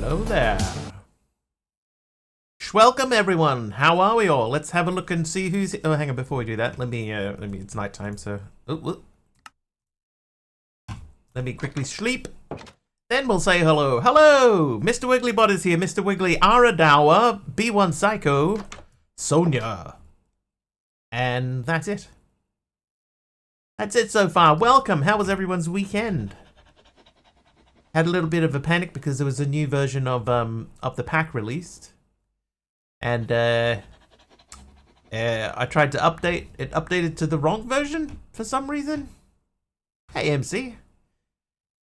Hello there. Welcome everyone. How are we all? Let's have a look and see who's. Oh, hang on. Before we do that, let me. It's nighttime, so. Let me quickly sleep. Then we'll say hello. Hello, Mr. Wigglybot is here. Mr. Wiggly, Aradawa, B1 Psycho, Sonia, and that's it. That's it so far. Welcome. How was everyone's weekend? Had a little bit of a panic because there was a new version of the pack released, and I tried to update. It updated to the wrong version for some reason. Hey MC.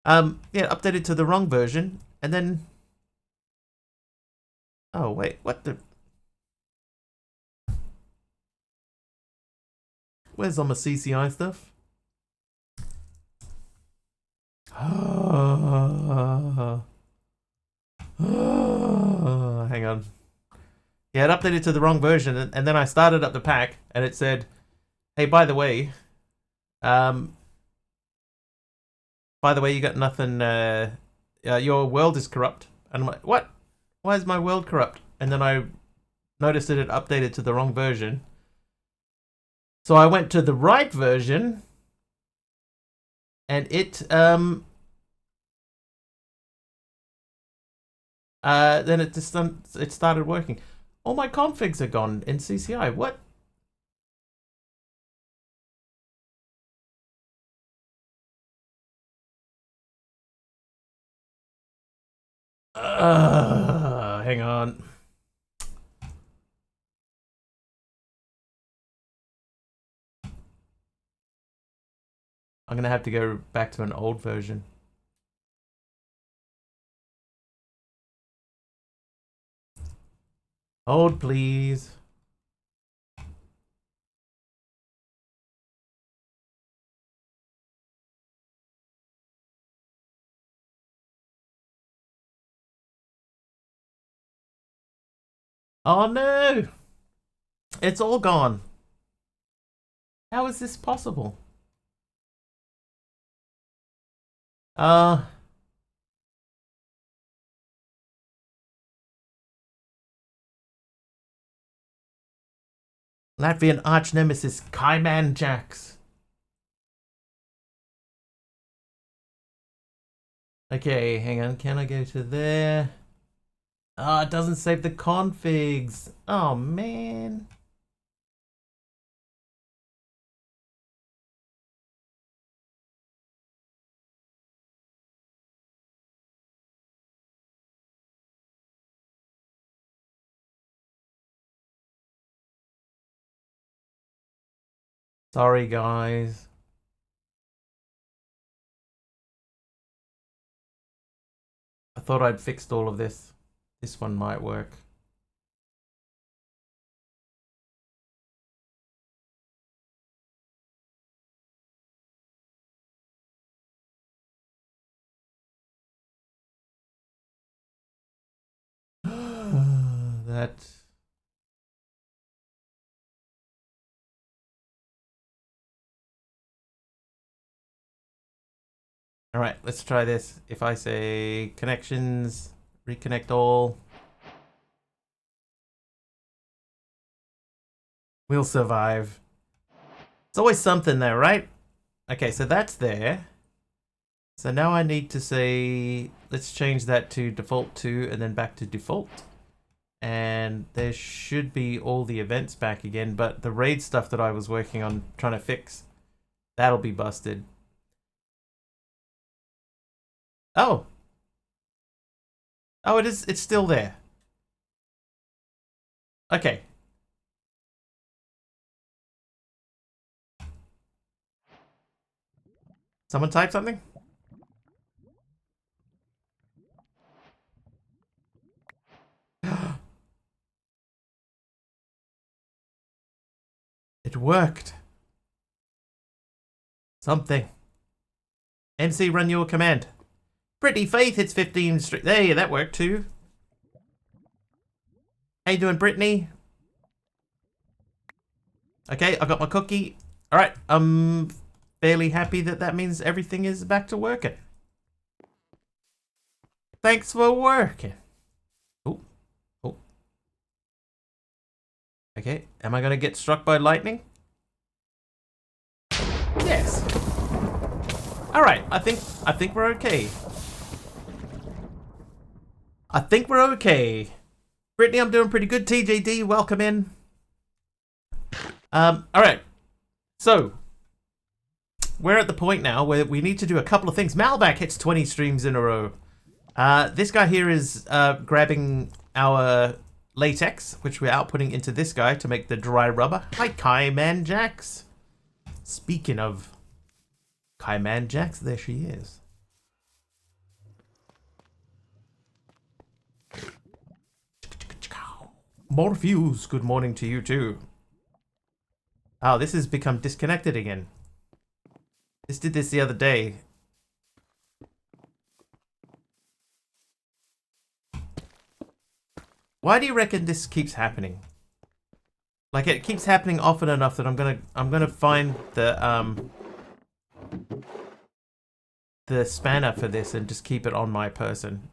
Yeah, updated to the wrong version, and then. Oh wait, what the? Where's all my CCI stuff? Hang on. Yeah, it updated to the wrong version, and then I started up the pack, and it said, "Hey, by the way, you got nothing. Your world is corrupt." And I'm like, "What? Why is my world corrupt?" And then I noticed that it updated to the wrong version, so I went to the right version, and it then it just it started working. All my configs are gone in CCI. What? Hang on. I'm gonna have to go back to an old version. Hold, please. Oh no! It's all gone. How is this possible? Latvian arch nemesis Kaiman Jax. Okay, hang on. Can I go to there? Oh, it doesn't save the configs. Oh man. Sorry, guys. I thought I'd fixed all of this. This one might work. That. All right, let's try this. If I say connections, reconnect all, we'll survive. It's always something there, right? Okay, so that's there. So now I need to say, let's change that to default 2 and then back to default. And there should be all the events back again, but the raid stuff that I was working on trying to fix, that'll be busted. Oh. Oh, it's still there. Okay. Someone type something? It worked. Something. MC, run your command. Brittany Faith hits 15 straight. There, that worked too. How you doing, Brittany? Okay, I got my cookie. All right, I'm fairly happy that means everything is back to working. Thanks for working. Okay, am I gonna get struck by lightning? Yes. Alright, I think we're okay. I think we're okay. Brittany, I'm doing pretty good. TJD, welcome in. Alright. So, we're at the point now where we need to do a couple of things. Malback hits 20 streams in a row. This guy here is grabbing our latex, which we're outputting into this guy to make the dry rubber. Hi, Kaiman Jax. Speaking of Kaiman Jax, there she is. Morpheus, good morning to you too. Oh, this has become disconnected again. This did this the other day. Why do you reckon this keeps happening? Like, it keeps happening often enough that I'm gonna find the spanner for this and just keep it on my person.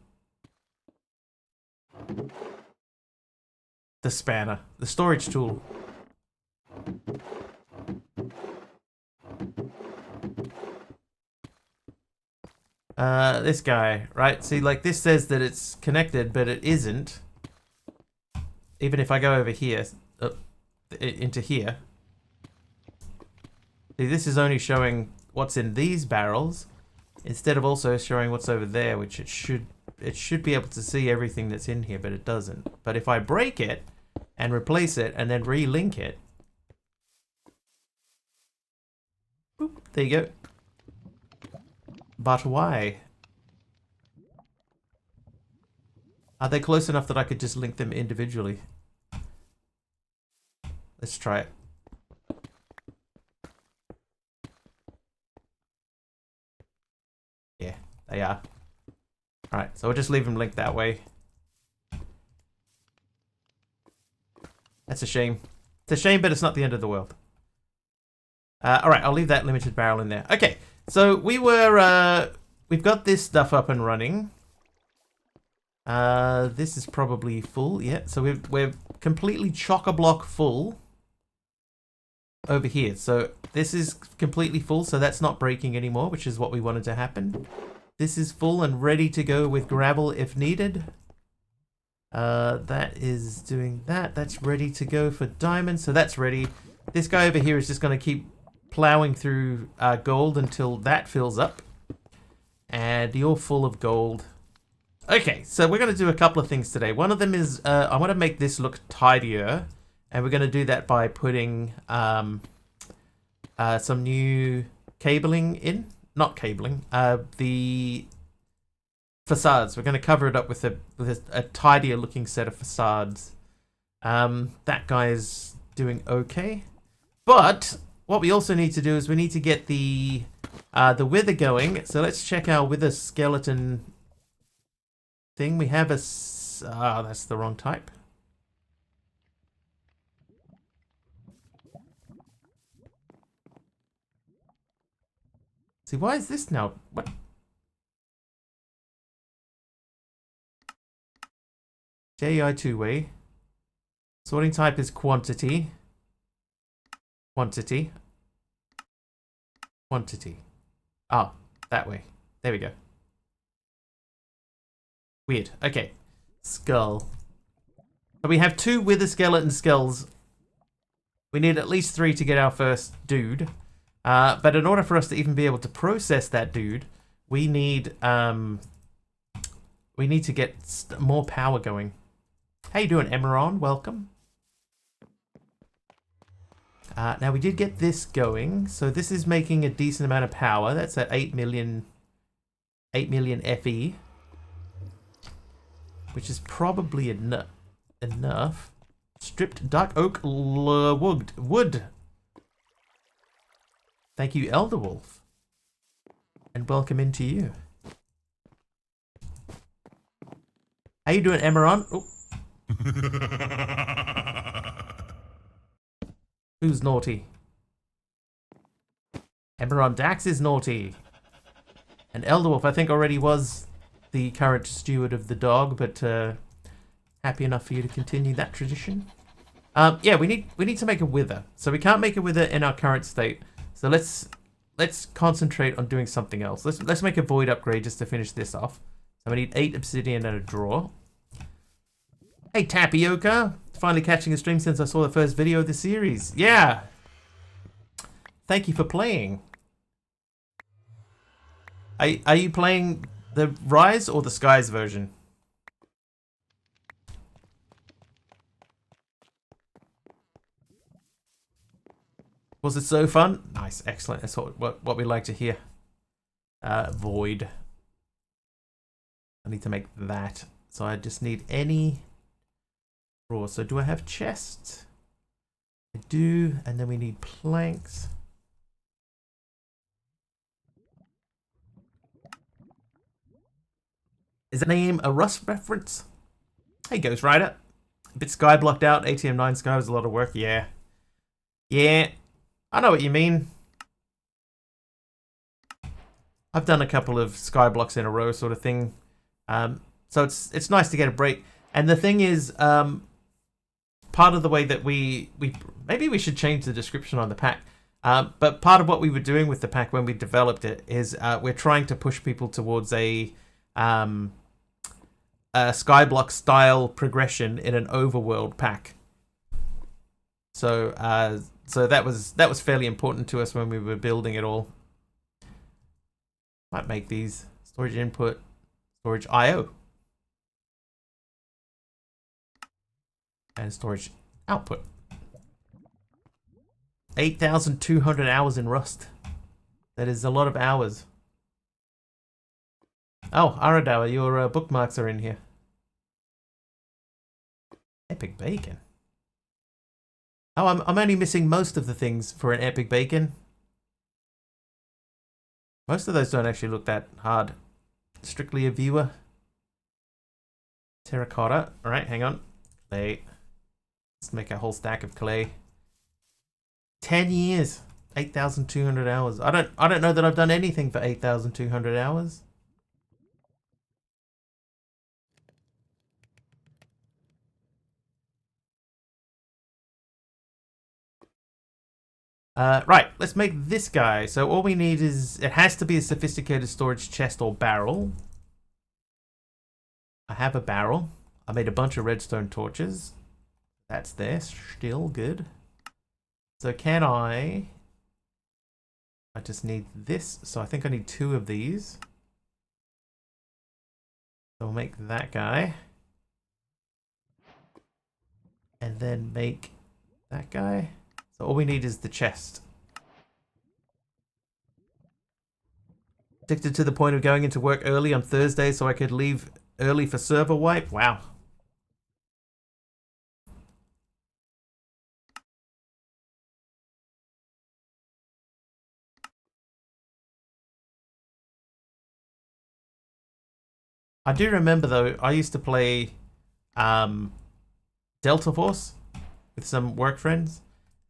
The spanner, the storage tool. This guy, right? See, like, this says that it's connected, but it isn't. Even if I go over here, into here. See, this is only showing what's in these barrels, instead of also showing what's over there, which it should be able to see everything that's in here, but it doesn't. But if I break it and replace it and then relink it, boop, there you go. But why? Are they close enough that I could just link them individually? Let's try it. Yeah, they are. Alright, so we'll just leave them linked that way. That's a shame. It's a shame, but it's not the end of the world. Alright, I'll leave that limited barrel in there. Okay, so we've got this stuff up and running. This is probably full, yeah. So we're completely chock-a-block full over here. So this is completely full, so that's not breaking anymore, which is what we wanted to happen. This is full and ready to go with gravel if needed. That is doing that. That's ready to go for diamonds, so that's ready. This guy over here is just going to keep plowing through gold until that fills up. And you're full of gold. Okay, so we're going to do a couple of things today. One of them is I want to make this look tidier. And we're going to do that by putting some new cabling in. Not cabling. The facades. We're going to cover it up with a tidier looking set of facades. That guy's doing okay. But what we also need to do is we need to get the wither going. So let's check our wither skeleton thing. We have a... that's the wrong type. See, why is this now? What? JEI two-way. Sorting type is quantity. Quantity. Quantity. Ah, that way. There we go. Weird. Okay. Skull. So we have 2 wither skeleton skulls. We need at least 3 to get our first dude. But in order for us to even be able to process that dude, we need to get more power going. How you doing, Emeron? Welcome. Now we did get this going, so this is making a decent amount of power. That's at 8 million FE, which is probably enough. Stripped dark oak wood. Thank you, Elder Wolf. And welcome into you. How you doing, Emeron? Oh. Who's naughty? Emeron Dax is naughty. And Elder Wolf, I think, already was the current steward of the dog, but happy enough for you to continue that tradition. Yeah, we need to make a wither. So we can't make a wither in our current state. So let's concentrate on doing something else. Let's make a void upgrade just to finish this off. So we need 8 obsidian and a drawer. Hey Tapioca, finally catching a stream since I saw the first video of the series. Yeah. Thank you for playing. Are you playing the Rise or the Skies version? Was it so fun? Nice, excellent. That's what we like to hear. Void. I need to make that. So I just need any drawer. So do I have chests? I do, and then we need planks. Is the name a Rust reference? Hey, Ghost Rider. A bit sky blocked out. ATM 9 sky was a lot of work. Yeah. Yeah. I know what you mean. I've done a couple of sky blocks in a row sort of thing. So it's nice to get a break. And the thing is, part of the way that we maybe we should change the description on the pack. But part of what we were doing with the pack when we developed it is we're trying to push people towards a skyblock style progression in an overworld pack. So so that was fairly important to us when we were building it all. Might make these storage input, storage IO, and storage output. 8,200 hours in Rust. That is a lot of hours. Oh, Aradawa, your bookmarks are in here. Epic bacon. Oh, I'm only missing most of the things for an epic bacon. Most of those don't actually look that hard. Strictly a viewer. Terracotta. Alright, hang on. Clay. Let's make a whole stack of clay. 10 years. 8,200 hours. I don't know that I've done anything for 8,200 hours. Right, let's make this guy. So all we need is, it has to be a sophisticated storage chest or barrel. I have a barrel. I made a bunch of redstone torches. That's there, still good. So can I just need this. So I think I need 2 of these. So we'll make that guy. And then make that guy. So all we need is the chest. Addicted to the point of going into work early on Thursday so I could leave early for server wipe. Wow. I do remember though, I used to play Delta Force with some work friends.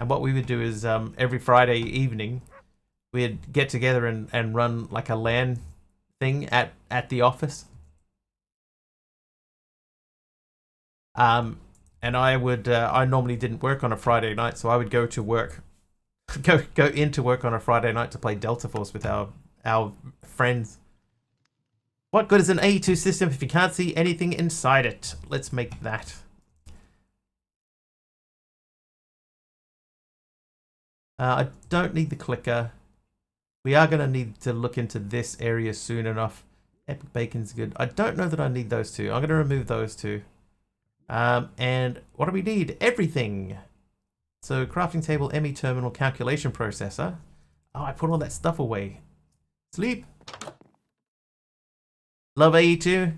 And what we would do is every Friday evening, we'd get together and run like a LAN thing at the office. And I would I normally didn't work on a Friday night, so I would go to work, go into work on a Friday night to play Delta Force with our friends. What good is an AE2 system if you can't see anything inside it? Let's make that. I don't need the clicker. We are going to need to look into this area soon enough. Epic bacon's good. I don't know that I need those 2. I'm going to remove those 2. And what do we need? Everything. So crafting table, ME terminal, calculation processor. Oh, I put all that stuff away. Sleep. Love AE2.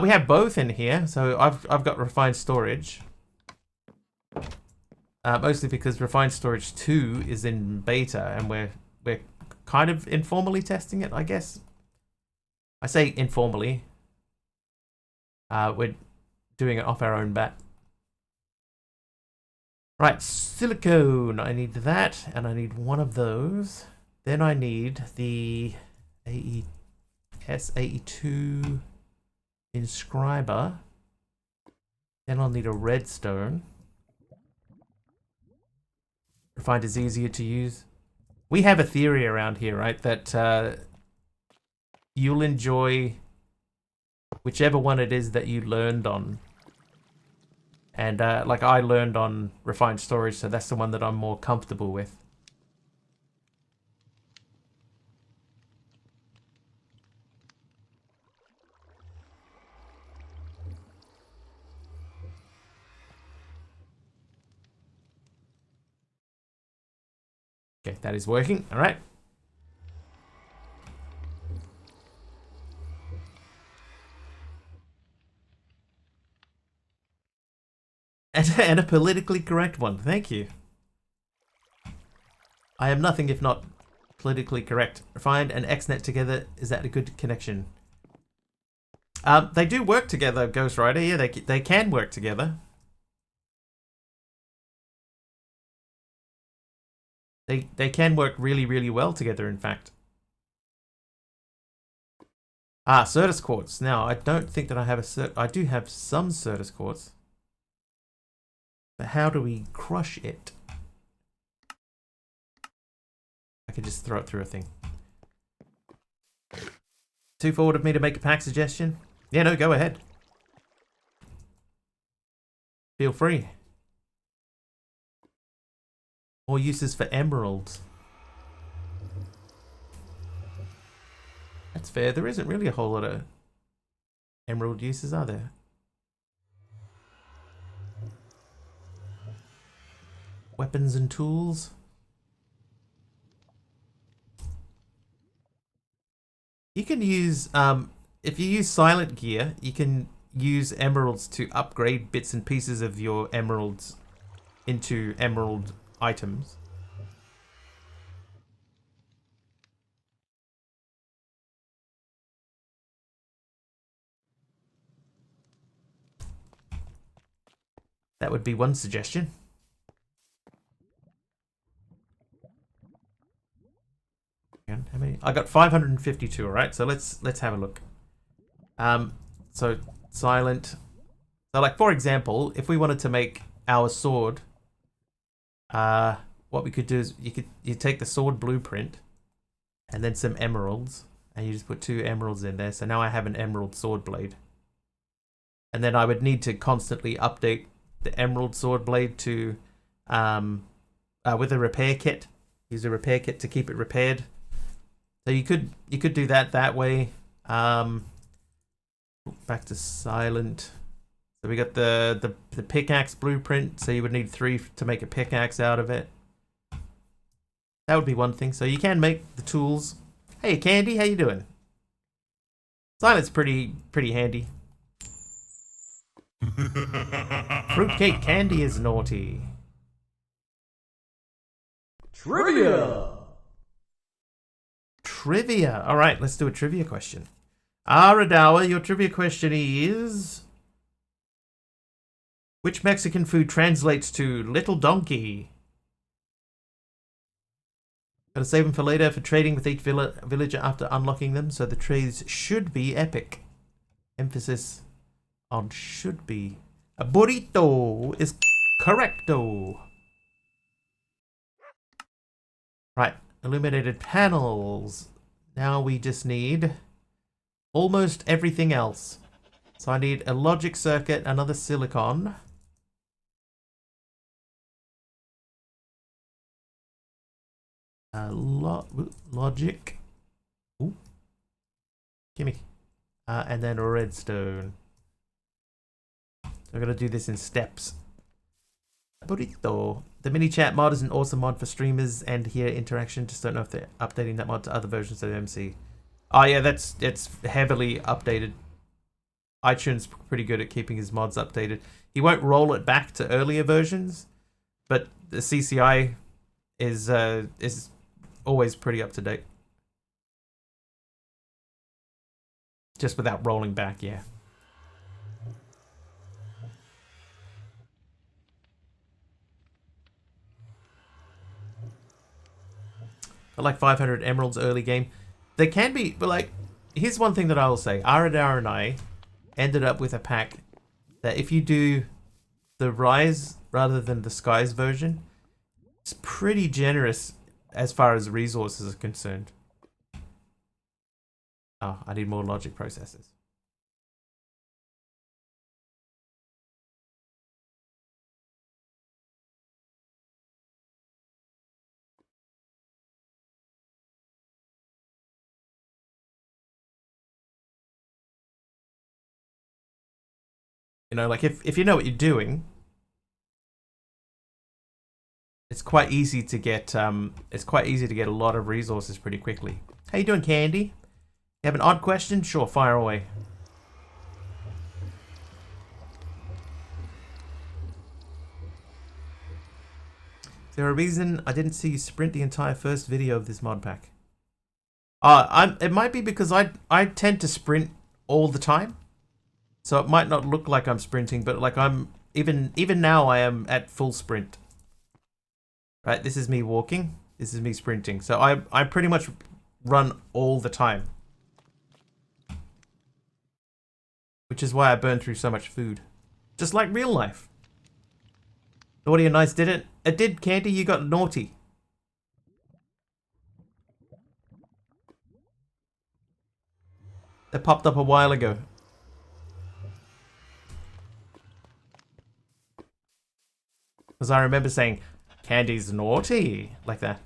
We have both in here. So I've got refined storage. Mostly because refined storage 2 is in beta and we're kind of informally testing it, I guess. I say informally. We're doing it off our own bat. Right, silicone. I need that, and I need 1 of those. Then I need the AE2 inscriber. Then I'll need a redstone. Refined is easier to use. We have a theory around here, right? That you'll enjoy whichever one it is that you learned on. And like I learned on refined storage, so that's the one that I'm more comfortable with. Okay, that is working. All right. And a politically correct one. Thank you. I am nothing if not politically correct. Refined and XNet together, is that a good connection? They do work together, Ghost Rider. Yeah, they can work together. They can work really, really well together, in fact. Ah, Certus Quartz. Now, I don't think that I have I do have some Certus Quartz. But how do we crush it? I could just throw it through a thing. Too forward of me to make a pack suggestion? Yeah, no, go ahead. Feel free. More uses for emeralds. That's fair. There isn't really a whole lot of emerald uses, are there? Weapons and tools. You can use, if you use silent gear, you can use emeralds to upgrade bits and pieces of your emeralds into emerald items. That would be one suggestion. How many? I got 552. All right, so let's have a look. So silent. So like for example, if we wanted to make our sword, what we could do is you take the sword blueprint, and then some emeralds, and you just put 2 emeralds in there. So now I have an emerald sword blade, and then I would need to constantly update the emerald sword blade to, with a repair kit. Use a repair kit to keep it repaired. So you could do that way. Back to silent. So we got the pickaxe blueprint. So you would need 3 to make a pickaxe out of it. That would be one thing. So you can make the tools. Hey Candy, how you doing? Silent's pretty handy. Fruitcake candy is naughty. Trivia! Trivia. All right, let's do a trivia question. Aradawa, your trivia question is... Which Mexican food translates to little donkey? Gotta save them for later for trading with each villager after unlocking them, so the trades should be epic. Emphasis on should be. A burrito is correcto. Right, illuminated panels. Now we just need almost everything else. So I need a logic circuit, another silicon. Logic. Ooh. Gimme. And then redstone. So I'm going to do this in steps. Burrito. The mini chat mod is an awesome mod for streamers and here interaction. Just don't know if they're updating that mod to other versions of MC. Oh yeah, it's heavily updated. iTunes pretty good at keeping his mods updated. He won't roll it back to earlier versions, but the CCI is always pretty up to date. Just without rolling back, yeah. I like 500 emeralds early game. There can be, but like, here's one thing that I will say. Aradar and I ended up with a pack that if you do the Rise rather than the Skies version, It's pretty generous as far as resources are concerned. Oh, I need more logic processors. You know, like if you know what you're doing, it's quite easy to get a lot of resources pretty quickly. How you doing, Candy? You have an odd question? Sure, fire away. Is there a reason I didn't see you sprint the entire first video of this mod pack? It might be because I tend to sprint all the time. So it might not look like I'm sprinting, but like I'm even now I am at full sprint. Right, this is me walking. This is me sprinting. So I pretty much run all the time. Which is why I burn through so much food. Just like real life. Naughty and nice did it. It did, Candy, you got naughty. That popped up a while ago. Because I remember saying, Candy's naughty, like that.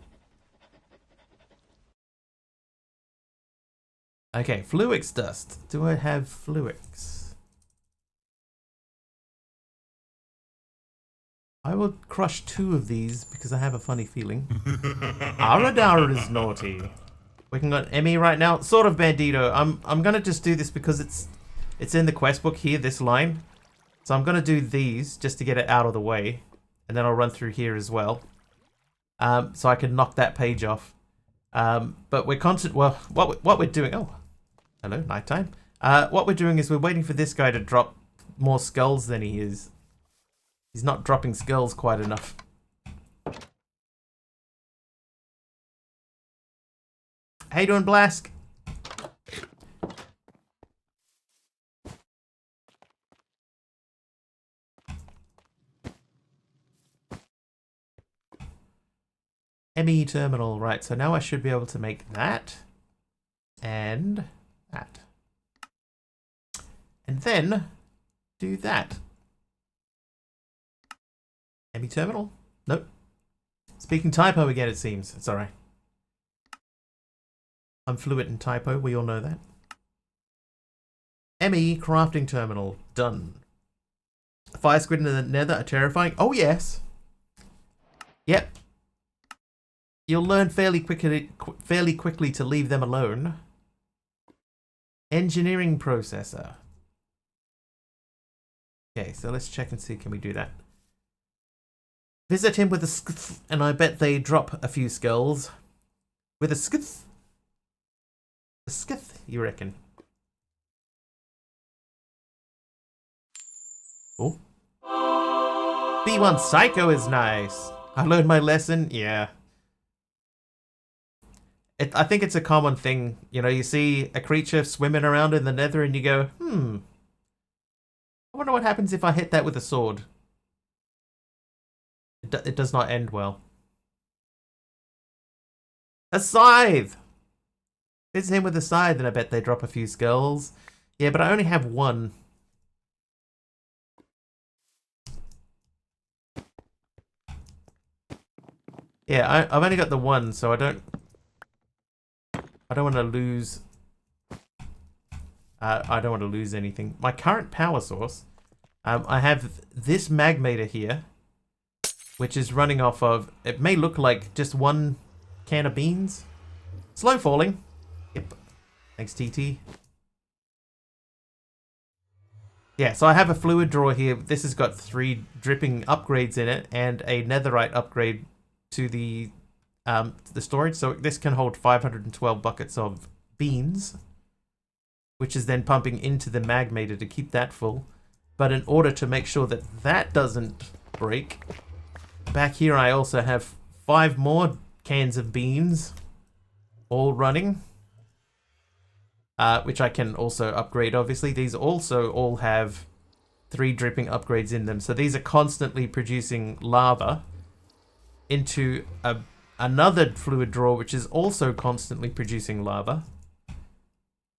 Okay, Fluix dust. Do I have Fluix? I will crush 2 of these because I have a funny feeling. Aradara is naughty. Working on Emmy right now. Sort of Bandito. I'm gonna just do this because it's in the quest book here, this line. So I'm gonna do these just to get it out of the way. And then I'll run through here as well. So I can knock that page off. But we're well, what we're doing... Oh, hello, nighttime. What we're doing is we're waiting for this guy to drop more skulls than he is. He's not dropping skulls quite enough. How you doing, Blask? ME terminal, right, so now I should be able to make that and that. And then do that. ME terminal? Nope. Speaking typo again, it seems. It's alright. I'm fluent in typo, we all know that. ME crafting terminal, done. Fire squid in the nether are terrifying. Oh yes. Yep. You'll learn fairly quickly to leave them alone. Engineering processor. Okay, so let's check and see, can we do that? Visit him with a skth, and I bet they drop a few skulls. With a skth? A skith, you reckon? Oh. B1 Psycho is nice. I learned my lesson, yeah. I think it's a common thing. You know, you see a creature swimming around in the nether and you go, I wonder what happens if I hit that with a sword. It does not end well. A scythe! It's him with a scythe and I bet they drop a few skulls. Yeah, but I only have 1. Yeah, I've only got the 1, so I don't want to lose... I don't want to lose anything. My current power source, I have this magmator here, which is running off of... It may look like just 1 can of beans. Slow falling. Yep. Thanks, TT. Yeah, so I have a fluid drawer here. This has got 3 dripping upgrades in it and a netherite upgrade to the storage, so this can hold 512 buckets of beans, which is then pumping into the magmator to keep that full. But in order to make sure that that doesn't break, back here I also have 5 more cans of beans all running, which I can also upgrade. Obviously these also all have 3 dripping upgrades in them, so these are constantly producing lava into another fluid drawer, which is also constantly producing lava.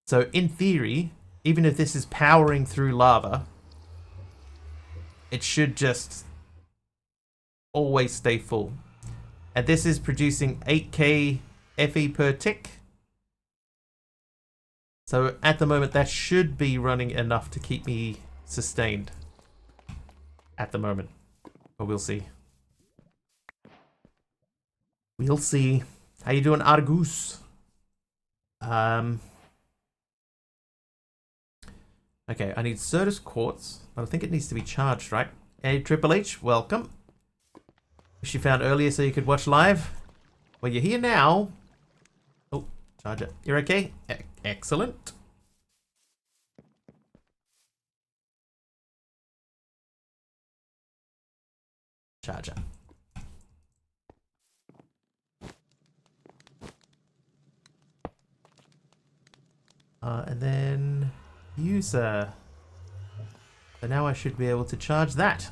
So in theory, even if this is powering through lava, it should just always stay full. And this is producing 8k Fe per tick. So at the moment, that should be running enough to keep me sustained. At the moment. But we'll see. We'll see. How you doing, Argus? Okay, I need Certus Quartz. I think it needs to be charged, right? Hey, Triple H, welcome. Wish you found earlier so you could watch live. Well, you're here now. Oh, charger. You're okay? Excellent. Charger. And then user. So now I should be able to charge that.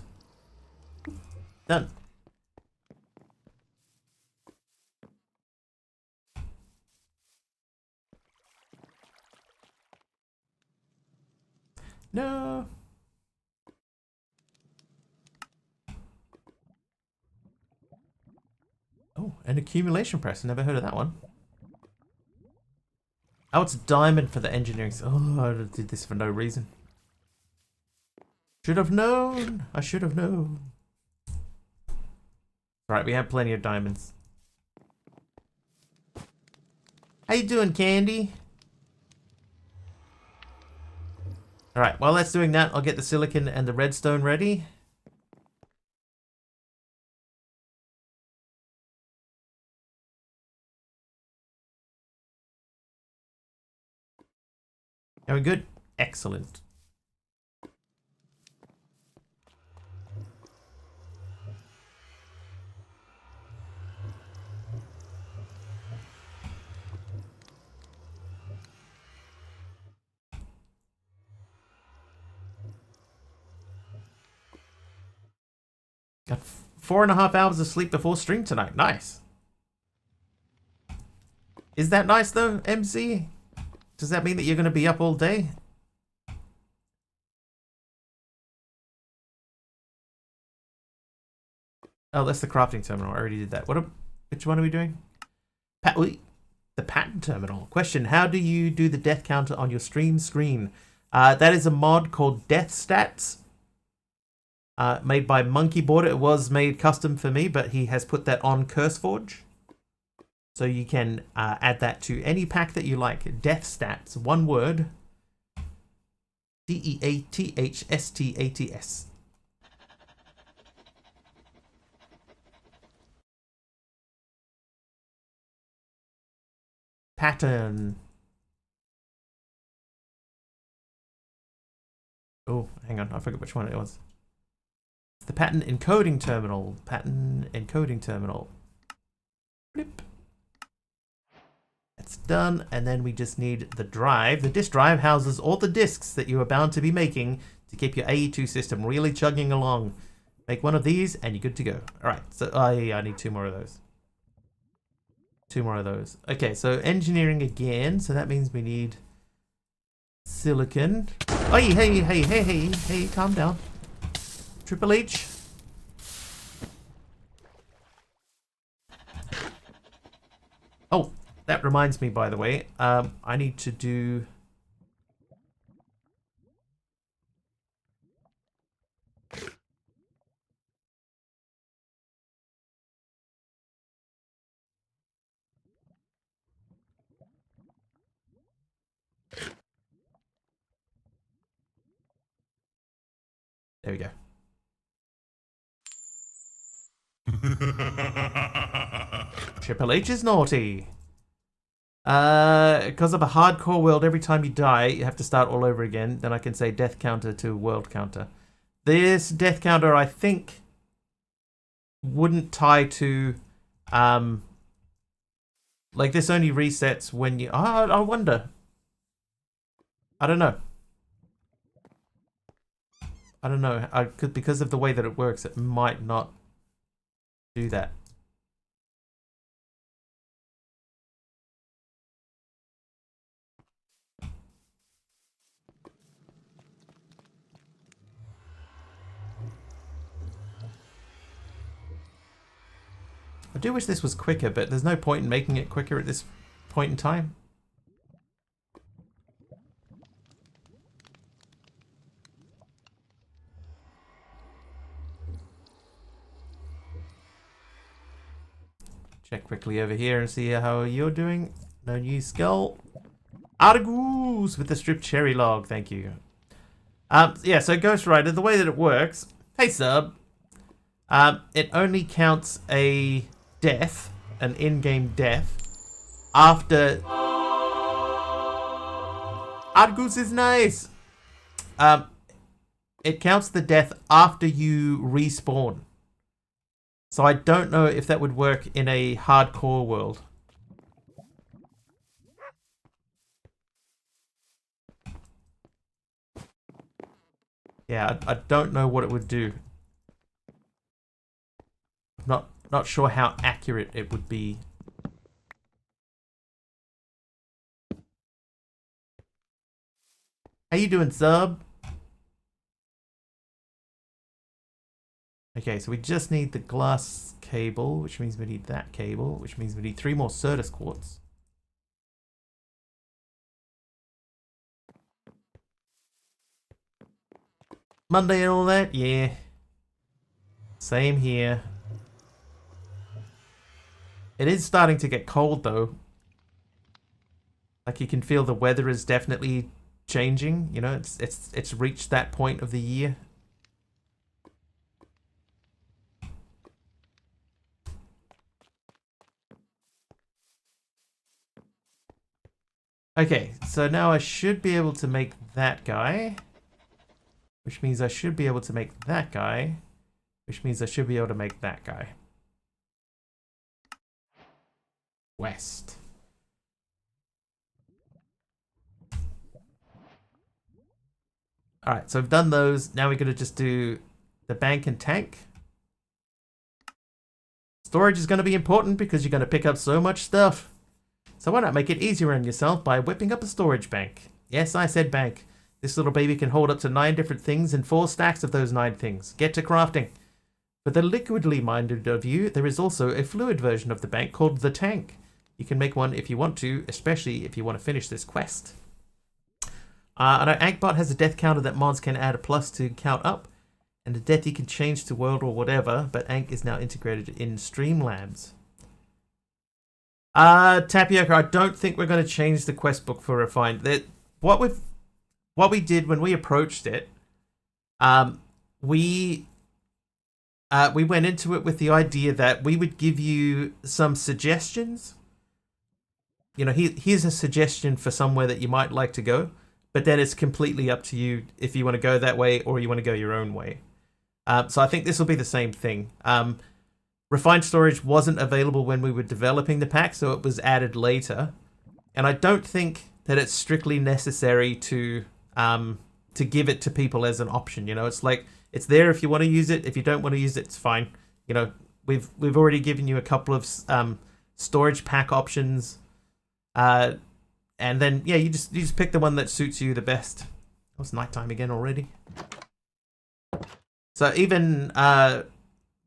Done. No. Oh, an accumulation press. Never heard of that one. Oh, it's diamond for the engineering. Oh, I did this for no reason. Should have known. I should have known. Right, we have plenty of diamonds. How you doing, Candy? Alright, while that's doing that, I'll get the silicon and the redstone ready. Are we good? Excellent. Got 4.5 hours of sleep before stream tonight. Nice. Is that nice though, MC? Does that mean that you're going to be up all day? Oh, that's the crafting terminal. I already did that. Which one are we doing? The pattern terminal. Question, how do you do the death counter on your stream screen? That is a mod called Death Stats. Made by Monkey Board. It was made custom for me, but he has put that on CurseForge. So you can add that to any pack that you like. Death Stats, one word. DEATHSTATS. Pattern. Oh, hang on. I forgot which one it was. It's the pattern encoding terminal. Pattern encoding terminal. Flip. That's done. And then we just need the drive. The disk drive houses all the disks that you are bound to be making to keep your AE2 system really chugging along. Make one of these and you're good to go. All right. So I need 2 more of those. 2 more of those. Okay, so engineering again. So that means we need silicon. Oh, hey, calm down. Triple H. Oh, that reminds me, by the way. I need to do... There we go. Triple H is naughty. Because of a hardcore world, every time you die, you have to start all over again. Then I can say death counter to world counter. This death counter, I think, wouldn't tie to... like, this only resets when you... I wonder. I don't know. I don't know. Because of the way that it works, it might not do that. I do wish this was quicker, but there's no point in making it quicker at this point in time. Check quickly over here and see how you're doing. No new skull. Argus with the stripped cherry log, thank you. Yeah, so Ghost Rider, the way that it works, hey sub, it only counts a death, an in-game death, after... Argus is nice! It counts the death after you respawn. So I don't know if that would work in a hardcore world. Yeah, I don't know what it would do. I'm not sure how accurate it would be. How you doing, sub? Okay, so we just need the glass cable, which means we need that cable, which means we need 3 more Certus quartz. Monday and all that? Yeah. Same here. It is starting to get cold though. Like you can feel the weather is definitely changing, you know, it's reached that point of the year. Okay, so now I should be able to make that guy. Which means I should be able to make that guy. Which means I should be able to make that guy. West. Alright, so I've done those. Now we're going to just do the bank and tank. Storage is going to be important because you're going to pick up so much stuff. So why not make it easier on yourself by whipping up a storage bank? Yes, I said bank. This little baby can hold up to 9 different things and 4 stacks of those 9 things. Get to crafting. For the liquidly minded of you, there is also a fluid version of the bank called the tank. You can make one if you want to, especially if you want to finish this quest. I know Ankbot has a death counter that mods can add a plus to count up, and the death you can change to world or whatever, but Ank is now integrated in Streamlabs. Tapioca, I don't think we're going to change the quest book for Refined. What we did when we approached it, we went into it with the idea that we would give you some suggestions. You know, here's a suggestion for somewhere that you might like to go, but then it's completely up to you if you want to go that way or you want to go your own way. So I think this will be the same thing. Refined storage wasn't available when we were developing the pack, so it was added later. And I don't think that it's strictly necessary to give it to people as an option. You know, it's like it's there if you want to use it. If you don't want to use it, it's fine. You know, we've already given you a couple of storage pack options, and then yeah, you just pick the one that suits you the best. Oh, it's nighttime again already. So even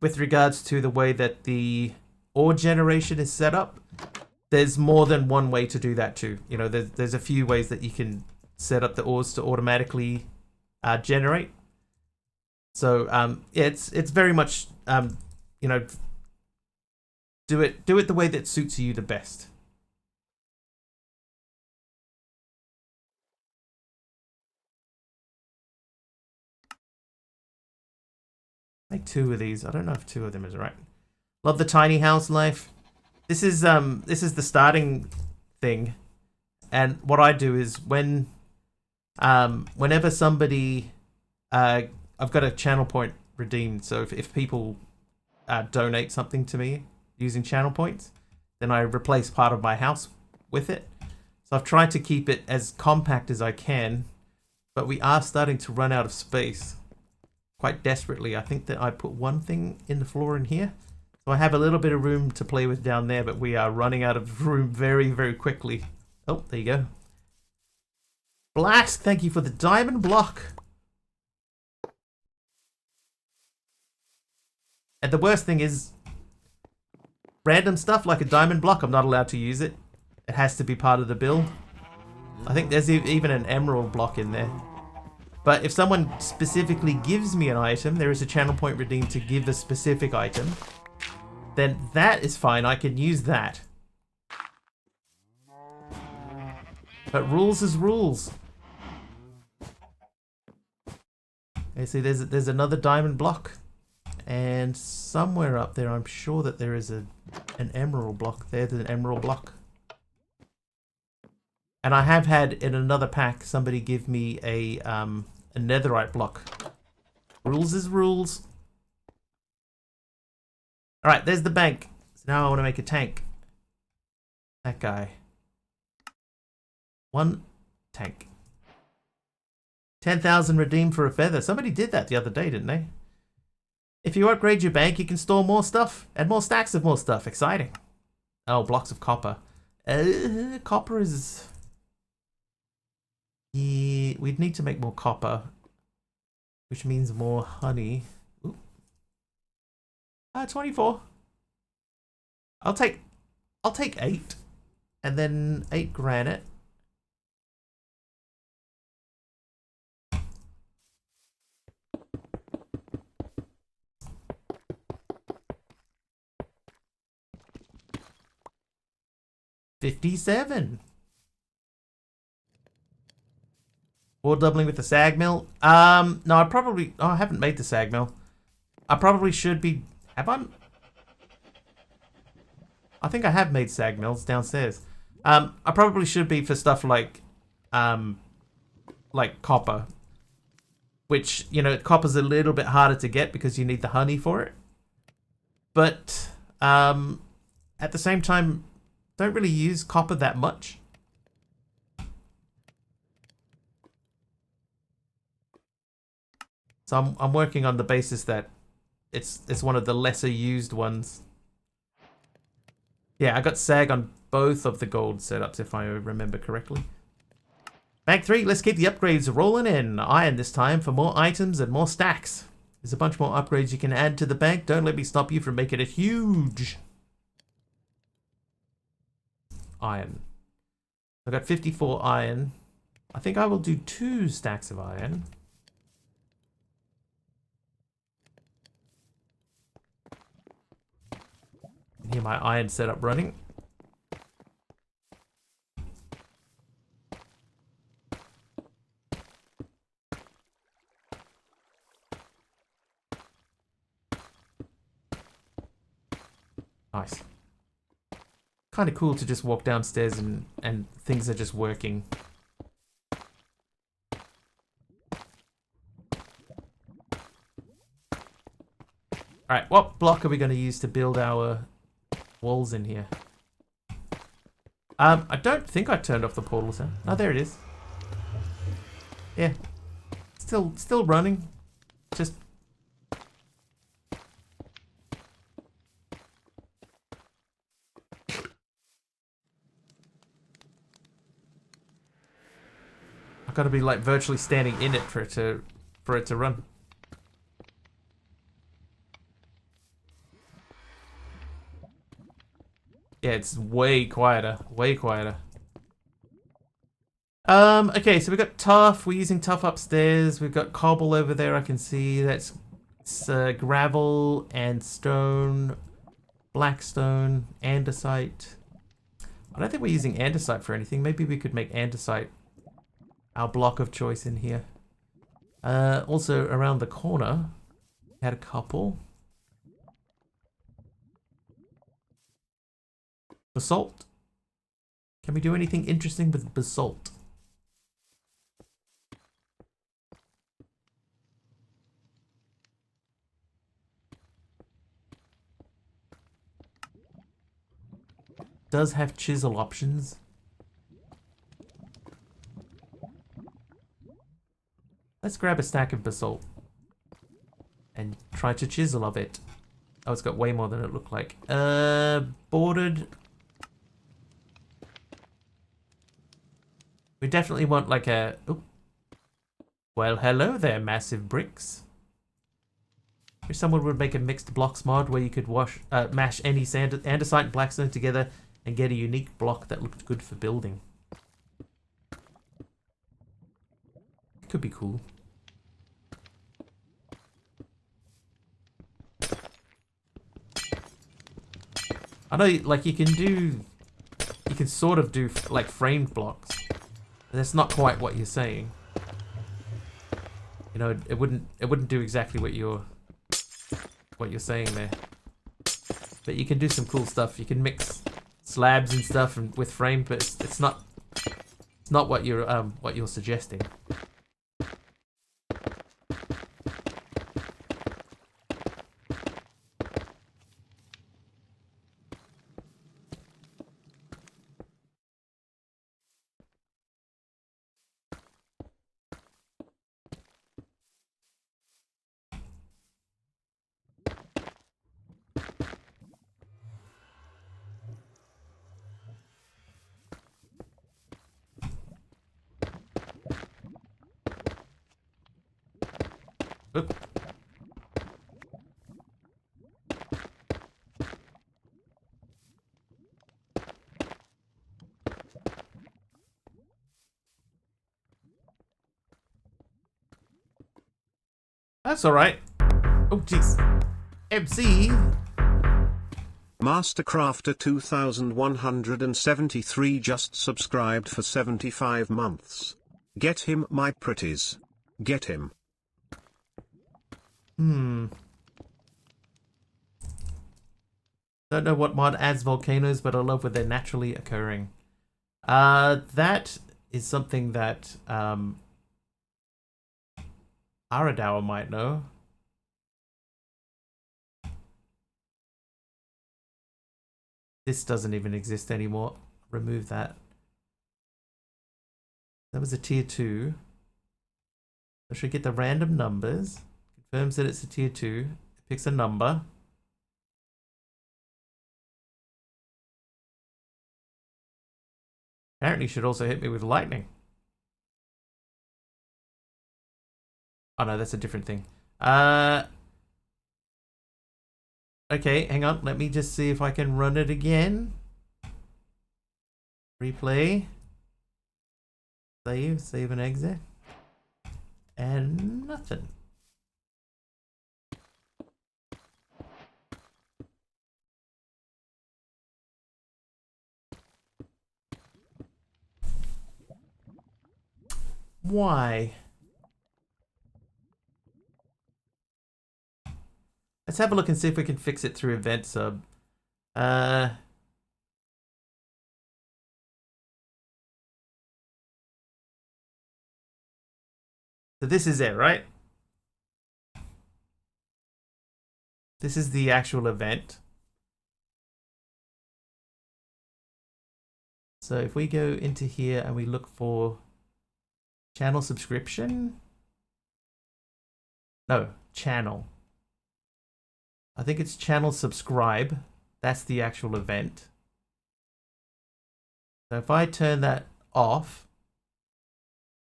with regards to the way that the ore generation is set up, there's more than one way to do that too. You know, there's a few ways that you can set up the ores to automatically generate. So it's very much you know, do it the way that suits you the best. Make 2 of these. I don't know if 2 of them is right. Love the tiny house life. This is the starting thing, and what I do is whenever somebody I've got a channel point redeemed, so if people donate something to me using channel points, then I replace part of my house with it. So I've tried to keep it as compact as I can, but we are starting to run out of space quite desperately. I think that I put 1 thing in the floor in here. So I have a little bit of room to play with down there, but we are running out of room very, very quickly. Oh, there you go. Blast, thank you for the diamond block. And the worst thing is, random stuff like a diamond block, I'm not allowed to use it. It has to be part of the build. I think there's even an emerald block in there. But if someone specifically gives me an item, there is a channel point redeemed to give a specific item, then that is fine. I can use that. But rules is rules. Okay, see, there's another diamond block. And somewhere up there, I'm sure that there is an emerald block. There's an emerald block. And I have had in another pack somebody give me a netherite block. Rules is rules. Alright, there's the bank. So now I want to make a tank. That guy. One tank. 10,000 redeemed for a feather. Somebody did that the other day, didn't they? If you upgrade your bank, you can store more stuff and more stacks of more stuff. Exciting. Oh, blocks of copper. Copper is... Yeah, we'd need to make more copper, which means more honey. Ooh. 24. I'll take 8, and then 8 granite. $57. Or doubling with the sag mill. No, I probably... Oh, I haven't made the sag mill. I probably should be... Have I? I think I have made sag mills downstairs. I probably should be for stuff like copper. Which, you know, copper's a little bit harder to get because you need the honey for it. But, at the same time, don't really use copper that much. So I'm working on the basis that it's one of the lesser used ones. Yeah, I got sag on both of the gold setups if I remember correctly. Bank 3, let's keep the upgrades rolling in. Iron this time for more items and more stacks. There's a bunch more upgrades you can add to the bank. Don't let me stop you from making it huge. Iron. I got 54 iron. I think I will do 2 stacks of iron. Here my iron setup running. Nice. Kind of cool to just walk downstairs and things are just working. Alright, what block are we going to use to build our walls in here? I don't think I turned off the portal sound. Oh, there it is. Yeah. Still running. Just... I've got to be like virtually standing in it for it to run. Yeah, it's way quieter. Way quieter. Okay, so we've got tuff. We're using tuff upstairs. We've got cobble over there, I can see. That's gravel and stone. Blackstone. Andesite. I don't think we're using andesite for anything. Maybe we could make andesite our block of choice in here. Also, around the corner, we had a couple. Basalt. Can we do anything interesting with basalt? Does have chisel options. Let's grab a stack of basalt and try to chisel of it. Oh, it's got way more than it looked like. Bordered. We definitely want like a... Oop. Well, hello there, massive bricks. If someone would make a mixed blocks mod where you could mash any andesite and blackstone together and get a unique block that looked good for building. It could be cool. I know, like, you can sort of do like framed blocks. But that's not quite what you're saying. You know, it wouldn't do exactly what you're saying there. But you can do some cool stuff. You can mix slabs and stuff with frame, but it's not what you're suggesting. Oop. That's alright. Oh, jeez. MC. Mastercrafter 2173 just subscribed for 75 months. Get him, my pretties. Get him. Don't know what mod adds volcanoes, but I love when they're naturally occurring. That is something that Aradawa might know. This doesn't even exist anymore. Remove that. That was a tier 2. I should get the random numbers. Confirms that it's a tier 2. It picks a number. Apparently should also hit me with lightning. Oh no, that's a different thing. Okay, hang on. Let me just see if I can run it again. Replay. Save and exit. And nothing. Why? Let's have a look and see if we can fix it through event sub. So this is it, right? This is the actual event. So if we go into here and we look for channel subscription. No, channel. I think it's channel subscribe. That's the actual event. So if I turn that off,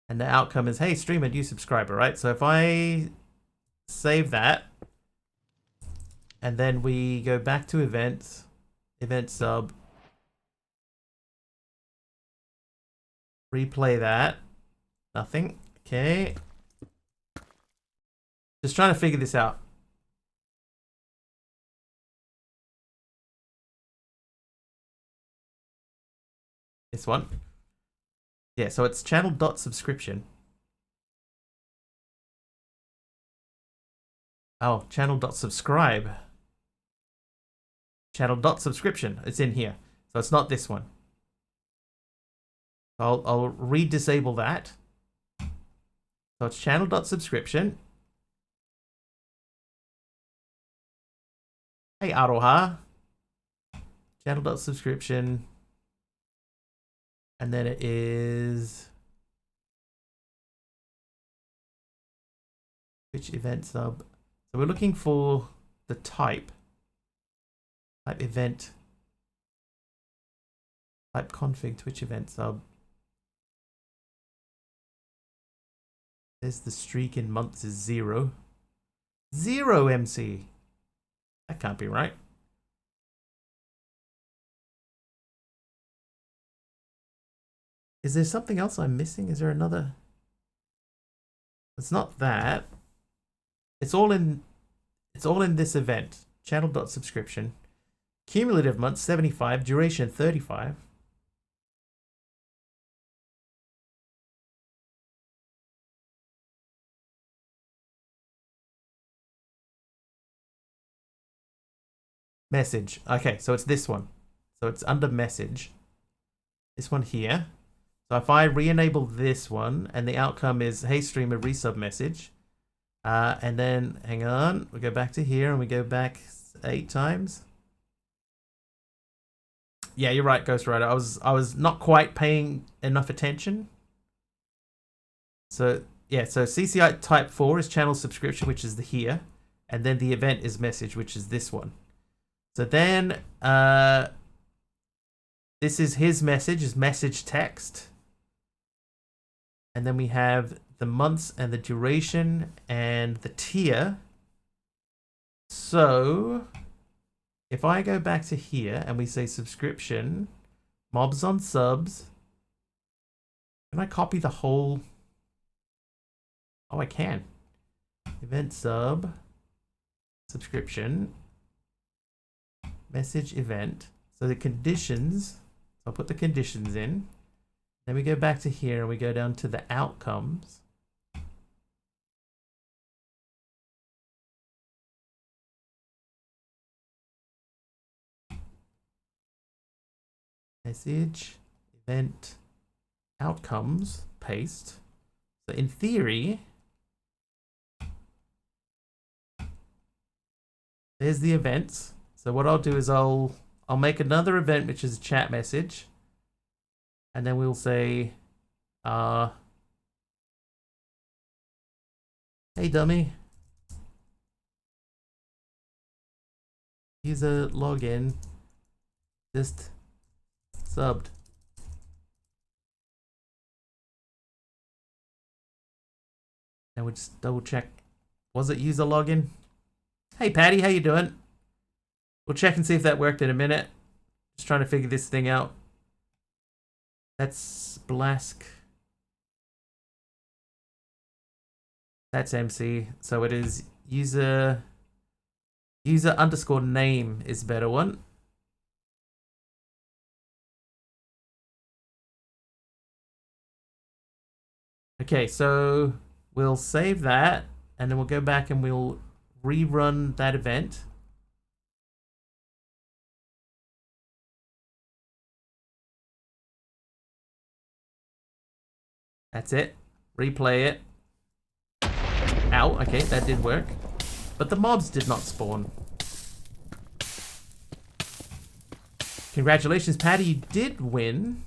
and the outcome is, hey, stream a new subscriber, right? So if I save that, and then we go back to events, event sub, replay that, nothing, okay. Just trying to figure this out. This one. Yeah, so it's channel.subscription. Oh, channel.subscribe. Channel.subscription. It's in here. So it's not this one. I'll re-disable that. So it's channel.subscription. Hey, Aroha. Channel.subscription. And then it is Twitch event sub. So we're looking for the type event, type config Twitch event sub. There's the streak in months is 0. 0 MC. That can't be right. Is there something else I'm missing? Is there another? It's not that. It's all in this event. Channel.subscription. Cumulative months 75, duration 35. Message. Okay, so it's this one. So it's under message. This one here. So if I re-enable this one and the outcome is, hey streamer, resub message. And then, hang on, we go back to here and we go back 8 times. Yeah, you're right, Ghost Rider. I was not quite paying enough attention. So yeah, so CCI type 4 is channel subscription, which is the here, and then the event is message, which is this one. So then this is his message, is message text. And then we have the months and the duration and the tier. So if I go back to here and we say subscription, mobs on subs, can I copy the whole? Oh, I can. Event sub, subscription, message event. So the conditions, I'll put the conditions in. Then we go back to here and we go down to the outcomes. Message, event, outcomes, paste. So in theory, there's the events. So what I'll do is I'll make another event, which is a chat message. And then we'll say, hey dummy, user login, just subbed. And we'll just double check. Was it user login? Hey Patty, how you doing? We'll check and see if that worked in a minute. Just trying to figure this thing out. That's Blask. That's MC. So it is user underscore name is a better one. Okay, so we'll save that and then we'll go back and we'll rerun that event. That's it. Replay it. Ow, okay, that did work. But the mobs did not spawn. Congratulations, Patty, you did win.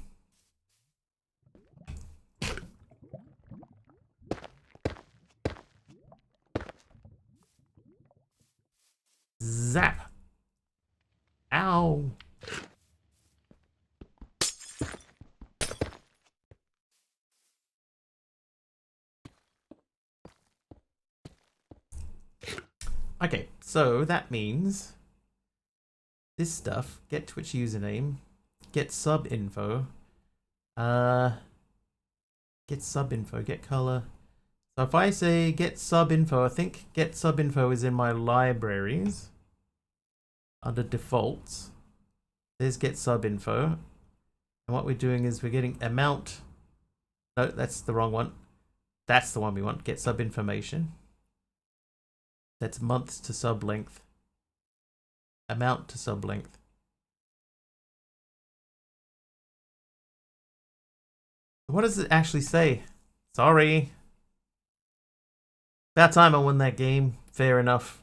Zap. Ow. Okay, so that means this stuff, get Twitch username, get sub info, get sub info, get color. So if I say get sub info, I think get sub info is in my libraries under defaults. There's get sub info. And what we're doing is we're getting amount. No, that's the wrong one. That's the one we want, get sub information. That's months to sub length. Amount to sub length. What does it actually say? Sorry. About time I won that game. Fair enough.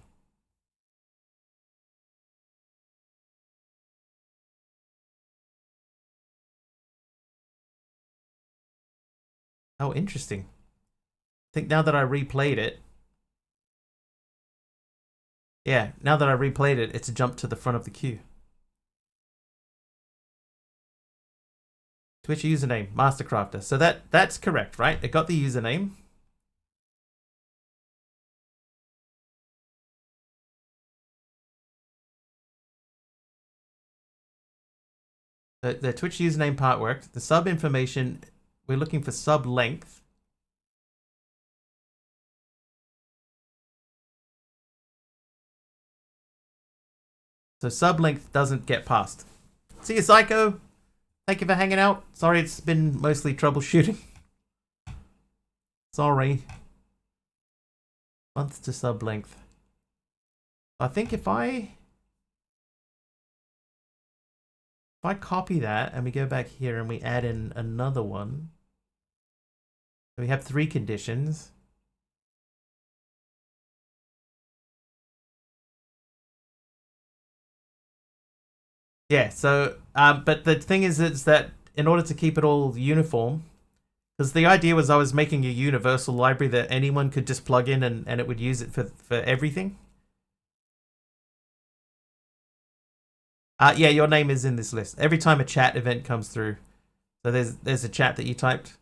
Oh, interesting. I think now that I replayed it. Yeah, now that I replayed it, it's a jump to the front of the queue. Twitch username, Mastercrafter. So that's correct, right? It got the username. The Twitch username part worked. The sub information, we're looking for sub length. So sub length doesn't get passed. See you, Psycho. Thank you for hanging out. Sorry, it's been mostly troubleshooting. Sorry. Months to sub length. I think if I copy that and we go back here and we add in another one, we have 3 conditions. Yeah, so, but the thing is that in order to keep it all uniform, because the idea was I was making a universal library that anyone could just plug in and it would use it for everything. Yeah, your name is in this list. Every time a chat event comes through. So there's a chat that you typed.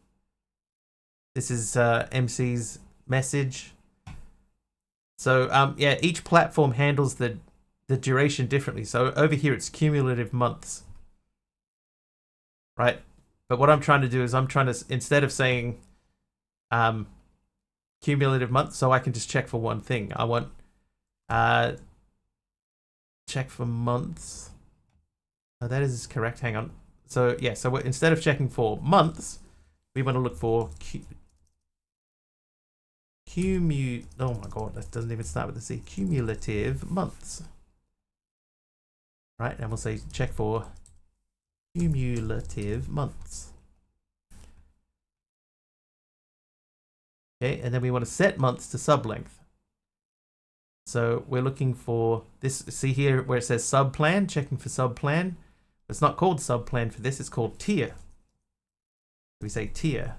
This is MC's message. So yeah, each platform handles the duration differently. So over here it's cumulative months. Right? But what I'm trying to do is I'm trying to, instead of saying cumulative months, so I can just check for one thing. I want check for months. Oh, that is correct. Hang on. So yeah, so instead of checking for months, we want to look for oh my god, that doesn't even start with the C. Cumulative months. Right, and we'll say check for cumulative months. Okay, and then we want to set months to sub length. So we're looking for this. See here where it says sub plan, checking for sub plan. It's not called sub plan for this, it's called tier. We say tier.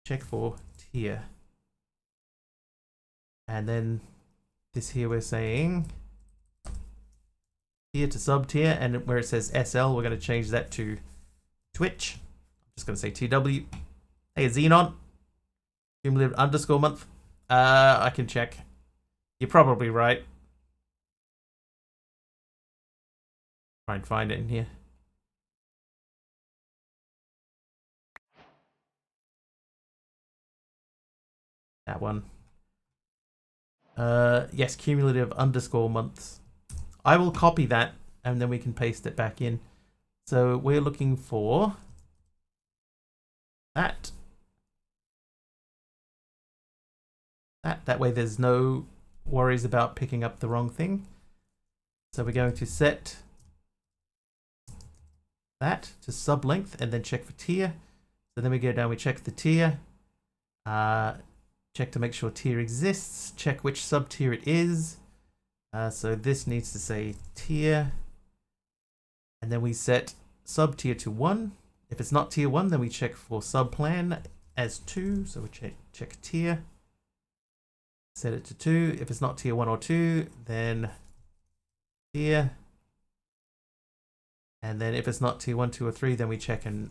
Check for tier. And then this here we're saying tier to sub tier, and where it says SL, we're going to change that to Twitch. I'm just going to say TW. Hey, Xenon. Cumulative underscore month. I can check. You're probably right. Try and find it in here. That one. Yes, cumulative underscore months. I will copy that and then we can paste it back in. So we're looking for that. That way there's no worries about picking up the wrong thing. So we're going to set that to sub length and then check for tier. So then we go down, we check the tier. Check to make sure tier exists. Check which sub tier it is. So this needs to say tier. And then we set sub tier to 1. If it's not tier 1, then we check for sub plan as 2. So we check tier. Set it to 2. If it's not tier 1 or 2, then tier. And then if it's not tier 1, 2, or 3, then we check, and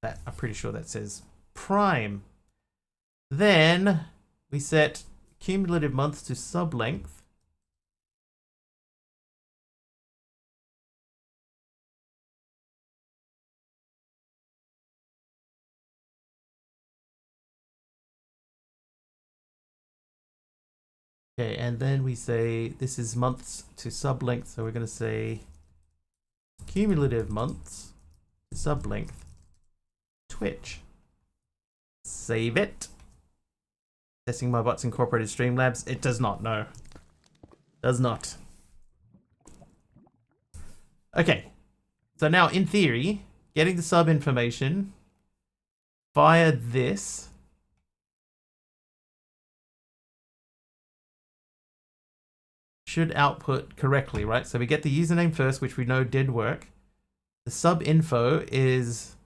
that I'm pretty sure that says prime. Then we set cumulative months to sub length. Okay, and then we say this is months to sub length, so we're going to say cumulative months to sub length Twitch. Save it. Testing my bots incorporated Streamlabs. It does not, no. Does not. Okay. So now, in theory, getting the sub information via this should output correctly, right? So we get the username first, which we know did work. The sub info is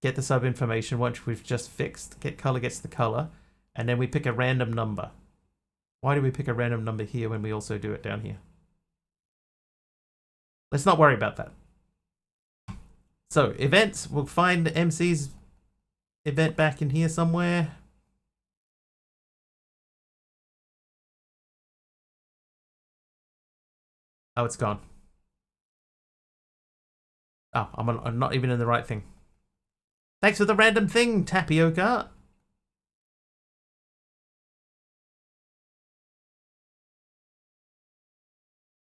get the sub information, once we've just fixed. Get color gets the color. And then we pick a random number. Why do we pick a random number here when we also do it down here? Let's not worry about that. So events, we'll find MC's event back in here somewhere. Oh, it's gone. Oh, I'm not even in the right thing. Thanks for the random thing, Tapioca.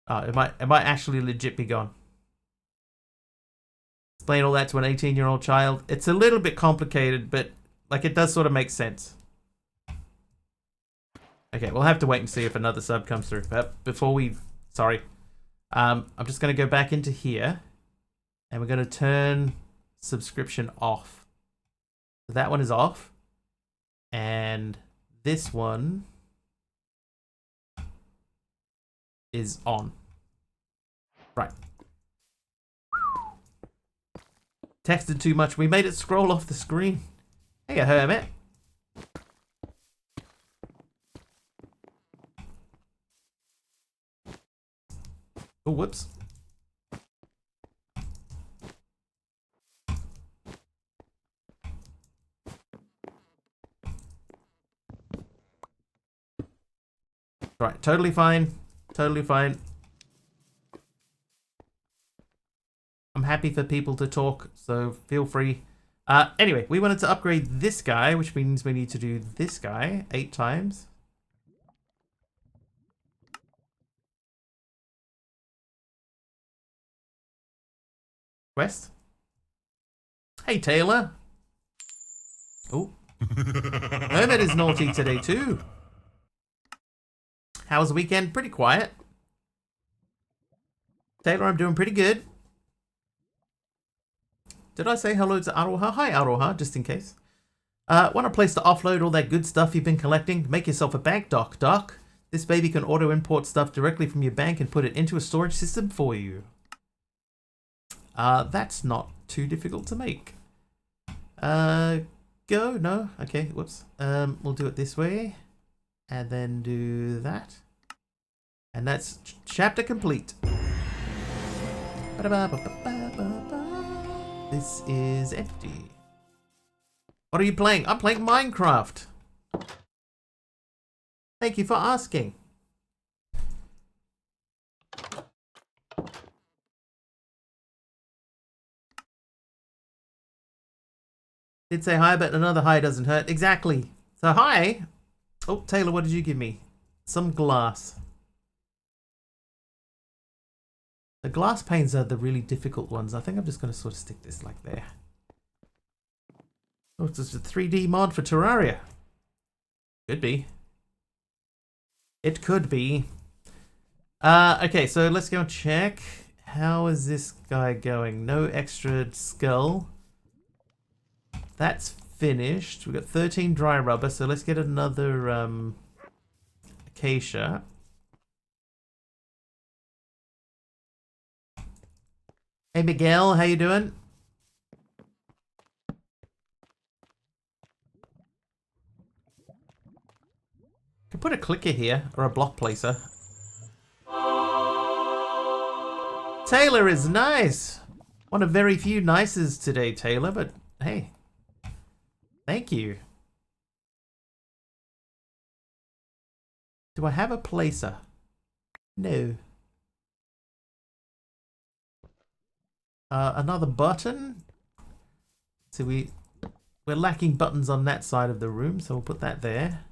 Oh, it might actually legit be gone. Explain all that to an 18-year-old child. It's a little bit complicated, but like it does sort of make sense. Okay, we'll have to wait and see if another sub comes through. But before we, sorry, I'm just going to go back into here, and we're going to turn subscription off. So that one is off, and this one is on. Right. Texted too much. We made it scroll off the screen. Hey, hermit. Oh, whoops. Right, totally fine. Totally fine. I'm happy for people to talk, so feel free. Anyway, we wanted to upgrade this guy, which means we need to do this guy 8 times. Quest. Hey, Taylor. Oh. Hermit is naughty today, too. How was the weekend? Pretty quiet. Taylor, I'm doing pretty good. Did I say hello to Aroha? Hi, Aroha, just in case. Want a place to offload all that good stuff you've been collecting? Make yourself a bank doc. This baby can auto-import stuff directly from your bank and put it into a storage system for you. That's not too difficult to make. Go? No? Okay, whoops. We'll do it this way. And then do that. And that's chapter complete. This is empty. What are you playing? I'm playing Minecraft. Thank you for asking. Did say hi, but another hi doesn't hurt. Exactly. So hi. Oh, Taylor, what did you give me? Some glass. The glass panes are the really difficult ones. I think I'm just going to sort of stick this like there. Oh, it's just a 3D mod for Terraria. Could be. It could be. Okay, so let's go check. How is this guy going? No extra skull. That's finished. We've got 13 dry rubber, so let's get another acacia. Hey Miguel, how you doing? Could put a clicker here, or a block placer. Taylor is nice! One of very few nices today, Taylor, but hey. Thank you. Do I have a placer? No. Another button. So we're lacking buttons on that side of the room, so we'll put that there.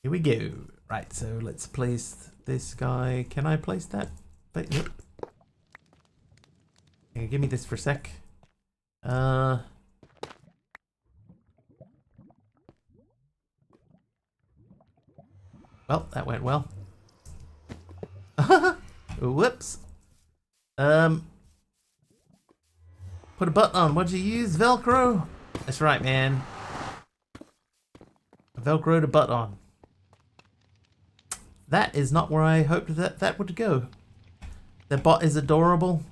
Here we go. Right, so let's place this guy. Can I place that? Wait, yep. Okay, give me this for a sec. Well, that went well. Whoops. Put a button on. What'd you use? Velcro? That's right, man. Velcro to butt on. That is not where I hoped that would go. The bot is adorable.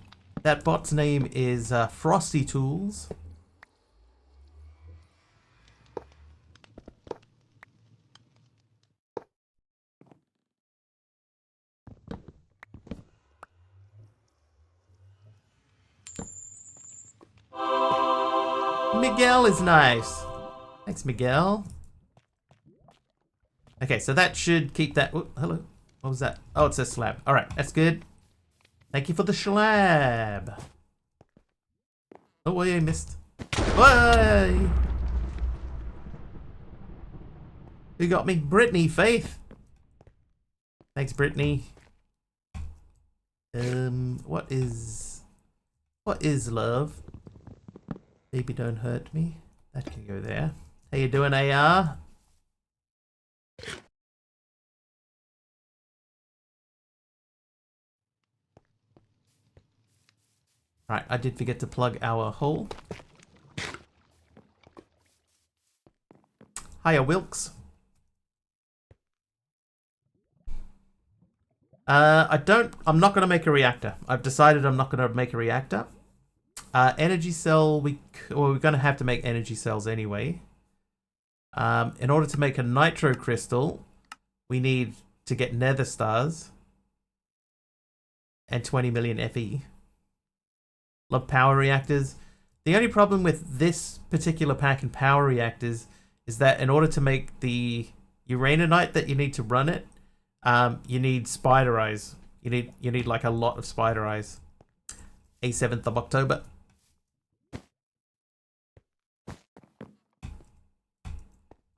That bot's name is Frosty Tools. Miguel is nice. Thanks, Miguel. Okay, so that should keep that... Oh, hello. What was that? Oh, it says slab. All right, that's good. Thank you for the slab. Oh, wait, I missed. Why? Who got me? Brittany, Faith. Thanks, Brittany. What is love? Baby, don't hurt me. That can go there. How you doing, AR? Right, I did forget to plug our hole. Hiya, Wilkes. I'm not going to make a reactor. I've decided I'm not going to make a reactor. Energy cell, we're going to have to make energy cells anyway. In order to make a nitro crystal, we need to get nether stars and 20 million Fe. Love power reactors. The only problem with this particular pack and power reactors is that in order to make the uraninite that you need to run it, you need spider eyes. You need like a lot of spider eyes. A7th of October.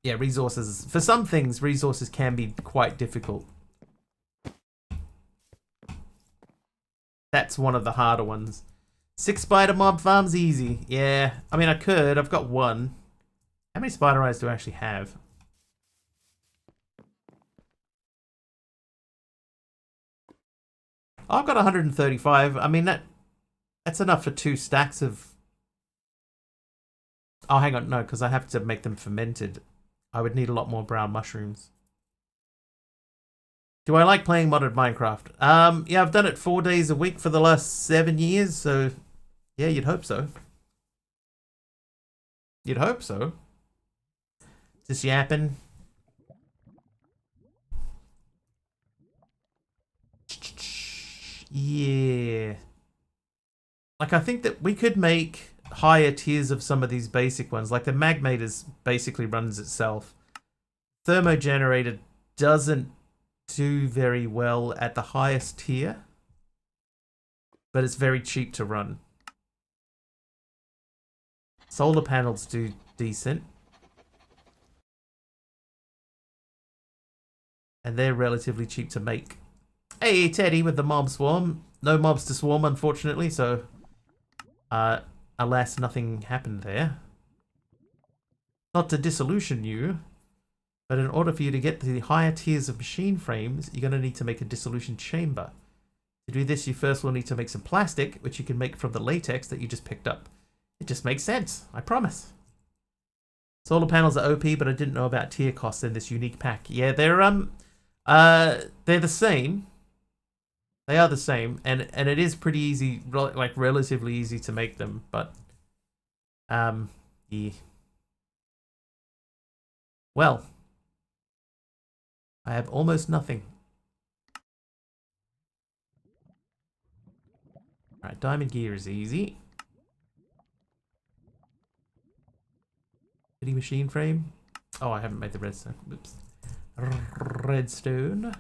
Yeah, resources. For some things, resources can be quite difficult. That's one of the harder ones. 6 spider mob farms easy. Yeah, I mean I could. I've got 1. How many spider eyes do I actually have? Oh, I've got 135. I mean that's enough for 2 stacks of... Oh, hang on. No, because I have to make them fermented. I would need a lot more brown mushrooms. Do I like playing modded Minecraft? Yeah, I've done it 4 days a week for the last 7 years, so yeah, you'd hope so. You'd hope so. Just yapping. Yeah. Like, I think that we could make higher tiers of some of these basic ones. Like the Magmators basically runs itself. Thermogenerator doesn't do very well at the highest tier, but it's very cheap to run. Solar panels do decent, and they're relatively cheap to make. Hey, Teddy with the mob swarm. No mobs to swarm, unfortunately, so alas, nothing happened there. Not to disillusion you, but in order for you to get to the higher tiers of machine frames, you're going to need to make a dissolution chamber. To do this, you first will need to make some plastic, which you can make from the latex that you just picked up. It just makes sense, I promise. Solar panels are OP, but I didn't know about tier costs in this unique pack. Yeah, they're the same. They are the same, and it is pretty easy, like relatively easy to make them, but yeah. Well, I have almost nothing. Alright, diamond gear is easy. City machine frame. Oh, I haven't made the redstone. Oops. Redstone.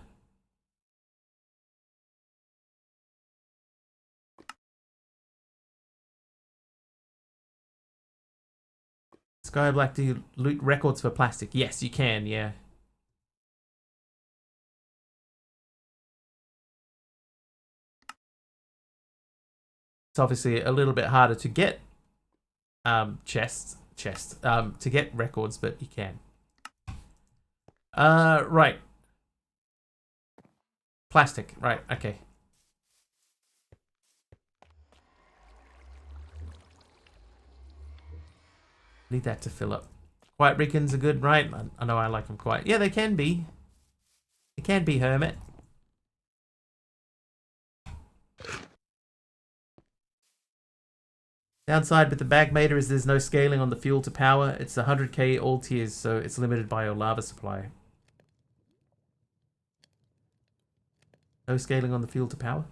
Skyblack, do you loot records for plastic? Yes, you can, yeah. It's obviously a little bit harder to get chests to get records, but you can. Right. Plastic, right, okay. Need that to fill up. Quiet Rickons are good, right? I know I like them quiet. Yeah, they can be. They can be, Hermit. Downside with the Bagmater is there's no scaling on the fuel to power. It's 100k all tiers, so it's limited by your lava supply. No scaling on the fuel to power.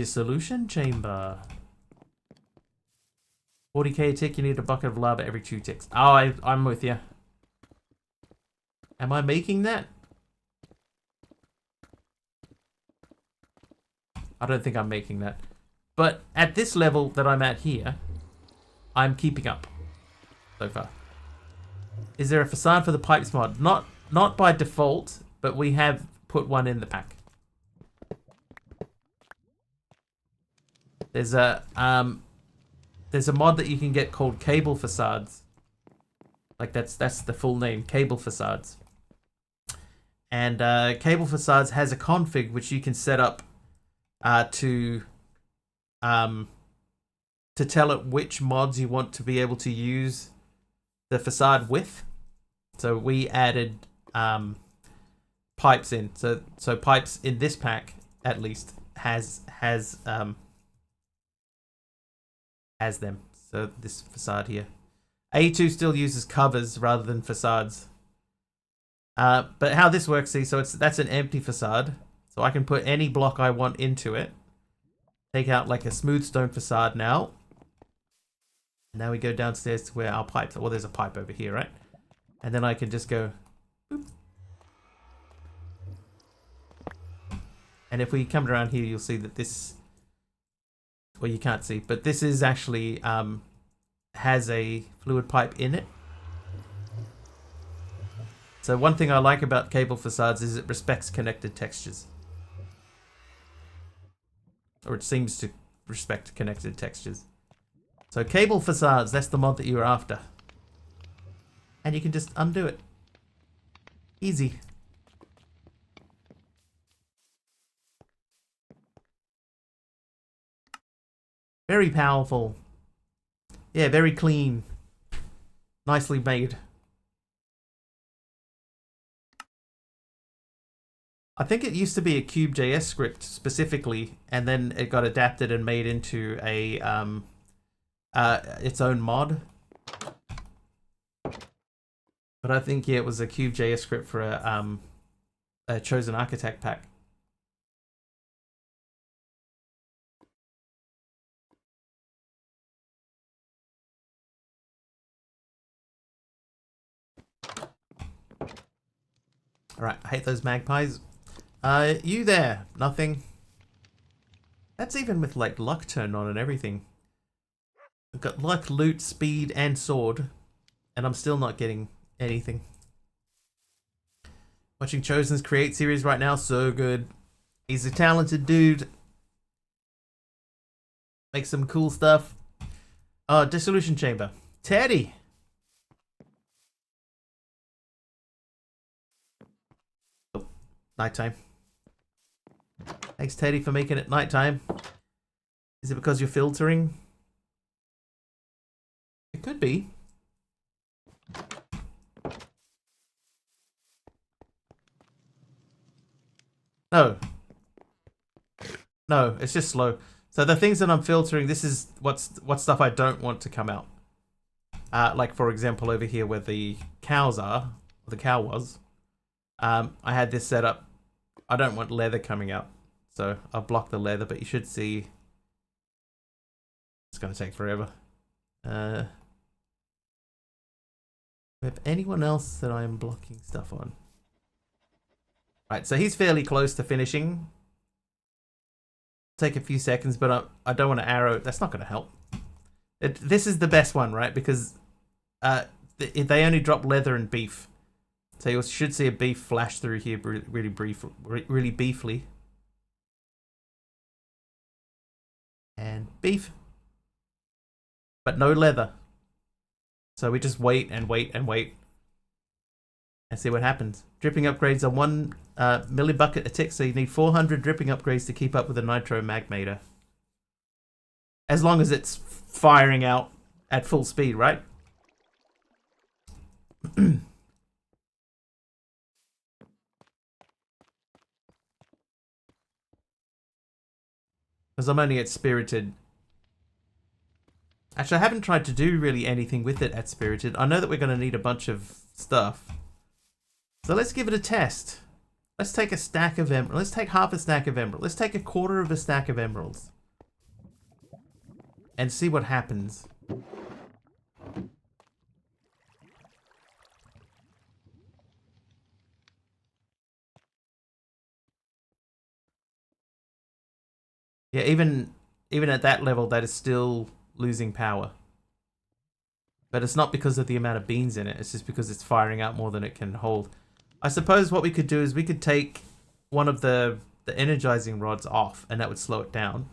Dissolution chamber. 40k a tick, you need a bucket of lava every 2 ticks. Oh, I'm with you. Am I making that? I don't think I'm making that. But at this level that I'm at here, I'm keeping up so far. Is there a facade for the pipes mod? Not by default, but we have put one in the pack. There's a mod that you can get called cable facades. Like that's the full name, cable facades. And cable facades has a config which you can set up to tell it which mods you want to be able to use the facade with. So we added pipes in. So pipes in this pack at least has them. So this facade here. A2 still uses covers rather than facades. But how this works, see, so that's an empty facade. So I can put any block I want into it. Take out like a smooth stone facade now. Now we go downstairs to where our pipes are. Well, there's a pipe over here, right? And then I can just go boop. And if we come around here, you'll see that this, well, you can't see, but this is actually has a fluid pipe in it. So one thing I like about cable facades is it respects connected textures. Or it seems to respect connected textures. So cable facades, that's the mod that you were after. And you can just undo it. Easy. Very powerful. Yeah, very clean. Nicely made. I think it used to be a Cube.js script specifically, and then it got adapted and made into a its own mod. But I think, yeah, it was a Cube.js script for a Chosen Architect pack. Alright, I hate those magpies. You there? Nothing. That's even with like luck turned on and everything. I've got luck, loot, speed, and sword, and I'm still not getting anything. Watching Chosen's Create series right now, so good. He's a talented dude. Makes some cool stuff. Oh, Dissolution Chamber. Teddy! Oh, nighttime. Thanks, Teddy, for making it nighttime. Is it because you're filtering? It could be. No. No, it's just slow. So the things that I'm filtering, this is what stuff I don't want to come out. Like, for example, over here where the cows are, or the cow was, I had this set up. I don't want leather coming out. So I'll block the leather, but you should see it's going to take forever. Have anyone else that I'm blocking stuff on? Right, so he's fairly close to finishing. Take a few seconds, but I don't want to arrow. That's not going to help. This is the best one, right? Because they only drop leather and beef. So you should see a beef flash through here really beefly. And beef. But no leather. So we just wait and wait and wait. And see what happens. Dripping upgrades are 1 millibucket a tick, so you need 400 dripping upgrades to keep up with the Nitro Magmator. As long as it's firing out at full speed, right? Because I'm only at Spirited. Actually, I haven't tried to do really anything with it at Spirited. I know that we're going to need a bunch of stuff. So let's give it a test. Let's take a stack of emeralds. Let's take half a stack of emeralds. Let's take a quarter of a stack of emeralds. and see what happens. Yeah, even at that level, that is still losing power. But it's not because of the amount of beans in it. It's just because it's firing out more than it can hold. I suppose what we could do is we could take one of the energizing rods off, and that would slow it down.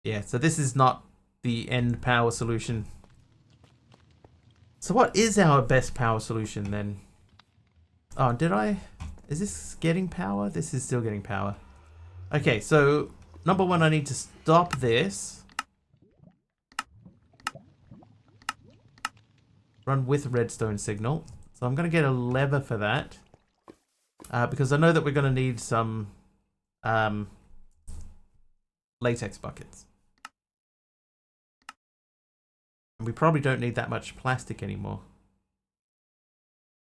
Yeah, so this is not the end power solution. So what is our best power solution then? Oh, did I? Is this getting power? This is still getting power. Okay, so number one, I need to stop this. Run with redstone signal. So I'm going to get a lever for that. Because I know that we're going to need some latex buckets. And we probably don't need that much plastic anymore.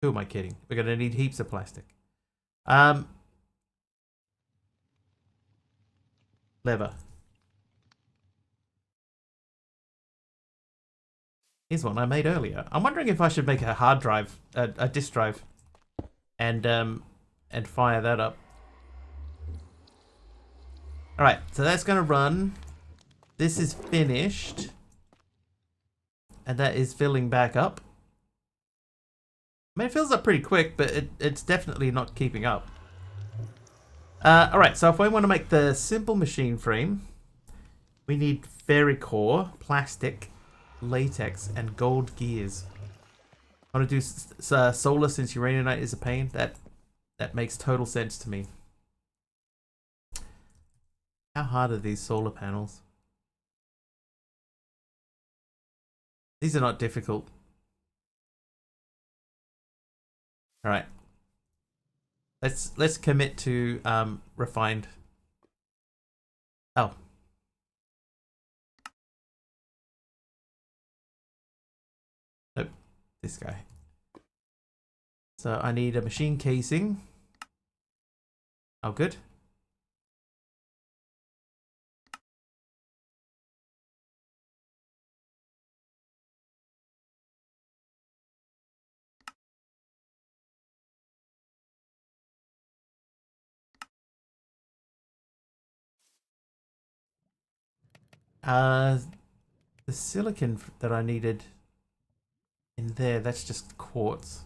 Who am I kidding? We're going to need heaps of plastic. Lever. Here's one I made earlier. I'm wondering if I should make a hard drive, a disk drive, and fire that up. All right, so that's going to run. This is finished, and that is filling back up. I mean, it fills up pretty quick, but it's definitely not keeping up. All right, so if we want to make the simple machine frame, we need ferricore, plastic, latex, and gold gears. I want to do solar since uraninite is a pain. That makes total sense to me. How hard are these solar panels? These are not difficult. All right. Let's commit to refined. Oh. Nope. This guy. So I need a machine casing. Oh, good. The silicon that I needed in there, that's just quartz.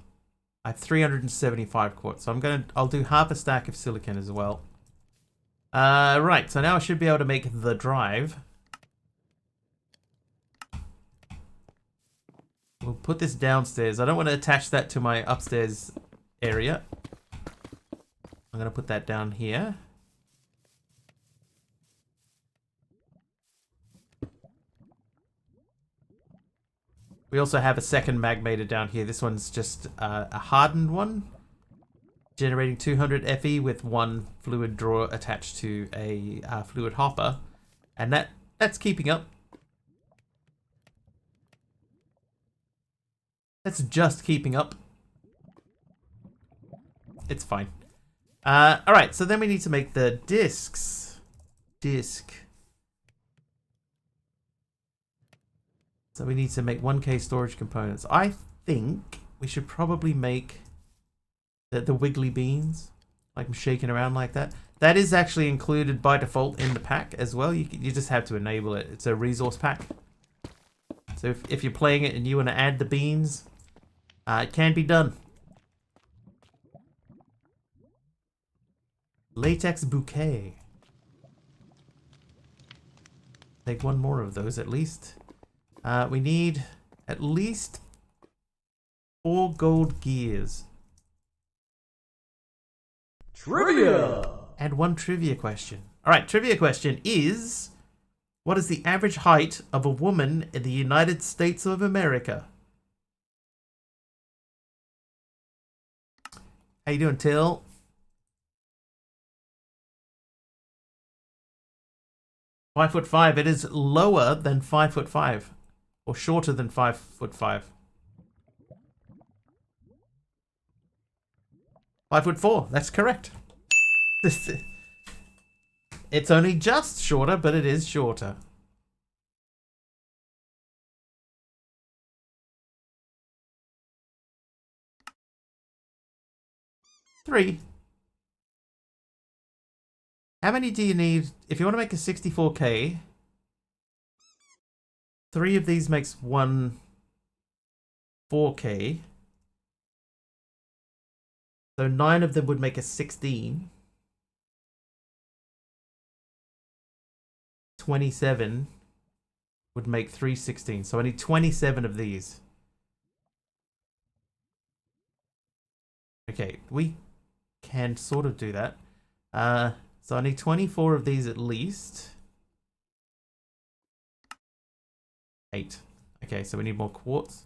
I have 375 quartz, so I'll do half a stack of silicon as well. Right, so now I should be able to make the drive. We'll put this downstairs. I don't want to attach that to my upstairs area. I'm going to put that down here. We also have a second magmator down here. This one's just a hardened one, generating 200 Fe with one fluid drawer attached to a fluid hopper, and that's keeping up. That's just keeping up. It's fine. All right, so then we need to make the discs. So we need to make 1K storage components. I think we should probably make the wiggly beans, like I'm shaking around like that. That is actually included by default in the pack as well. You just have to enable it. It's a resource pack. So if you're playing it and you want to add the beans, it can be done. Latex bouquet. Take one more of those at least. We need at least 4 gold gears. Trivia! And one trivia question. Alright, trivia question is, what is the average height of a woman in the United States of America? How you doing, Till? "5'5". It is lower than 5'5", or shorter than 5'5". 5'4". That's correct. It's only just shorter, but it is shorter. Three. How many do you need? If you want to make a 64K, 3 of these makes one 4K. So 9 of them would make a 16. 27 would make 316. So I need 27 of these. Okay, we can sort of do that. So I need 24 of these at least. 8. Okay, so we need more quartz.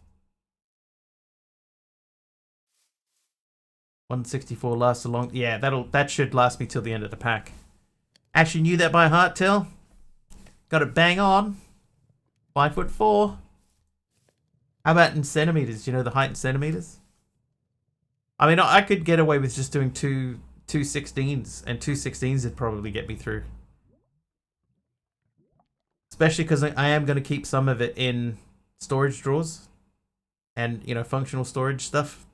164 lasts a long. Yeah, that should last me till the end of the pack. Actually knew that by heart, Till. Got it bang on. 5'4". How about in centimeters? Do you know the height in centimeters? I mean, I could get away with just doing two 16s, and 2 16s would probably get me through. Especially because I am going to keep some of it in storage drawers and, you know, functional storage stuff.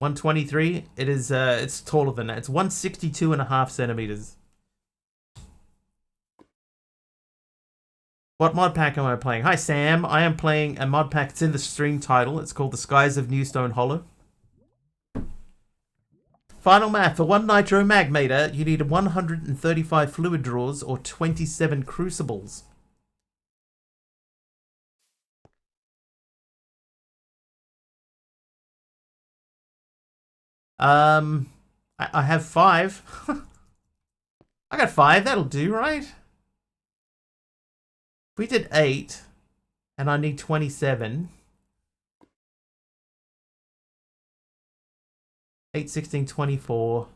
123, it is, it's taller than that. It's 162.5 centimeters. What mod pack am I playing? Hi, Sam. I am playing a mod pack. It's in the stream title. It's called The Skies of Newstone Hollow. Final math. For 1 nitro magmator, you need 135 fluid drawers or 27 crucibles. I have 5. I got 5. That'll do, right? If we did 8, and I need 27. 8, 16, 24.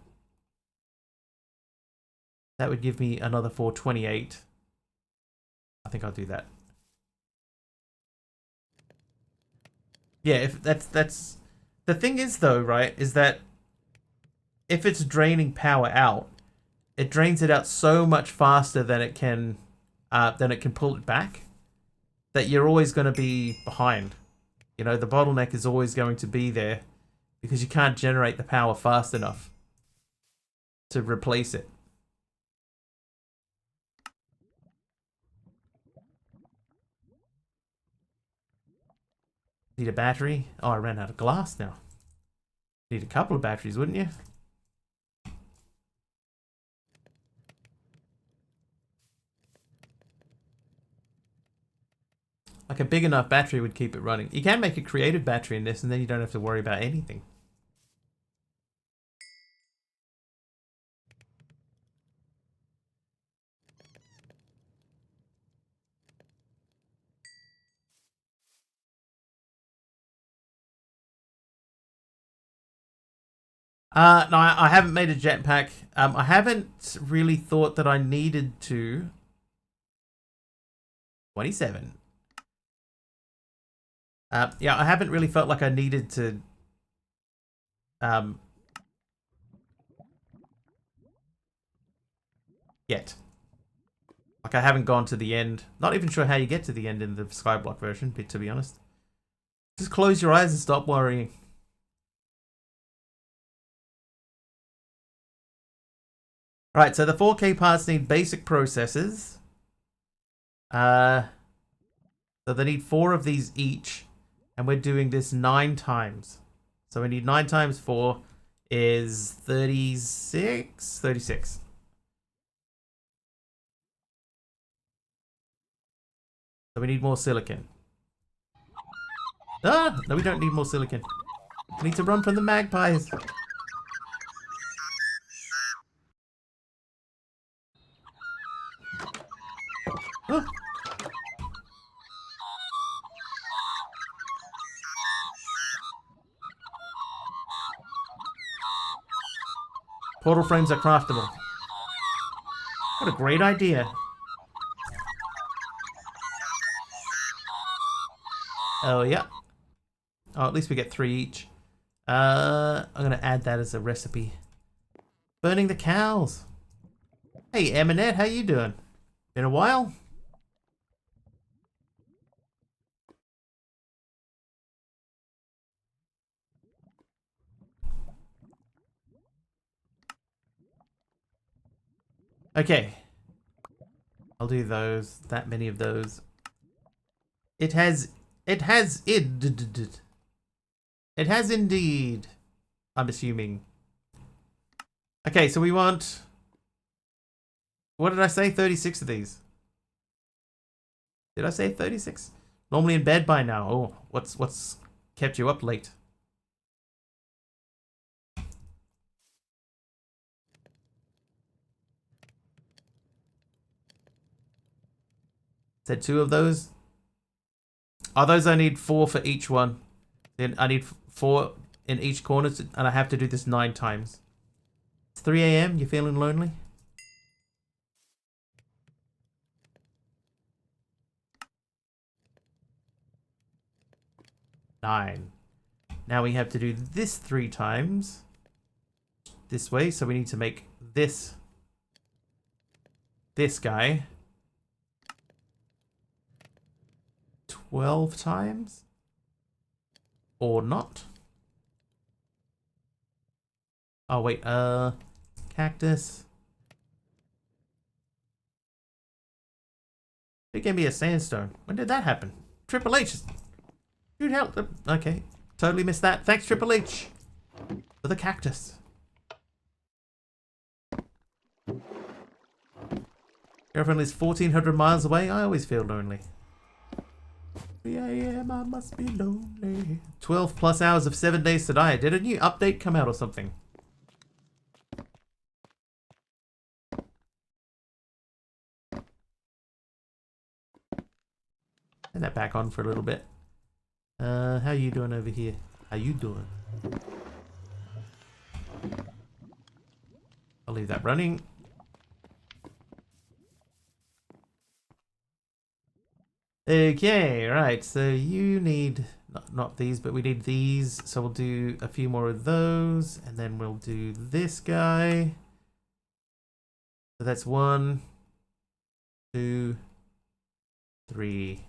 That would give me another 4, 28. I think I'll do that. Yeah, if that's the thing is though, right, is that if it's draining power out, it drains it out so much faster than it can pull it back, that you're always going to be behind. You know, the bottleneck is always going to be there because you can't generate the power fast enough to replace it. Need a battery? Oh, I ran out of glass now. Need a couple of batteries, wouldn't you? Like a big enough battery would keep it running. You can make a creative battery in this and then you don't have to worry about anything. No, I haven't made a jetpack. I haven't really thought that I needed to. 27. Yeah, I haven't really felt like I needed to. Yet. Like I haven't gone to the end. Not even sure how you get to the end in the Skyblock version, to be honest. Just close your eyes and stop worrying. Alright, so the 4K parts need basic processors. So they need 4 of these each. And we're doing this 9 times. So we need 9 times 4 is 36? 36. So we need more silicon. Ah! No, we don't need more silicon. We need to run from the magpies. Ah. Portal frames are craftable. What a great idea. Oh, yeah. Oh, at least we get 3 each. I'm gonna add that as a recipe. Burning the cows. Hey, Eminette, how you doing? Been a while? Okay. I'll do those. That many of those. It has indeed. I'm assuming. Okay, so we want, what did I say? 36 of these. Did I say 36? Normally in bed by now. Oh, what's kept you up late? Said 2 of those. Oh, those I need 4 for each one. Then I need 4 in each corner, and I have to do this 9 times. It's 3 a.m. You feeling lonely? Nine. Now we have to do this 3 times. This way, so we need to make this guy 12 times. Or not. Oh wait, cactus. It gave me a sandstone. When did that happen? Triple H. Dude, help. Okay. Totally missed that. Thanks, Triple H. For the cactus. Girlfriend lives 1,400 miles away. I always feel lonely. 3 a.m. I must be lonely. 12 plus hours of 7 days to die. Did a new update come out or something? Turn that back on for a little bit. How you doing over here? How you doing? I'll leave that running. Okay, right. So you need not these, but we need these. So we'll do a few more of those, and then we'll do this guy. So that's 1, 2, 3.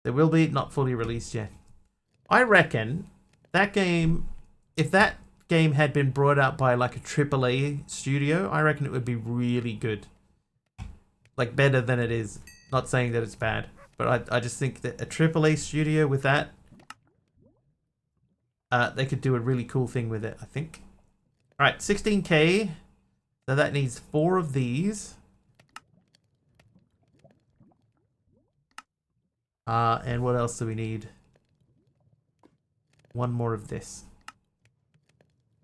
There will be not fully released yet. I reckon that game, if that game had been brought out by like a AAA studio, I reckon it would be really good. Like better than it is. Not saying that it's bad, but I just think that a AAA studio with that, they could do a really cool thing with it, I think. Alright, 16k. So that needs 4 of these. And what else do we need? 1 more of this.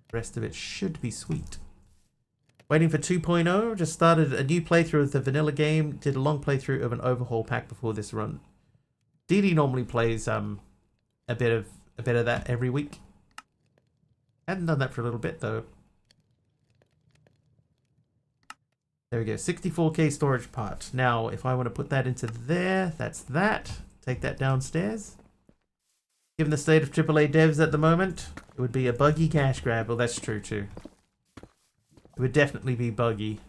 The rest of it should be sweet. Waiting for 2.0. Just started a new playthrough of the vanilla game. Did a long playthrough of an overhaul pack before this run. Dee Dee normally plays a bit of that every week. Hadn't done that for a little bit though. There we go. 64k storage part. Now, if I want to put that into there, that's that. Take that downstairs. Given the state of AAA devs at the moment, it would be a buggy cash grab. Well, that's true too. It would definitely be buggy.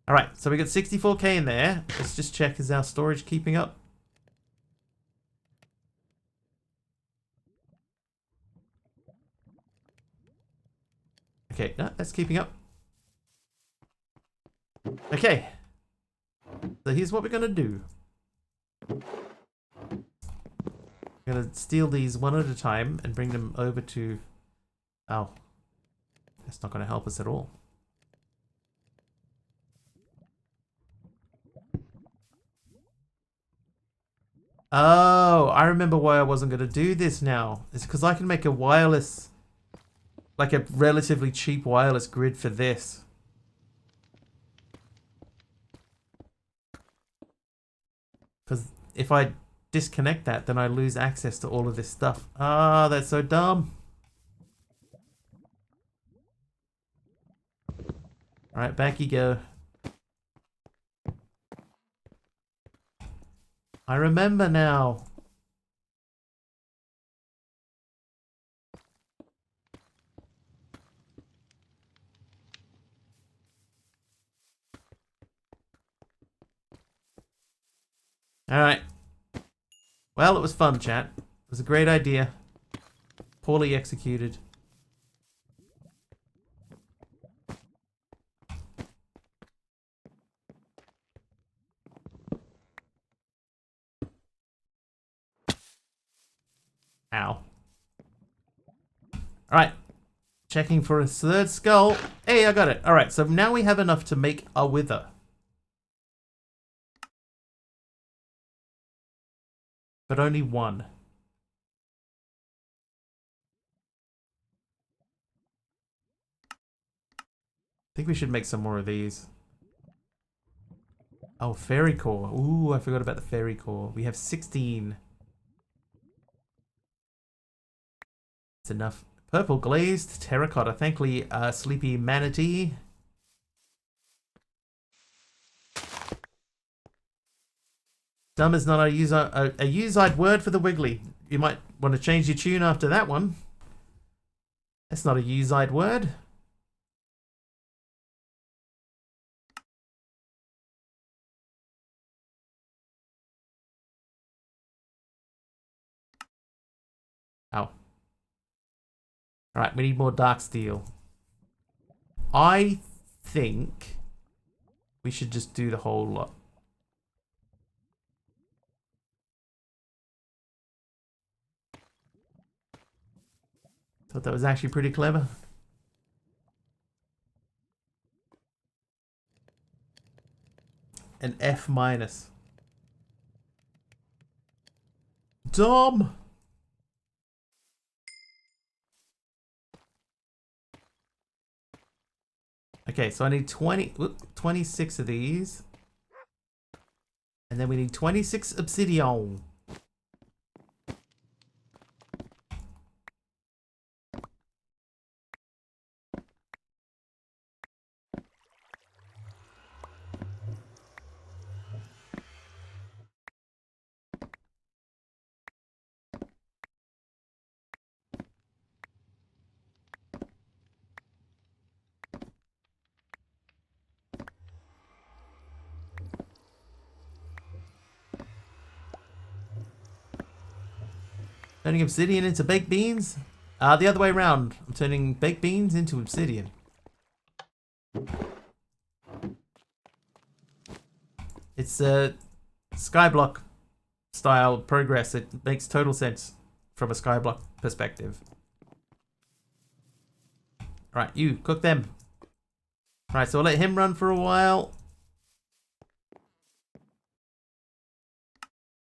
Alright, so we got 64k in there. Let's just check, is our storage keeping up? Okay, no, that's keeping up. Okay. So here's what we're gonna do. We're gonna steal these one at a time and bring them over to... Oh. That's not gonna help us at all. Oh, I remember why I wasn't gonna do this now. It's because I can make a wireless... Like a relatively cheap wireless grid for this. Because if I disconnect that, then I lose access to all of this stuff. Ah, that's so dumb. Alright, back you go. I remember now. Alright. Well, it was fun, chat. It was a great idea. Poorly executed. Ow. Alright. Checking for a third skull. Hey, I got it. Alright, so now we have enough to make a wither. But only one. I think we should make some more of these. Oh, fairy core. Ooh, I forgot about the fairy core. We have 16. It's enough. Purple glazed terracotta. Thankfully, sleepy manatee. Dumb is not a used word for the wiggly. You might want to change your tune after that one. That's not a used word. Oh. Alright, we need more dark steel. I think we should just do the whole lot. Thought that was actually pretty clever. An F minus. Dumb. Okay, so I need 26 of these. And then we need 26 obsidian. Turning obsidian into baked beans? The other way around. I'm turning baked beans into obsidian. It's a skyblock style progress. It makes total sense from a skyblock perspective. Alright, you, cook them. Alright, so I'll let him run for a while.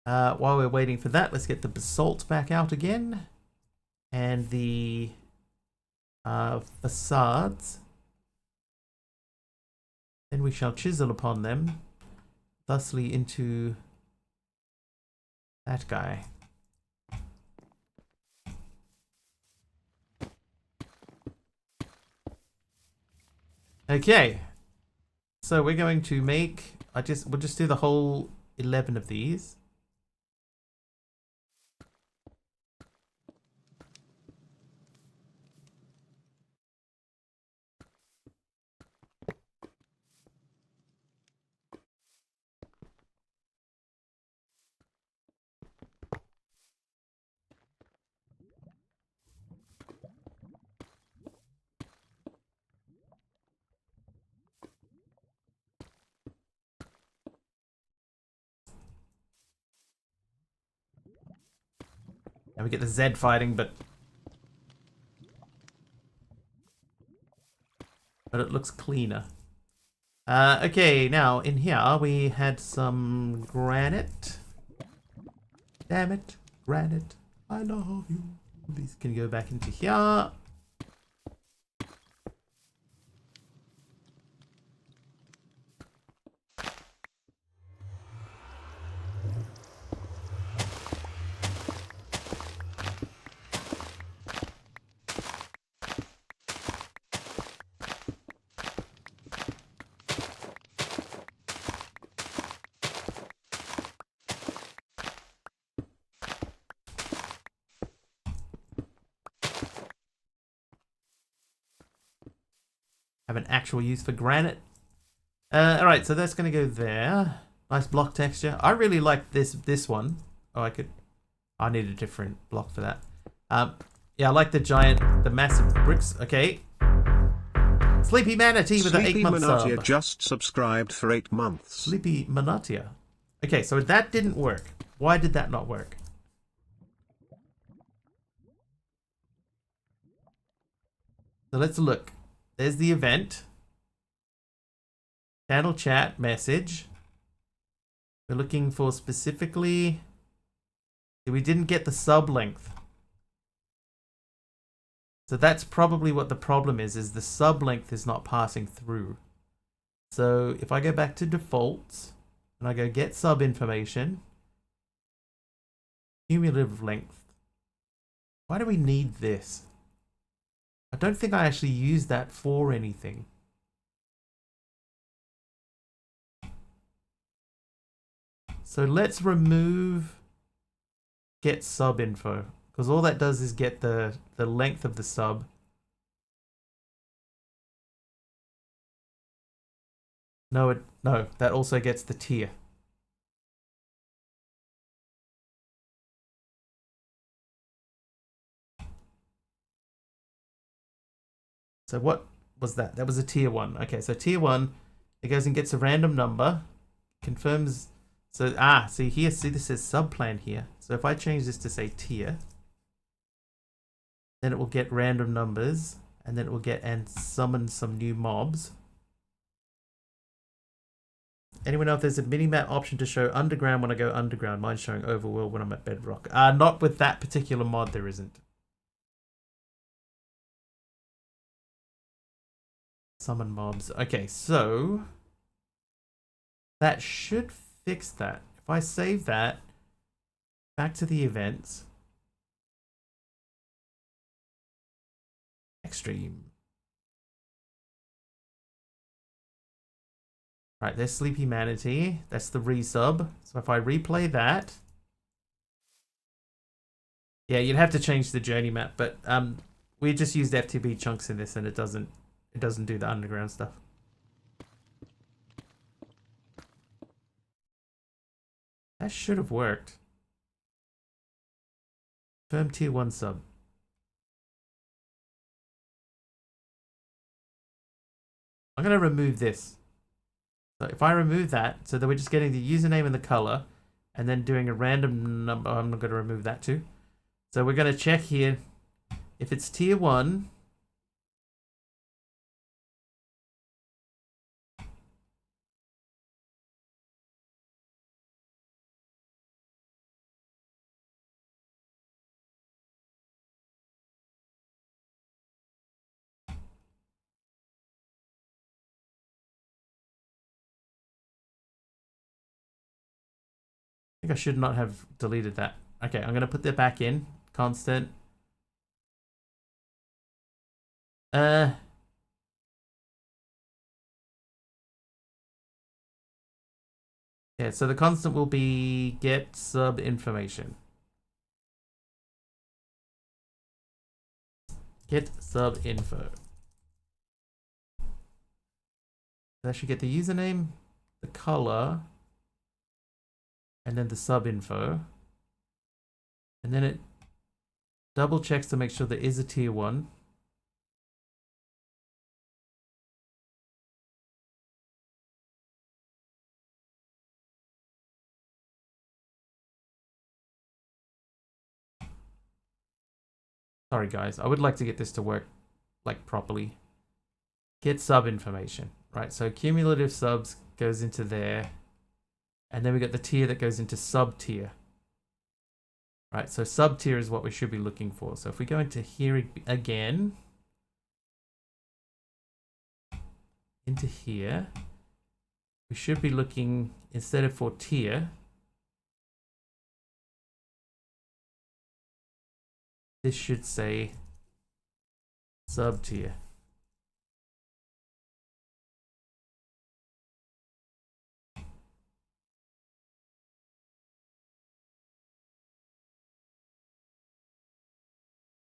While we're waiting for that, let's get the basalt back out again. And the facades. Then we shall chisel upon them, thusly into that guy. Okay. So we're going to make, we'll just do the whole 11 of these. And we get the Z fighting, but it looks cleaner. Okay, now in here we had some granite. Damn it, granite. I love you. These can go back into here. Have an actual use for granite. Alright, so that's going to go there. Nice block texture. I really like this one. Oh, I need a different block for that. Yeah, I like the massive bricks. Okay. Sleepy Manatee with an 8-month sub. Sleepy Manatia just subscribed for 8 months. Sleepy Manatia. Okay, so that didn't work. Why did that not work? So let's look. There's the event. Channel chat message. We're looking for specifically... We didn't get the sub length. So that's probably what the problem is the sub length is not passing through. So if I go back to defaults and I go get sub information, cumulative length. Why do we need this? I don't think I actually use that for anything. So let's remove get sub info, because all that does is get the length of the sub. No, that also gets the tier. So what was that? That was a tier 1. Okay, so tier 1, it goes and gets a random number, confirms. So, see here, see this says sub plan here. So if I change this to say tier, then it will get random numbers, and then it will get and summon some new mobs. Anyone know if there's a minimap option to show underground when I go underground? Mine's showing overworld when I'm at bedrock. Not with that particular mod, there isn't. Summon mobs. Okay, so that should fix that. If I save that, back to the events, extreme. Right, there's Sleepy Manatee. That's the resub. So if I replay that, yeah, you'd have to change the journey map, but we just used FTB chunks in this, and it doesn't do the underground stuff. That should have worked. Firm tier 1 sub. I'm going to remove this. So if I remove that, so that we're just getting the username and the color, and then doing a random number. I'm not going to remove that too. So we're going to check here. If it's tier 1, I think I should not have deleted that. Okay, I'm going to put that back in. Constant. Yeah, so the constant will be get sub information. Get sub info. That should get the username, the color, and then the sub info. And then it double checks to make sure there is a tier 1. Sorry guys, I would like to get this to work like properly. Get sub information, right? So cumulative subs goes into there, and then we got the tier that goes into sub tier. Right, so sub tier is what we should be looking for. So if we go into here again, into here, we should be looking, instead of for tier, this should say sub tier.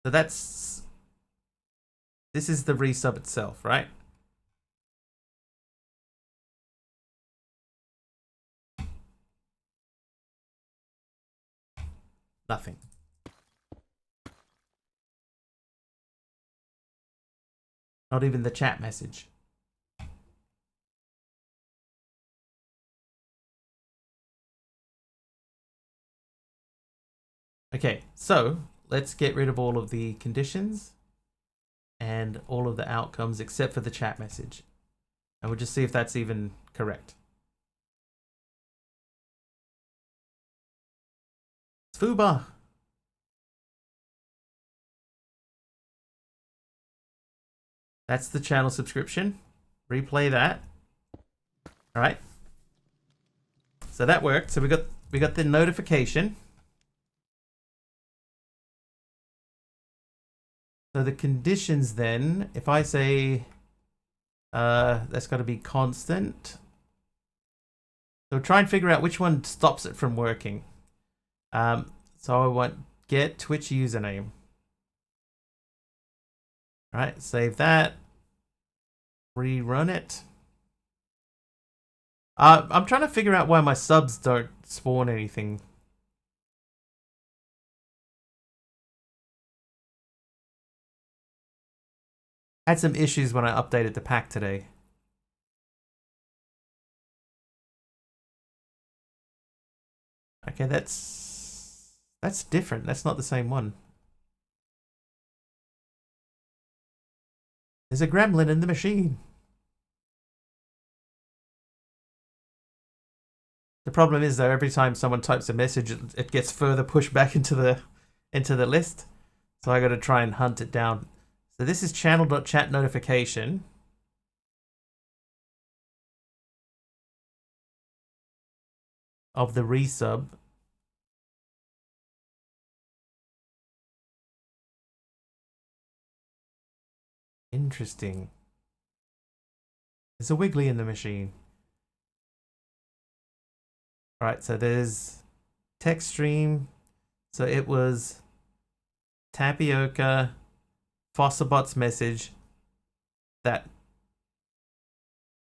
So this is the resub itself, right? Nothing. Not even the chat message. Okay, so let's get rid of all of the conditions and all of the outcomes except for the chat message. And we'll just see if that's even correct. Fuba. That's the channel subscription. Replay that. All right. So that worked. So we got the notification. So the conditions then, if I say that's got to be constant. So try and figure out which one stops it from working. So I want get Twitch username. All right, save that. Rerun it. I'm trying to figure out why my subs don't spawn anything. Had some issues when I updated the pack today. Okay, that's different. That's not the same one. There's a gremlin in the machine. The problem is though, every time someone types a message, it gets further pushed back into the list. So I got to try and hunt it down. So this is channel.chat notification. Of the resub. Interesting. There's a wiggly in the machine. Alright, so there's text stream. So it was Tapioca, Fosterbot's message. That.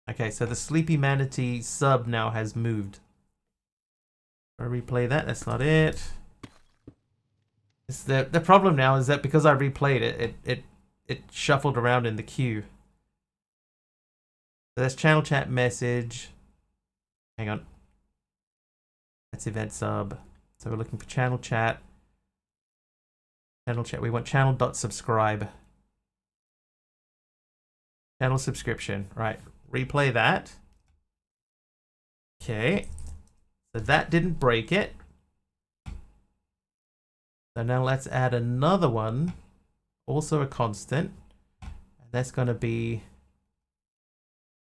Okay, so the Sleepy Manatee sub now has moved. I'll replay that, that's not it. It's the problem now is that because I replayed it, it shuffled around in the queue. So that's channel chat message. Hang on. That's event sub. So we're looking for channel chat. Channel chat. We want channel.subscribe. Channel subscription. Right. Replay that. Okay. So that didn't break it. So now let's add another one. Also a constant. And that's going to be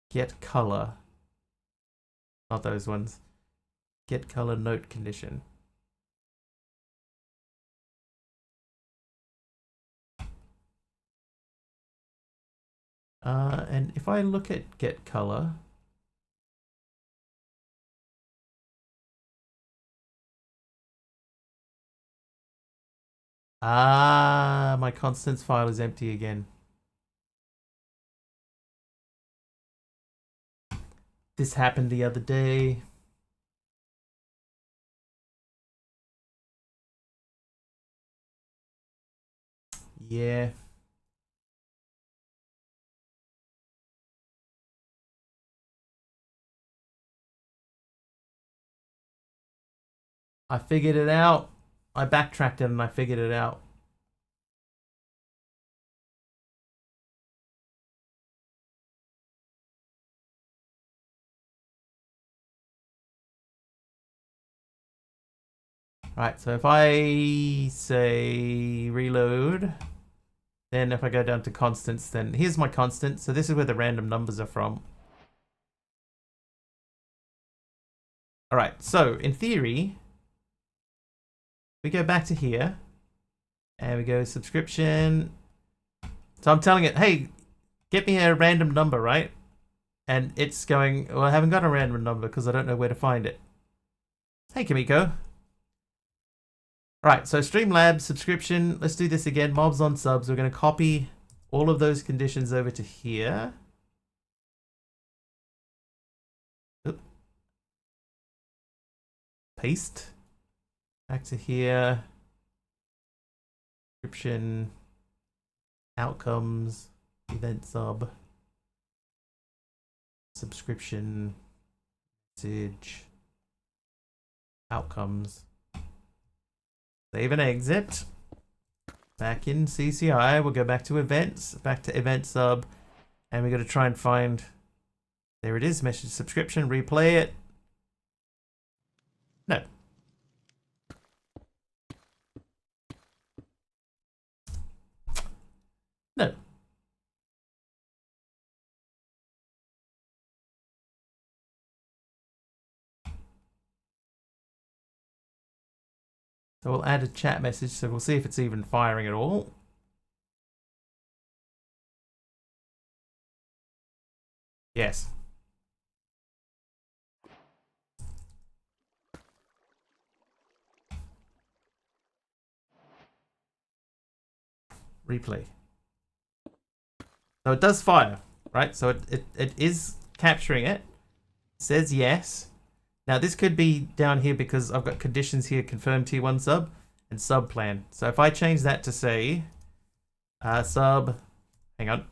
get color. Not those ones. Get color note condition. And if I look at get color, my constants file is empty again. This happened the other day. Yeah. I figured it out. I backtracked it and I figured it out. Right, so if I say reload, then if I go down to constants, then here's my constant. So this is where the random numbers are from. All right, so in theory, we go back to here and we go subscription. So I'm telling it, hey, get me a random number, right? And it's going, well, I haven't got a random number because I don't know where to find it. Hey, Kimiko. Right, so Streamlabs subscription. Let's do this again. Mobs on subs. We're going to copy all of those conditions over to here. Oop. Paste. Back to here. Description, outcomes, event sub, subscription, message, outcomes. Save and exit. Back in CCI, we'll go back to events, back to event sub, and we're going to try and find, there it is, message subscription, replay it. No. No. So we'll add a chat message, so we'll see if it's even firing at all. Yes. Replay. So it does fire, right? So it is capturing it. Says yes. Now this could be down here because I've got conditions here, confirm tier 1 sub and sub plan. So if I change that to say sub, hang on.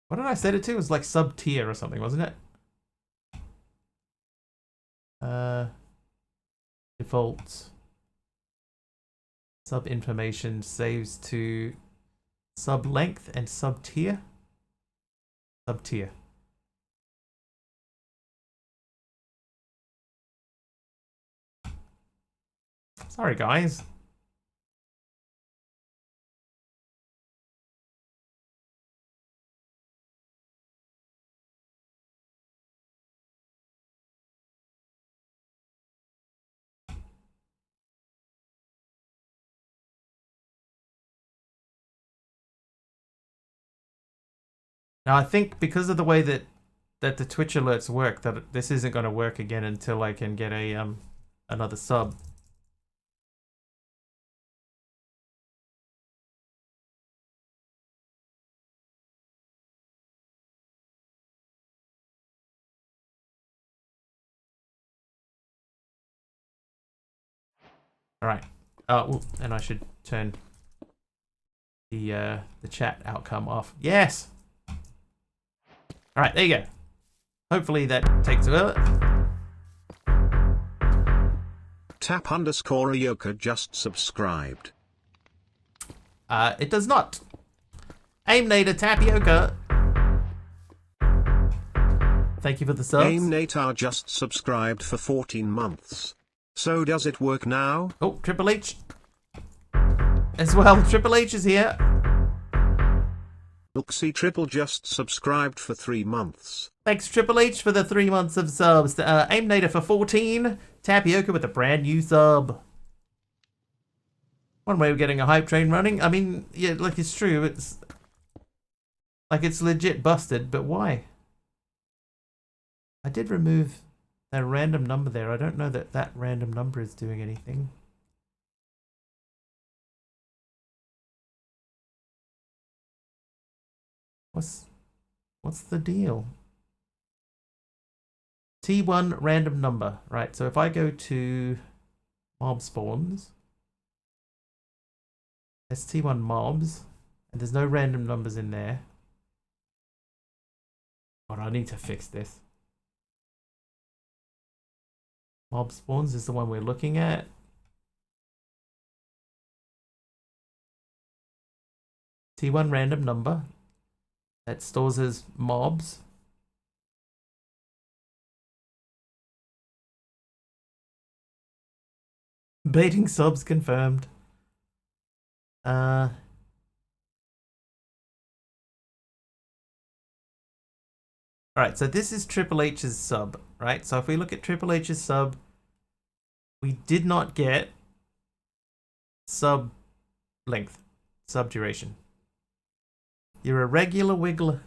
What did I set it to? It was like sub tier or something, wasn't it? Default sub information saves to sub length and sub tier. Sub tier. Sorry, guys. Now I think because of the way that the Twitch alerts work, that this isn't going to work again until I can get a another sub. All right. And I should turn the chat outcome off. Yes. All right, there you go. Hopefully that takes a minute. Tap_Ayoka just subscribed. It does not. Aimnator Tapioca. Thank you for the subs. Aimnator just subscribed for 14 months. So does it work now? Oh, Triple H. As well, Triple H is here. Looksy Triple just subscribed for 3 months. Thanks, Triple H, for the 3 months of subs. Aimnator for 14. Tapioca with a brand new sub. One way of getting a hype train running. I mean, yeah, like it's true. It's like it's legit busted, but why? I did remove that random number there. I don't know that that random number is doing anything. What's the deal? T1 random number, right? So if I go to mob spawns, there's T1 mobs, and there's no random numbers in there. God, I need to fix this. Mob spawns is the one we're looking at. T1 random number that stores as mobs. Baiting subs confirmed. Alright, so this is Triple H's sub, right? So if we look at Triple H's sub, we did not get sub length, sub duration. You're a regular wiggler.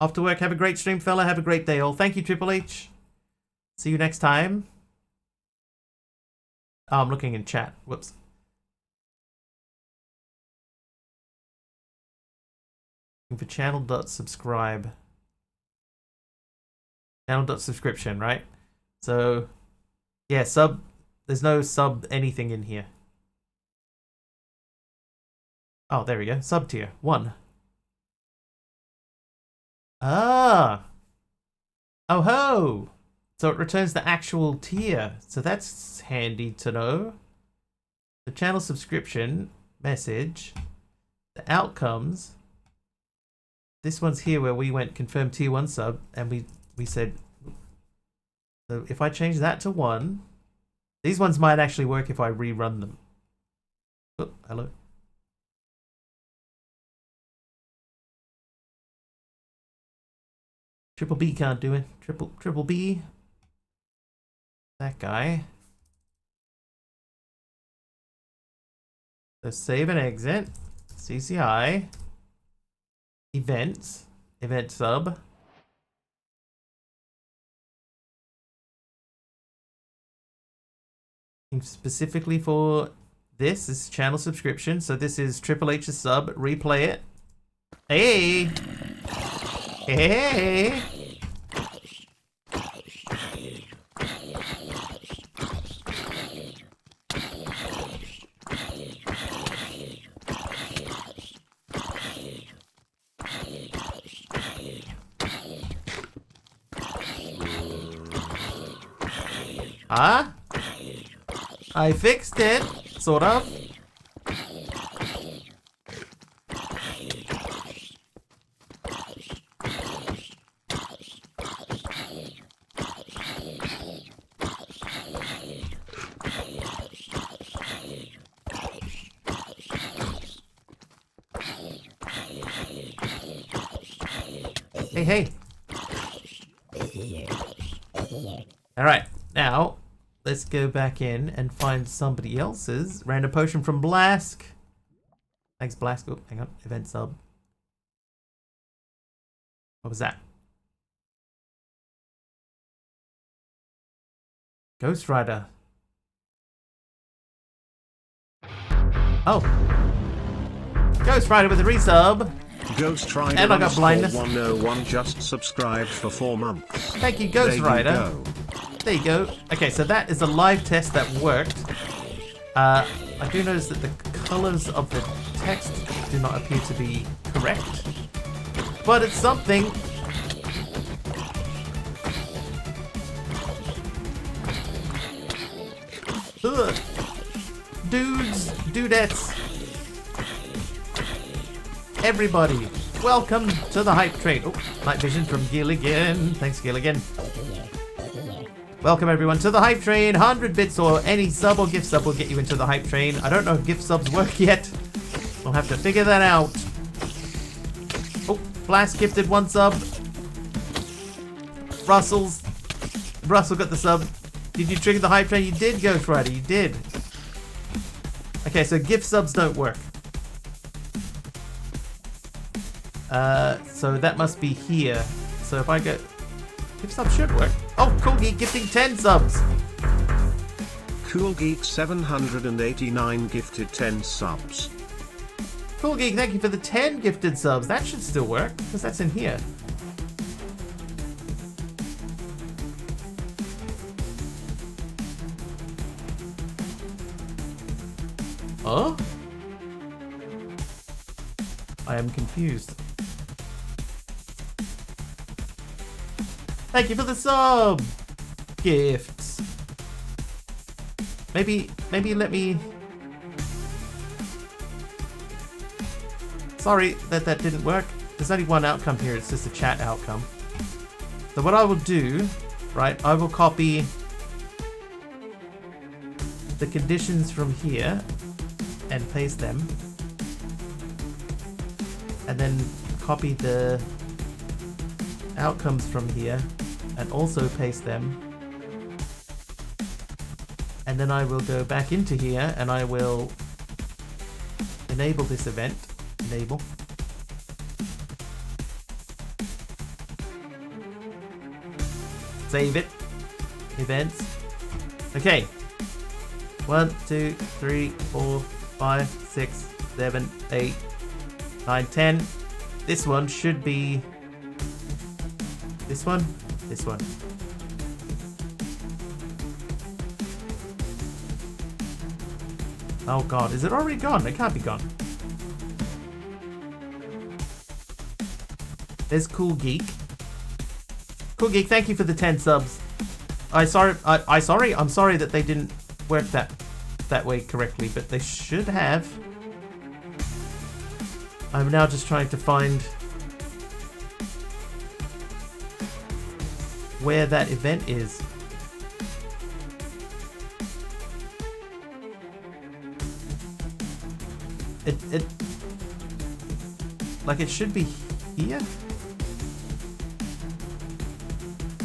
Off to work. Have a great stream, fella. Have a great day all. Thank you, Triple H. See you next time. Oh, I'm looking in chat. Whoops. Looking for channel.subscribe. Channel.subscription, right? So, yeah, sub. There's no sub anything in here. Oh, there we go. Sub tier 1. Ah. Oh ho. So it returns the actual tier. So that's handy to know. The channel subscription message. The outcomes. This one's here where we went confirm tier 1 sub and we said, so if I change that to 1, these ones might actually work if I rerun them. Oh, hello. Triple B can't do it. Triple B. That guy. So save and exit. CCI. Events. Event sub. Specifically for this is channel subscription. So this is Triple H's sub. Replay it. Hey! Hey! Huh? I fixed it, sort of. Hey, hey. All right, now let's go back in and find somebody else's random potion from Blask. Thanks, Blask. Oh, hang on. Event sub. What was that? Ghost Rider. Oh. Ghost Rider with a resub. Ghost Rider and I got blindness. 101 just subscribed for 4 months. Thank you, Ghost Rider. There you go. Okay, so that is a live test that worked. I do notice that the colors of the text do not appear to be correct, but it's something. Ugh. Dudes, dudettes, everybody, welcome to the hype train. Oh, night vision from Gilligan. Thanks, Gilligan. Welcome everyone to the hype train. 100 bits or any sub or gift sub will get you into the hype train. I don't know if gift subs work yet. We'll have to figure that out. Oh, Blast gifted 1 sub. Russell got the sub. Did you trigger the hype train? You did, Ghost Rider. You did. Okay, so gift subs don't work. So that must be here. So if I go... Gift subs should work. Oh, Cool Geek gifting 10 subs. Cool Geek 789 gifted 10 subs. Cool Geek, thank you for the 10 gifted subs. That should still work, because that's in here. Oh? I am confused. Thank you for the sub! Gifts. Maybe let me... Sorry that didn't work. There's only one outcome here, it's just a chat outcome. So what I will do, right, I will copy the conditions from here and paste them. And then copy the outcomes from here and also paste them. And then I will go back into here and I will enable this event. Enable. Save it. Events. Okay. 1, 2, 3, 4, 5, 6, 7, 8, 9, 10. This one should be this one, this one. Oh god, is it already gone? It can't be gone. There's Cool Geek. Cool Geek, thank you for the 10 subs. I'm sorry that they didn't work that way correctly, but they should have. I'm now just trying to find where that event is. It like it should be here.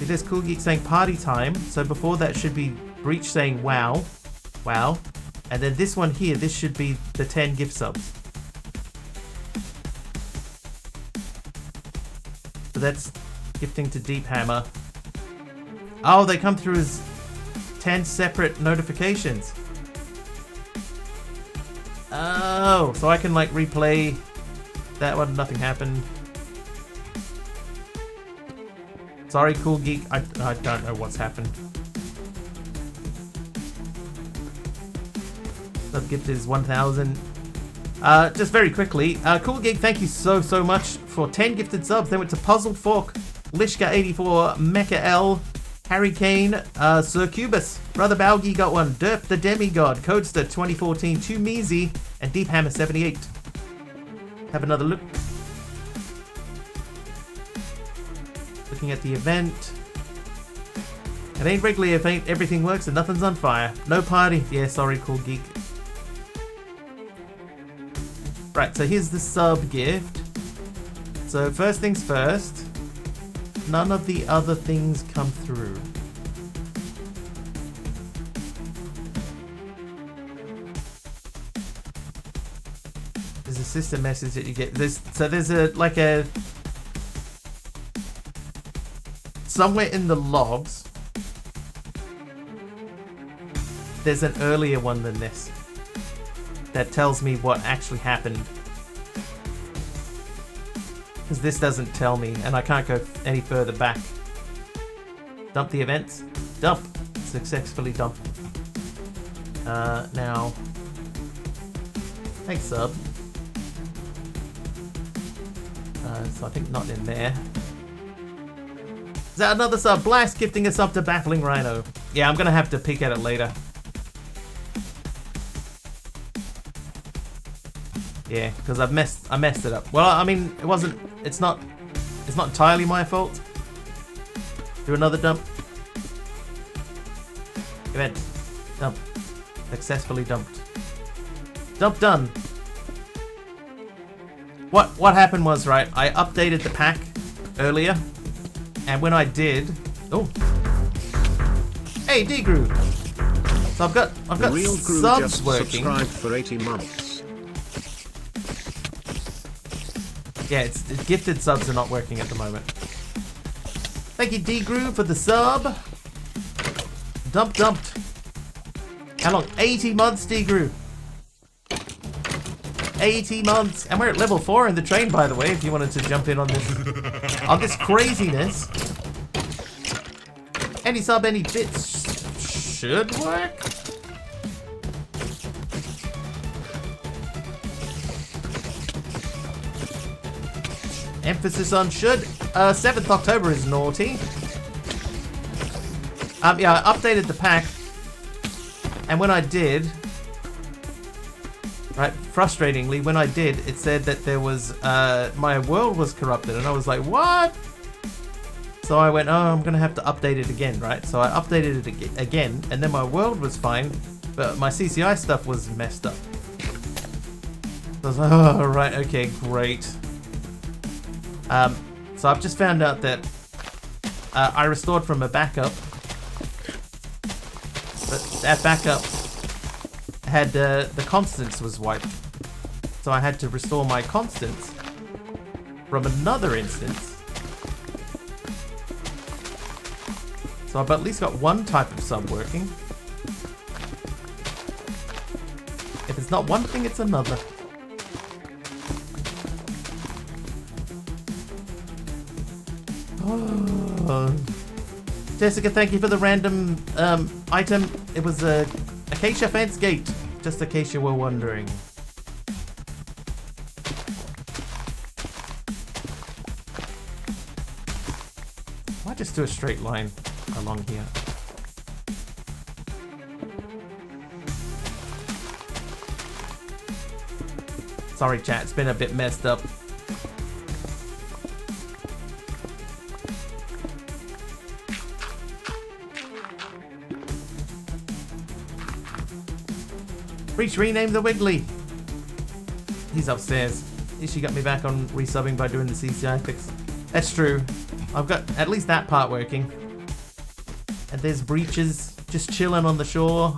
It is Cool Geek saying party time. So before that should be Breach saying wow. Wow. And then this one here, this should be the 10 gift subs. So that's gifting to Deep Hammer. Oh, they come through as 10 separate notifications. Oh, so I can like replay that one, nothing happened. Sorry, Cool Geek, I don't know what's happened. Sub gift is 1,000. Just very quickly, Cool Geek, thank you so much for 10 gifted subs. They went to Puzzle Fork, Lishka84, Mecha L, Harry Kane, Sir Cubus, Brother Balgi got one, Derp the Demigod, Codester 2014, 2 Measy, and Deep Hammer 78. Have another look. Looking at the event. It ain't regularly if ain't everything works and nothing's on fire. No party. Yeah, sorry, Cool Geek. Right, so here's the sub gift. So first things first. None of the other things come through. There's a system message that you get. There's a somewhere in the logs. There's an earlier one than this that tells me what actually happened. Because this doesn't tell me, and I can't go any further back. Dump the events. Dump. Successfully dump. Now. Thanks, sub. So I think not in there. Is that another sub? Blast gifting us up to Baffling Rhino. Yeah, I'm gonna have to peek at it later. Yeah, because I messed it up. Well, I mean, it's not entirely my fault. Do another dump. Event. Dump. Successfully dumped. Dump done. What happened was, right, I updated the pack earlier, and when I did, oh, hey D-Groove. So I've got Real Groove subs just working. Subscribed for 80 months. Yeah, it's gifted subs are not working at the moment. Thank you, D-Groove, for the sub. Dumped. How long? 80 months, D-Groove. 80 months. And we're at level 4 in the train, by the way, if you wanted to jump in on this craziness. Any sub, any bits should work. Emphasis on should. 7th October is naughty. Yeah, I updated the pack. And when I did, right, frustratingly, when I did, it said that there was, my world was corrupted. And I was like, what? So I went, oh, I'm going to have to update it again, right? So I updated it again, and then my world was fine, but my CCI stuff was messed up. So I was like, oh, right, okay, great. So I've just found out that I restored from a backup, but that backup had the constants was wiped. So I had to restore my constants from another instance. So I've at least got one type of sub working. If it's not one thing, it's another. Oh. Jessica, thank you for the random item. It was a acacia fence gate. Just in case you were wondering. Why just do a straight line along here? Sorry chat, it's been a bit messed up. Reach rename the Wiggly. He's upstairs. At least you got me back on resubbing by doing the CCI fix. That's true. I've got at least that part working. And there's Breaches just chilling on the shore.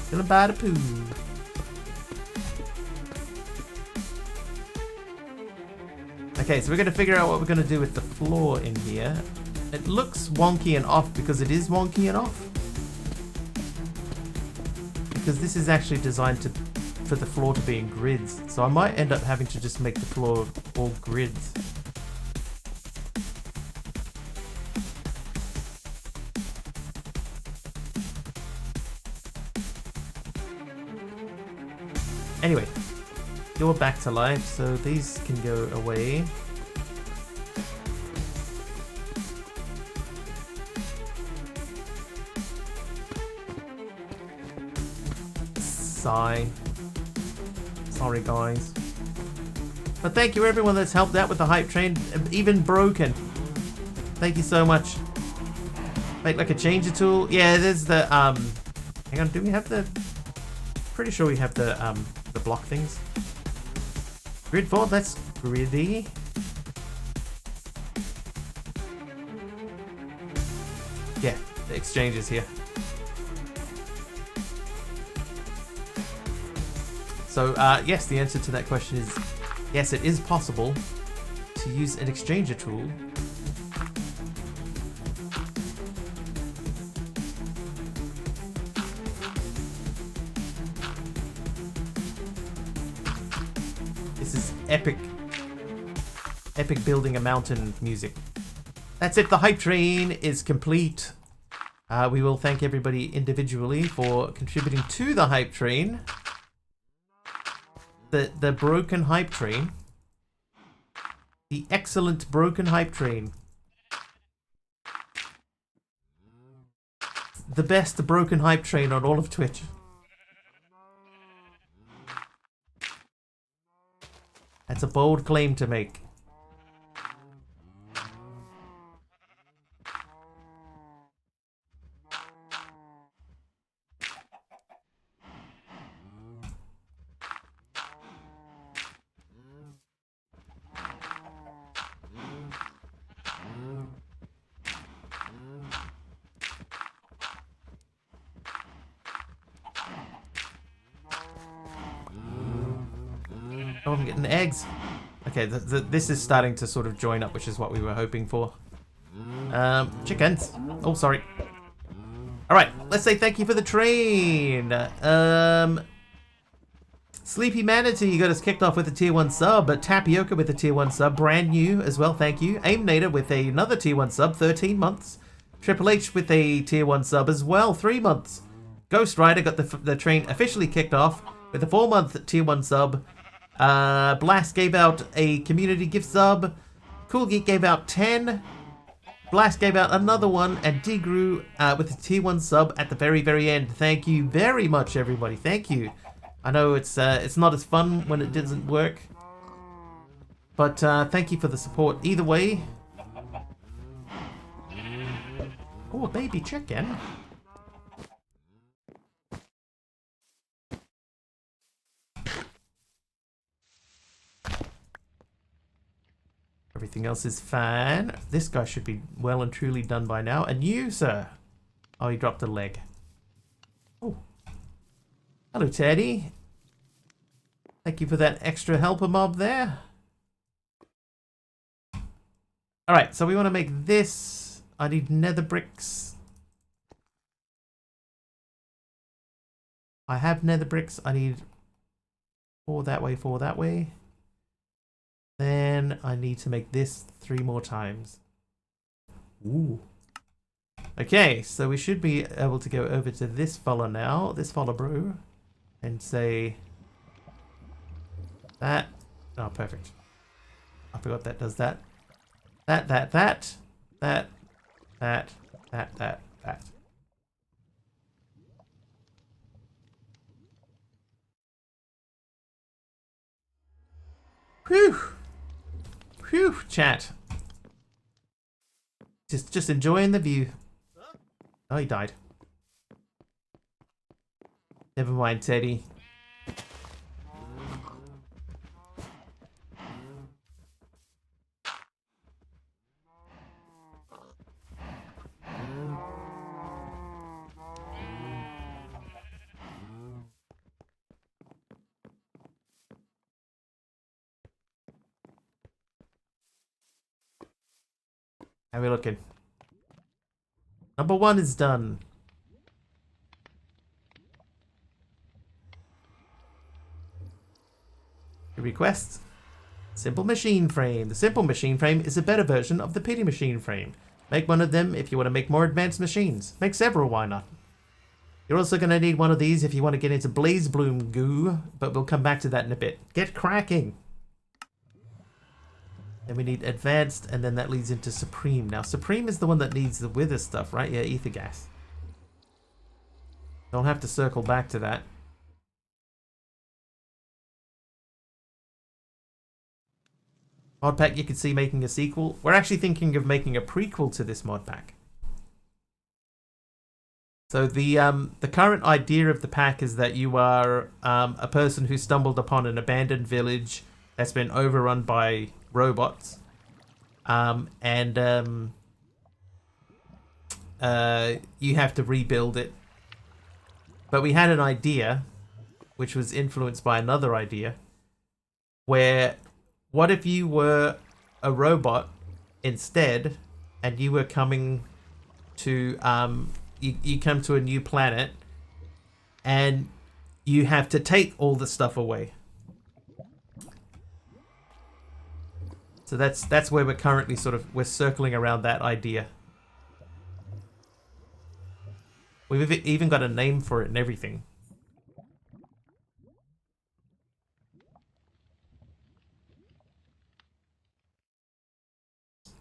Chilling by the pool. Okay, so we're going to figure out what we're going to do with the floor in here. It looks wonky and off because it is wonky and off. Because this is actually designed for the floor to be in grids. So I might end up having to just make the floor all grids. Anyway, you're back to life, so these can go away. Sigh. Sorry, guys. But thank you everyone that's helped out with the hype train, even broken. Thank you so much. Make like a changer tool. Yeah, there's the hang on, do we have the? Pretty sure we have the block things. Grid 4, that's gritty. Yeah, the exchange is here. So, yes, the answer to that question is yes, it is possible to use an exchanger tool epic building a mountain music. That's it, the hype train is complete. We will thank everybody individually for contributing to the hype train. The broken hype train. The excellent broken hype train. The best broken hype train on all of Twitch. That's a bold claim to make. Oh, I'm getting eggs. Okay, this is starting to sort of join up, which is what we were hoping for. Chickens. Oh, sorry. Alright, let's say thank you for the train. Sleepy Manatee got us kicked off with a tier 1 sub, but Tapioca with a tier 1 sub, brand new as well, thank you. Aimnator with another tier 1 sub, 13 months. Triple H with a tier 1 sub as well, 3 months. Ghost Rider got the train officially kicked off with a 4-month tier 1 sub. Blast gave out a community gift sub. Cool Geek gave out 10. Blast gave out another one, and Degrew with a tier 1 sub at the very, very end. Thank you very much, everybody. Thank you. I know it's not as fun when it doesn't work, but thank you for the support either way. Oh, a baby chicken. Everything else is fine. This guy should be well and truly done by now. And you, sir? Oh, he dropped a leg. Oh. Hello, Teddy. Thank you for that extra helper mob there. Alright, so we want to make this. I need nether bricks. I have nether bricks. I need 4 that way, 4 that way. Then I need to make this 3 more times. Ooh. Okay, so we should be able to go over to this fella now, this fella bro, and say that. Oh, perfect. I forgot that does that. That. Whew. Whew, chat. Just enjoying the view. Oh, he died. Never mind, Teddy. How are we looking? Number 1 is done. Request. Simple machine frame. The simple machine frame is a better version of the pity machine frame. Make one of them if you want to make more advanced machines. Make several, why not? You're also going to need one of these if you want to get into Blaze Bloom goo, but we'll come back to that in a bit. Get cracking! Then we need advanced, and then that leads into Supreme. Now, Supreme is the one that needs the wither stuff, right? Yeah, ether gas. I'll have to circle back to that. Mod pack you could see making a sequel. We're actually thinking of making a prequel to this mod pack. So the current idea of the pack is that you are a person who stumbled upon an abandoned village that's been overrun by robots, and you have to rebuild it. But we had an idea, which was influenced by another idea, where what if you were a robot instead, and you were coming to you come to a new planet, and you have to take all the stuff away. So that's where we're currently we're circling around that idea. We've even got a name for it and everything.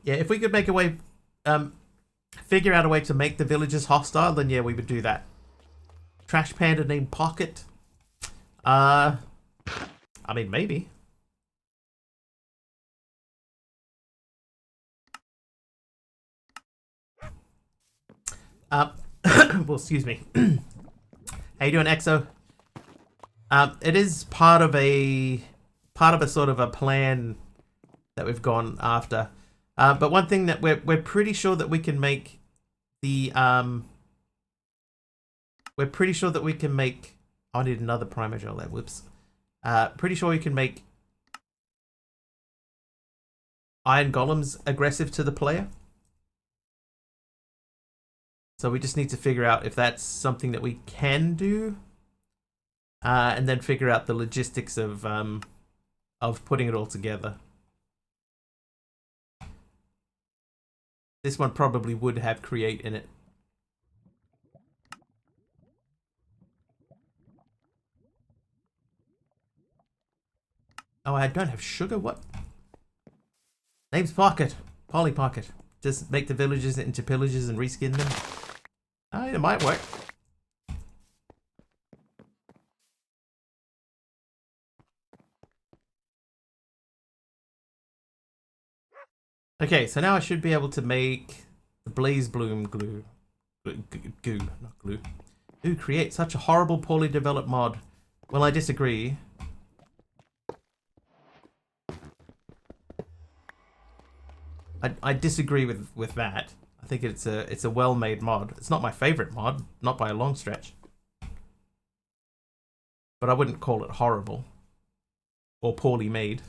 Yeah, if we could make a way, figure out a way to make the villagers hostile, then yeah, we would do that. Trash panda named Pocket. I mean, maybe. Well, excuse me. How you doing, Exo? It is part of a sort of a plan that we've gone after. But one thing that we're pretty sure that we can make the we're pretty sure that we can make. I need another primogel there. Whoops. Pretty sure we can make iron golems aggressive to the player. So we just need to figure out if that's something that we can do, and then figure out the logistics of putting it all together. This one probably would have create in it. Oh, I don't have sugar? What? Name's Pocket. Polly Pocket. Just make the villagers into pillagers and reskin them. Oh, it might work. Okay, so now I should be able to make the Blaze Bloom goo, not glue. Ooh, create such a horrible, poorly developed mod. Well, I disagree. I disagree with that. I think it's a well-made mod. It's not my favorite mod, not by a long stretch. But I wouldn't call it horrible or poorly made.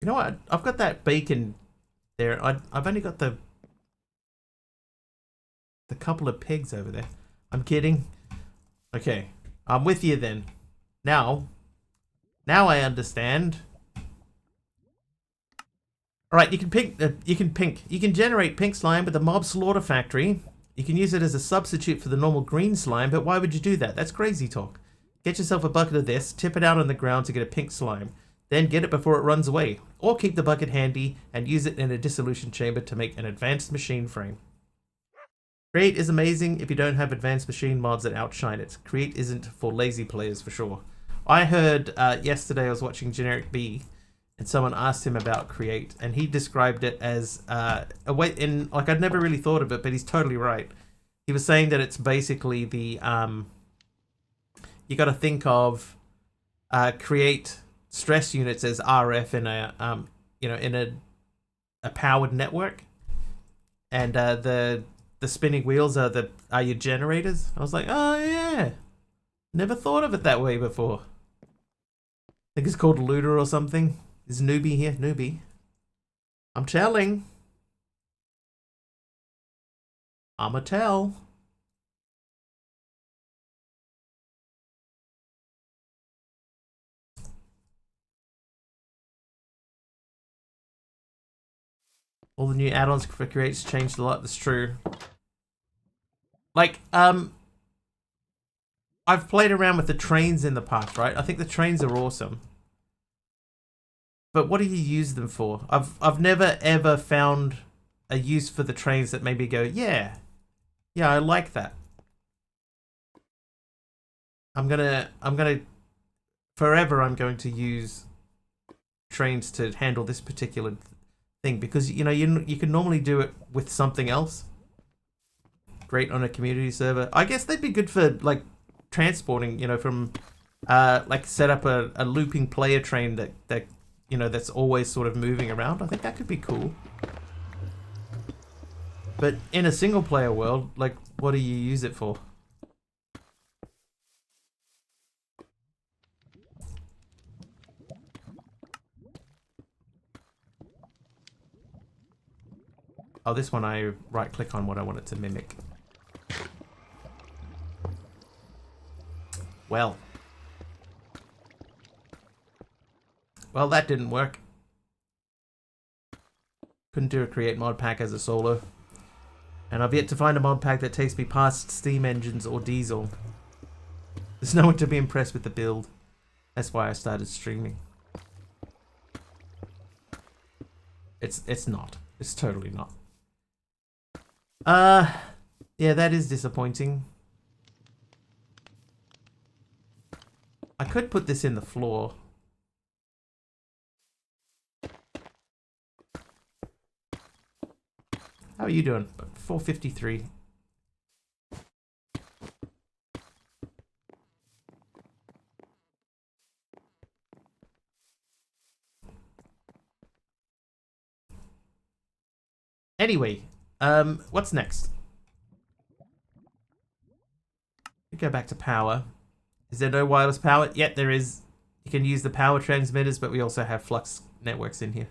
You know what? I've got that bacon there. I've only got the couple of pigs over there. I'm kidding. Okay, I'm with you then. Now I understand. All right, you can generate pink slime with the mob slaughter factory. You can use it as a substitute for the normal green slime, but why would you do that? That's crazy talk. Get yourself a bucket of this, tip it out on the ground to get a pink slime. Then get it before it runs away. Or keep the bucket handy and use it in a dissolution chamber to make an advanced machine frame. Create is amazing if you don't have advanced machine mods that outshine it. Create isn't for lazy players for sure. I heard yesterday I was watching Generic B and someone asked him about Create and he described it as a way in, like, I'd never really thought of it, but he's totally right. He was saying that it's basically the you got to think of Create stress units as RF in a in a powered network, and the spinning wheels are your generators. I was like, oh yeah, never thought of it that way before. I think it's called Looter or something. Is Newbie here? Newbie. I'm telling. I'ma tell. All the new add-ons for Creates changed a lot. That's true. Like, I've played around with the trains in the past, right? I think the trains are awesome. But what do you use them for? I've never ever found a use for the trains that made me go, yeah, I like that. I'm gonna forever I'm going to use trains to handle this particular thing because you can normally do it with something else. Great on a community server. I guess they'd be good for like transporting, from like set up a looping player train that that's always sort of moving around. I think that could be cool. But in a single player world, like, what do you use it for? Oh, this one I right click on what I want it to mimic. Well, that didn't work. Couldn't do a create mod pack as a solo. And I've yet to find a mod pack that takes me past steam engines or diesel. There's no one to be impressed with the build. That's why I started streaming. It's not. It's totally not. Yeah, that is disappointing. I could put this in the floor. How are you doing? 453. Anyway, what's next? Go back to power. Is there no wireless power? Yet there is. You can use the power transmitters, but we also have flux networks in here.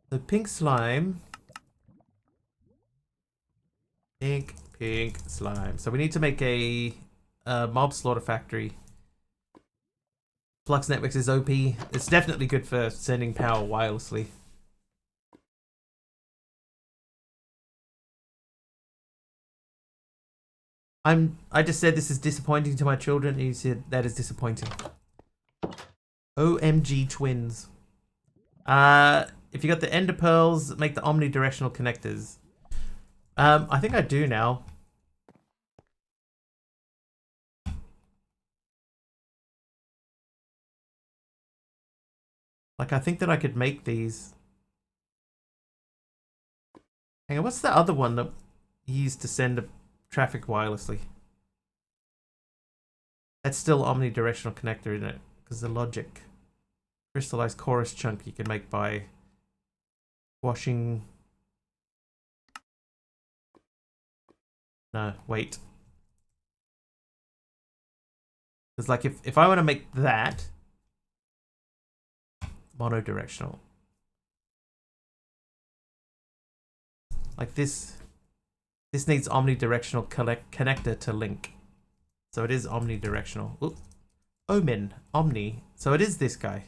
The pink slime. Pink slime. So we need to make a mob slaughter factory. Flux networks is OP. It's definitely good for sending power wirelessly. I just said this is disappointing to my children, and you said that is disappointing. OMG twins. If you got the ender pearls, make the omnidirectional connectors. I think I do now. Like, I think that I could make these. Hang on, what's the other one that you used to send traffic wirelessly? That's still omnidirectional connector, isn't it? Because the logic. Crystallized chorus chunk you can make by washing. No, wait. Because like if I want to make that, Monodirectional. Like this. This needs omnidirectional connector to link. So it is omnidirectional. Oop. Omen. Omni. So it is this guy.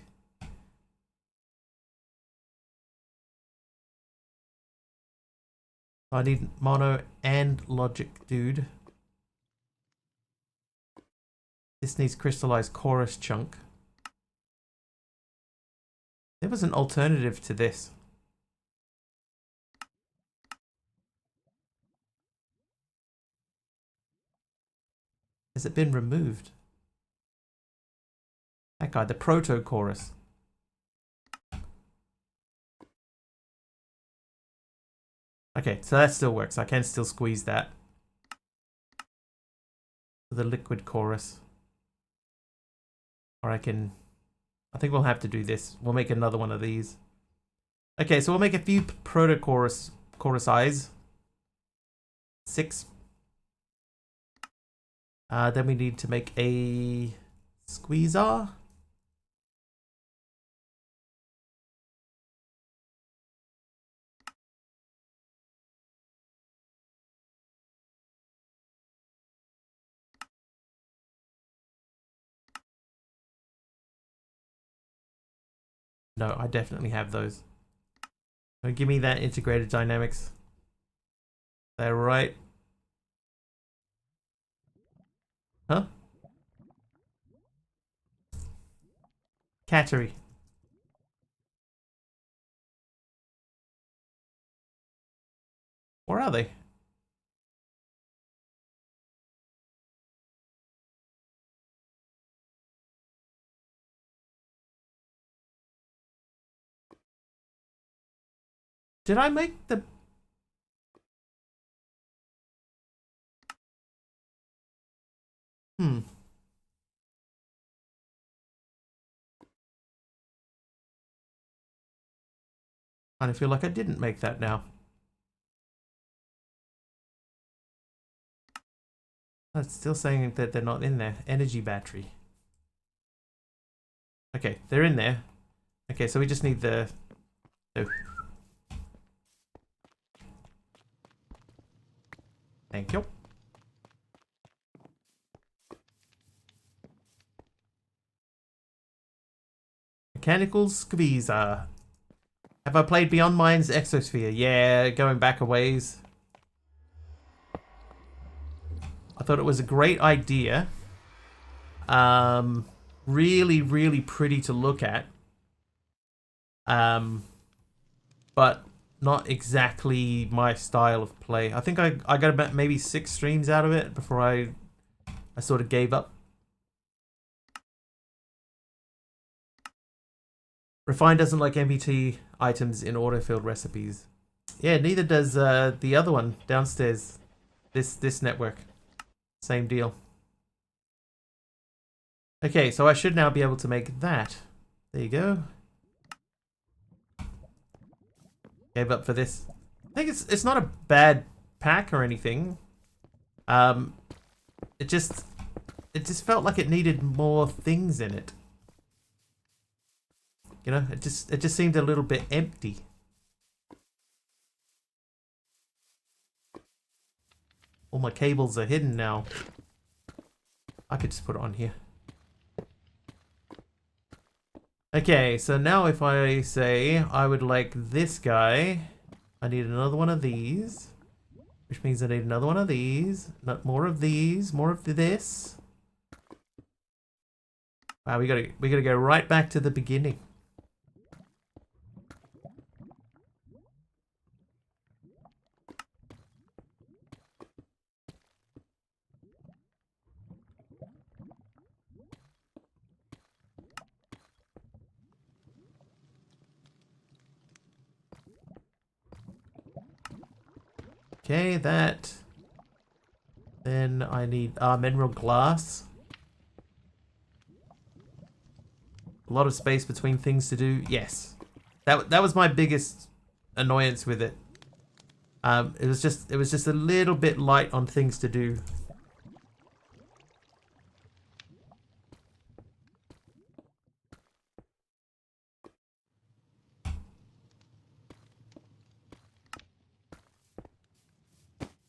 I need mono and logic, dude. This needs crystallized chorus chunk. There was an alternative to this. Has it been removed? That guy, the proto chorus. Okay, so that still works. I can still squeeze that. The liquid chorus. Or I think we'll have to do this. We'll make another one of these. Okay, so we'll make a few proto chorus eyes. 6. Then we need to make a squeezer. No, I definitely have those. So give me that integrated dynamics. Is that right? Huh? Cattery. Where are they? Did I make the... I feel like I didn't make that now. It's still saying that they're not in there. Energy battery. Okay, they're in there. Okay, so we just need the... Oh. Thank you. Mechanical squeezer. Have I played Beyond Mind's Exosphere? Yeah, going back a ways. I thought it was a great idea. Really, really pretty to look at. But not exactly my style of play. I think I got about maybe 6 streams out of it before I sort of gave up. Refine doesn't like MBT items in auto-filled recipes. Yeah, neither does the other one downstairs. This network. Same deal. Okay, so I should now be able to make that. There you go. Gave up for this. I think it's not a bad pack or anything. It just felt like it needed more things in it. You know, it just seemed a little bit empty. All my cables are hidden now. I could just put it on here. Okay, so now if I say I would like this guy, I need another one of these, which means I need another one of these, not more of these, more of this. Wow, we gotta go right back to the beginning. Okay, that. Then I need mineral glass. A lot of space between things to do. Yes, that was my biggest annoyance with it. It was just a little bit light on things to do.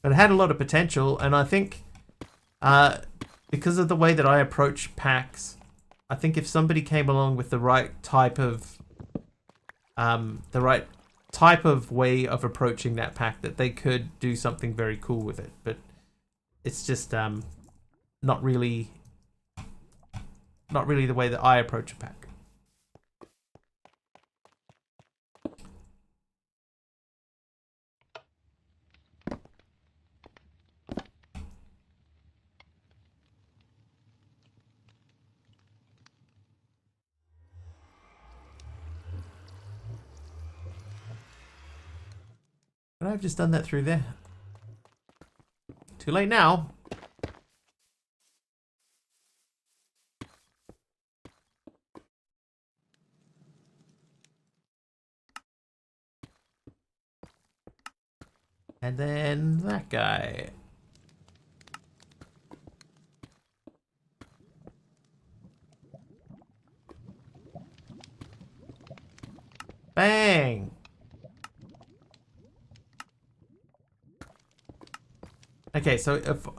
But it had a lot of potential, and I think because of the way that I approach packs, I think if somebody came along with the right type of way of approaching that pack, that they could do something very cool with it. But it's just not really the way that I approach a pack. But I've just done that through there. Too late now. And then that guy. Bang! Okay, so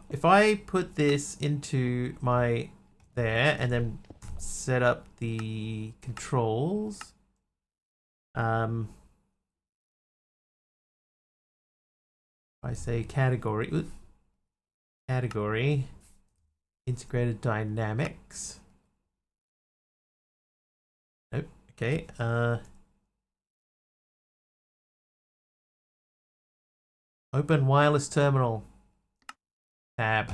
if I put this into my there and then set up the controls, I say category, integrated dynamics. Nope. Okay. Open wireless terminal. Tab.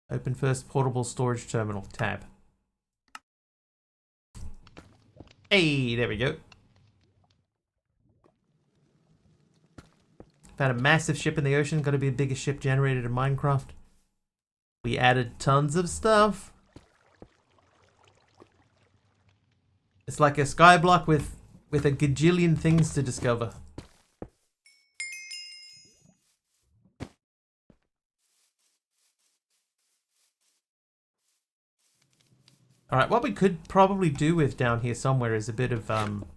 Open first portable storage terminal. Tab. Hey, there we go. Found a massive ship in the ocean. Got to be the biggest ship generated in Minecraft. We added tons of stuff. It's like a skyblock with a gajillion things to discover. Alright, what we could probably do with down here somewhere is a bit of oh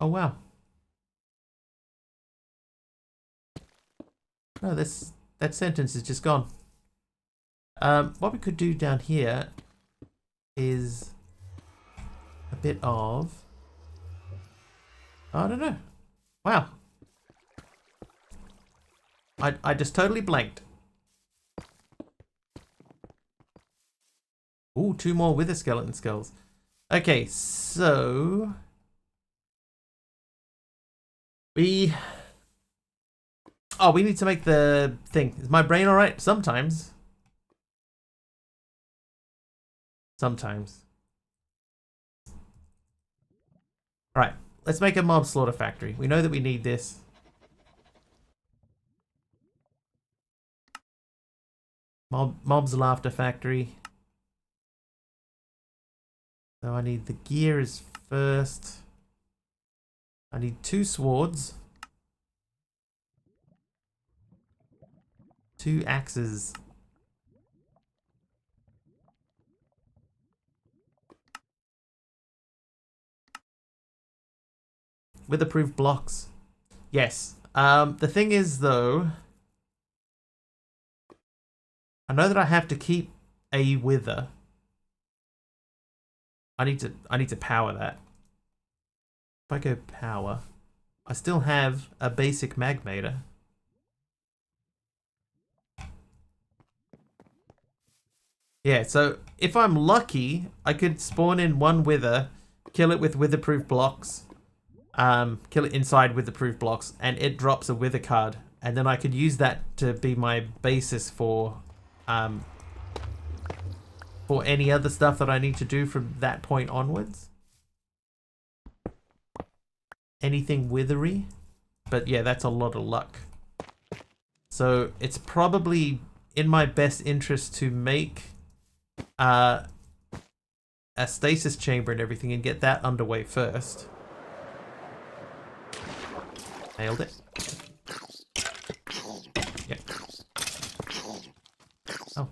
wow. No, that sentence is just gone. What we could do down here is a bit of, I don't know. Wow. I just totally blanked. Ooh, 2 more wither skeleton skulls. Okay, so we need to make the thing. Is my brain alright? Sometimes. Sometimes. Alright, let's make a mob slaughter factory. We know that we need this. Mob's laughter factory. So I need the gears first. I need 2 swords. 2 axes. Witherproof blocks. Yes. The thing is though, I know that I have to keep a wither. I need to power that. If I go power, I still have a basic magmator. Yeah, so if I'm lucky, I could spawn in 1 wither, kill it with witherproof blocks, kill it inside witherproof blocks, and it drops a wither card, and then I could use that to be my basis for any other stuff that I need to do from that point onwards. Anything withery. But yeah, that's a lot of luck. So it's probably in my best interest to make a stasis chamber and everything and get that underway first. Nailed it. Yeah. Oh.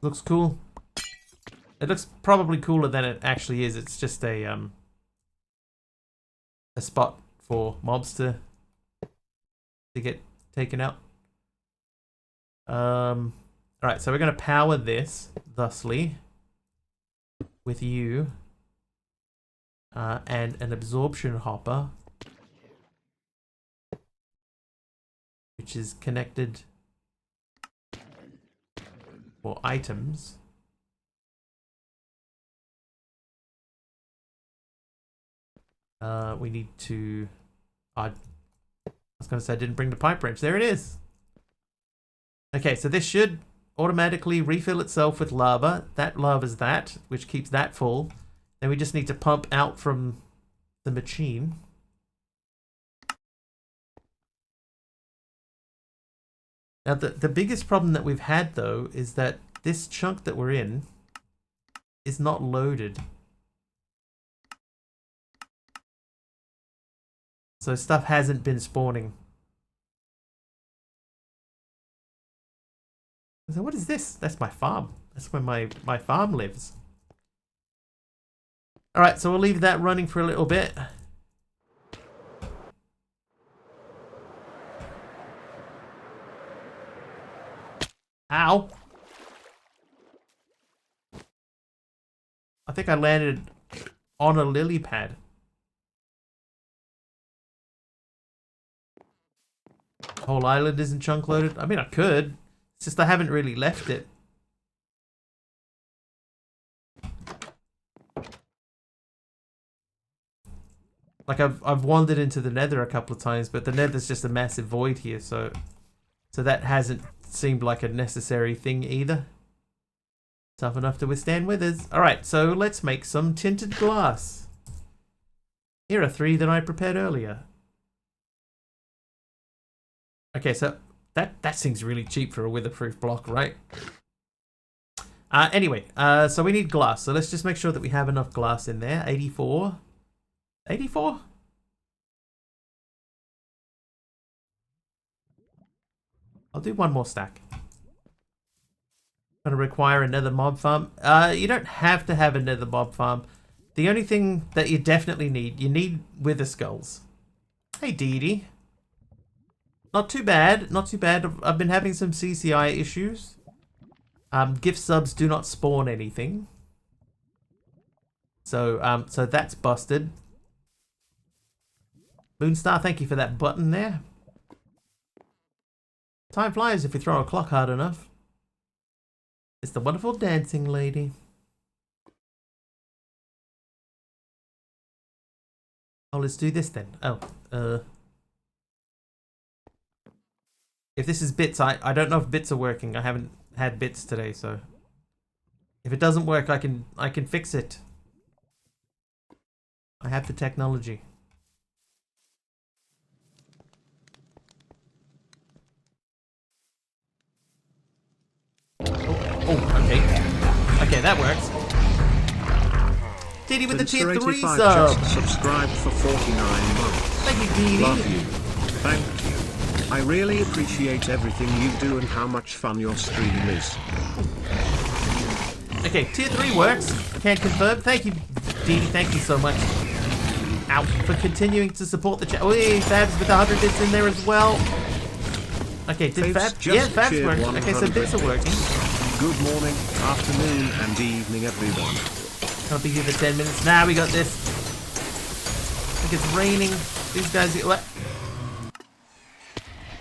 Looks cool. It looks probably cooler than it actually is. It's just a spot for mobs to get taken out. Alright, so we're going to power this, thusly, with you, and an absorption hopper, which is connected for items. We need to... I was going to say I didn't bring the pipe wrench. There it is. Okay, so this should automatically refill itself with lava. That lava's that, which keeps that full. Then we just need to pump out from the machine. Now, the biggest problem that we've had, though, is that this chunk that we're in is not loaded. So stuff hasn't been spawning. So what is this? That's my farm. That's where my farm lives. Alright, so we'll leave that running for a little bit. Ow! I think I landed on a lily pad. Whole island isn't chunk loaded. I mean, I could. It's just I haven't really left it. Like I've wandered into the Nether a couple of times, but the Nether's just a massive void here, so that hasn't seemed like a necessary thing either. Tough enough to withstand withers. Alright, so let's make some tinted glass. Here are 3 that I prepared earlier. Okay, so that seems really cheap for a witherproof block, right? Anyway, so we need glass. So let's just make sure that we have enough glass in there. 84. 84? I'll do 1 more stack. Gonna require another mob farm. You don't have to have another mob farm. The only thing that you definitely need, you need wither skulls. Hey, Dee Dee. Not too bad, not too bad. I've been having some CCI issues. Gift subs do not spawn anything. So, so that's busted. Moonstar, thank you for that button there. Time flies if you throw a clock hard enough. It's the wonderful dancing lady. Oh, let's do this then. Oh, if this is bits, I don't know if bits are working. I haven't had bits today, so if it doesn't work, I can fix it. I have the technology. Oh, okay. Okay, that works. Diddy with the tier 3 sub. Subscribed for 49 months. Thank you, Diddy. Love you. Thank you. I really appreciate everything you do and how much fun your stream is. Okay, tier 3 works. Can't confirm. Thank you, Dee. Thank you so much. Out for continuing to support the channel. Oh, yeah, Fabs with 100 bits in there as well. Okay, did Fabs? Yeah, Fabs working. Okay, so bits are working. Good morning, afternoon, and evening, everyone. I'll be here for 10 minutes. Nah, we got this. I think it's raining. These guys get what?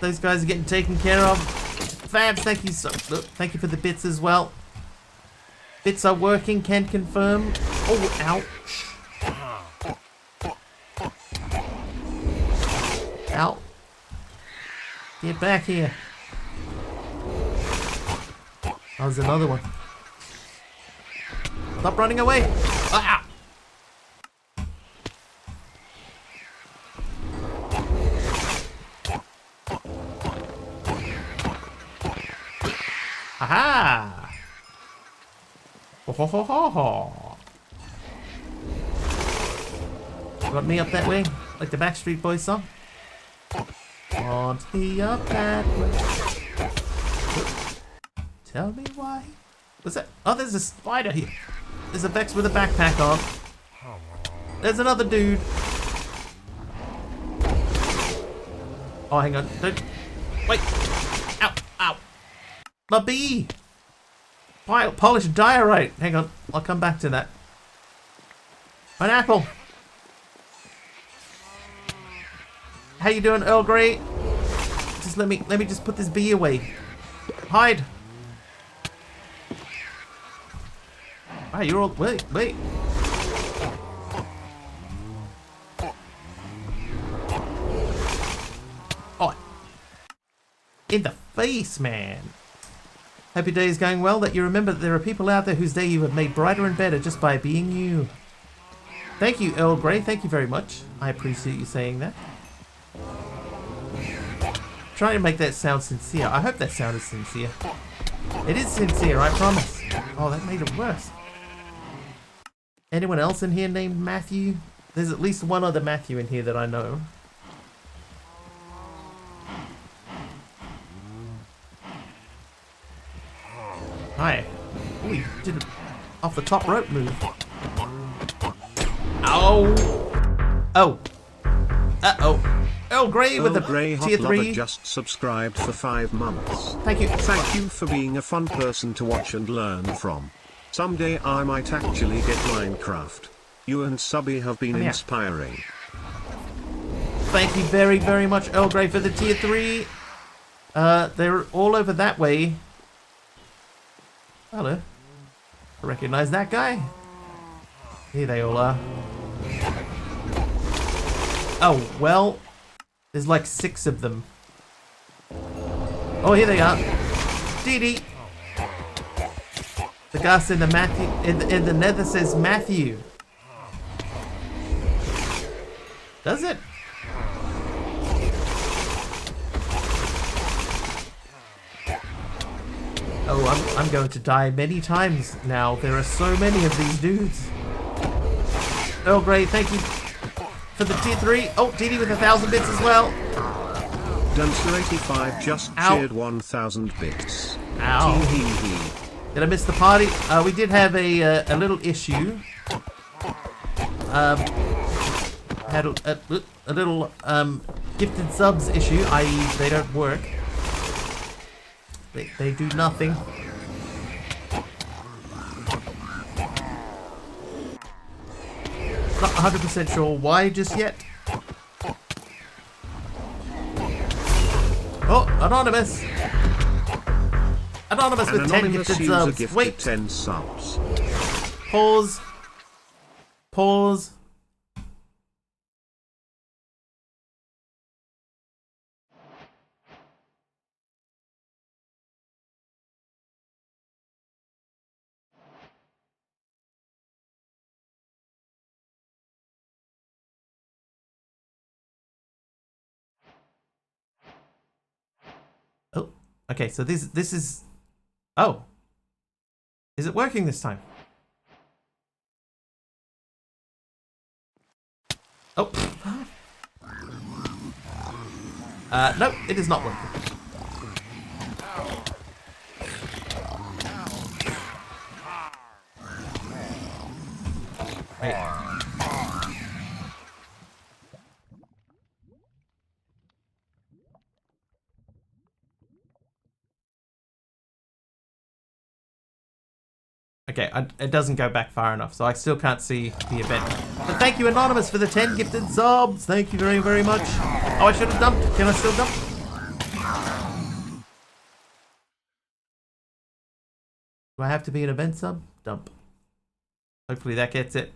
Those guys are getting taken care of. Fabs, thank you thank you for the bits as well. Bits are working, can confirm. Oh, ouch. Ow. Get back here. Oh, there's another one. Stop running away. Ah! Aha! Ho ho ho ho ho! Want me up that way? Like the Backstreet Boys song? Want me up that way? Tell me why. What's that? Oh, there's a spider here. There's a Vex with a backpack on. There's another dude. Oh, hang on. Don't. Wait. Ow. Ow. My bee. Polished diorite. Hang on. I'll come back to that. An apple. How you doing, Earl Grey? Just let me just put this bee away. Hide. Ah, you're all. Wait. Oh. In the face, man. Hope your day is going well, that you remember that there are people out there whose day you have made brighter and better just by being you. Thank you, Earl Grey. Thank you very much. I appreciate you saying that. Trying to make that sound sincere. I hope that sounded sincere. It is sincere, I promise. Oh, that made it worse. Anyone else in here named Matthew? There's at least one other Matthew in here that I know. Hi. Oh, he did it off the top rope move. Ow! Oh. Uh-oh. Earl Grey with the tier 3. Just subscribed for 5 months. Thank you. Thank you for being a fun person to watch and learn from. Someday I might actually get Minecraft. You and Subby have been inspiring. Thank you very, very much, Earl Grey, for the tier 3. They're all over that way. Hello. I recognize that guy. Here they all are. Oh, well. There's like 6 of them. Oh, here they are. Dee Dee. The Gus in the Matthew in the nether says Matthew. Does it? Oh, I'm going to die many times now. There are so many of these dudes. Earl Grey, thank you for the tier 3. Oh, Dee Dee with 1,000 bits as well. Dunster85 just cheered 1,000 bits. Ow. Did I miss the party? We did have a little issue. Had a little gifted subs issue, i.e. they don't work. They do nothing. Not 100% sure why just yet. Oh, anonymous! Anonymous with 10 gifted subs. Wait. 10 subs. Pause. Pause. Oh, okay, so this is... Oh. Is it working this time? Oh. No, it is not working. Wait. Okay, it doesn't go back far enough, so I still can't see the event. But thank you, Anonymous, for the 10 gifted subs. Thank you very, very much. Oh, I should have dumped. Can I still dump? Do I have to be an event sub? Dump. Hopefully that gets it.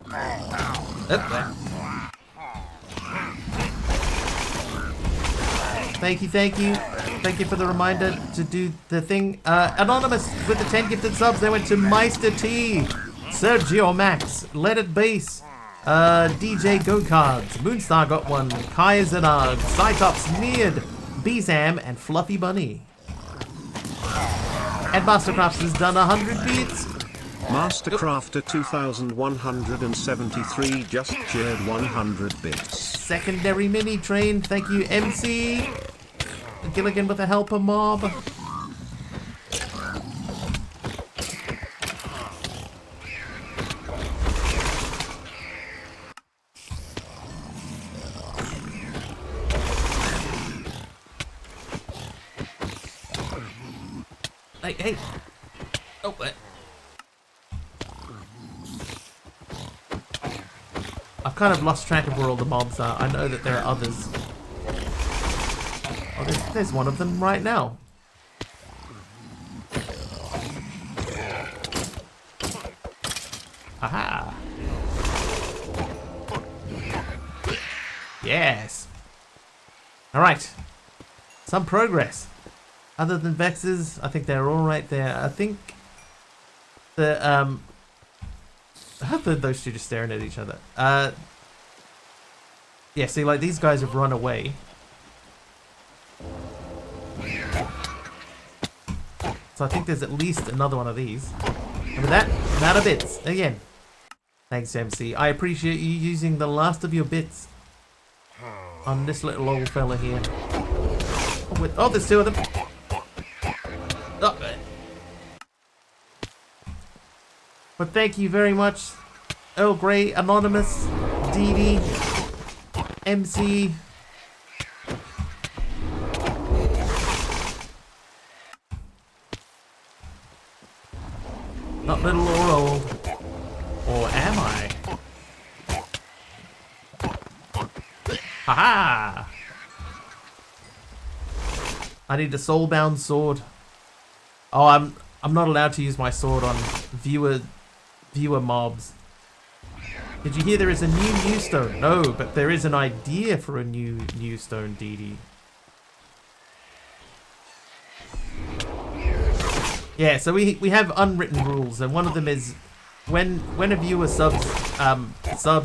Thank you, thank you. Thank you for the reminder to do the thing. Anonymous with the 10 gifted subs. They went to Meister T, Sergio Max, Let It Bass, DJ Go Cards, Moonstar got one, Kai Zanarg, Cytops, Neared, Bezam, and Fluffy Bunny. And Mastercrafts has done 100 beats. Mastercrafter 2173 just shared 100 bits. Secondary mini train, thank you, MC. Gilligan with a helper mob. Hey. Oh, I've kind of lost track of where all the mobs are. I know that there are others. Oh, there's one of them right now. Aha! Yes! Alright. Some progress. Other than Vexes, I think they're all right there. I think the how are those two just staring at each other? Yeah, see, like, these guys have run away. So I think there's at least another one of these. And with that, I'm out of bits. Again. Thanks, MC. I appreciate you using the last of your bits on this little old fella here. Oh, there's two of them. Oh. But thank you very much, Earl Grey, Anonymous, DD, MC. Not little or old. Or am I? Haha! I need a soulbound sword. Oh, I'm not allowed to use my sword on viewer mobs. Did you hear there is a new Newstone? No, but there is an idea for a new Newstone, DD. Yeah, so we have unwritten rules, and one of them is when a viewer subs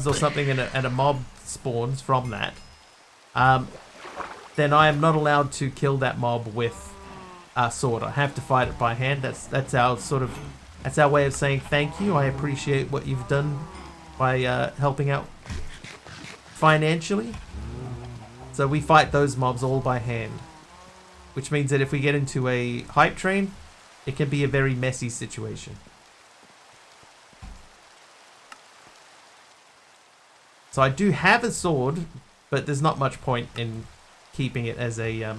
or something and a mob spawns from that, then I am not allowed to kill that mob with a sword. I have to fight it by hand. That's our way of saying thank you. I appreciate what you've done by helping out financially. So we fight those mobs all by hand, which means that if we get into a hype train, it can be a very messy situation. So I do have a sword, but there's not much point in keeping it as a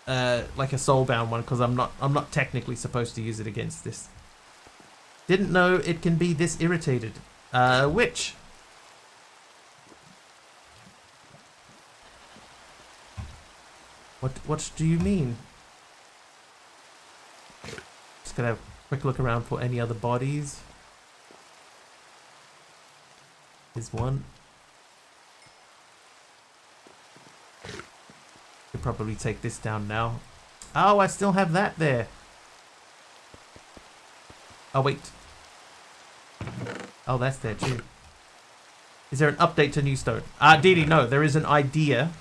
like a soulbound one, because I'm not technically supposed to use it against this. Didn't know it can be this irritated. Which? What do you mean? Just gonna have a quick look around for any other bodies. Here's one. Could probably take this down now. Oh, I still have that there. Oh, wait. Oh, that's there too. Is there an update to Newstone? Didi, no, there is an idea.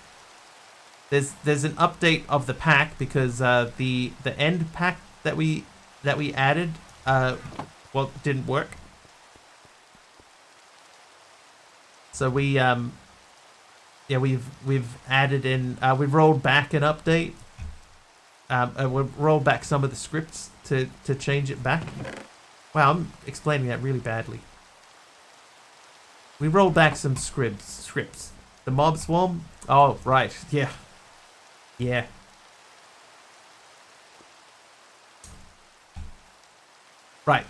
There's an update of the pack because the end pack that we added well, didn't work. So we yeah, we've added in we've rolled back an update. We've rolled back some of the scripts to change it back. Wow, I'm explaining that really badly. We rolled back some scripts. The mob swarm? Oh, right. Yeah. Yeah. Right.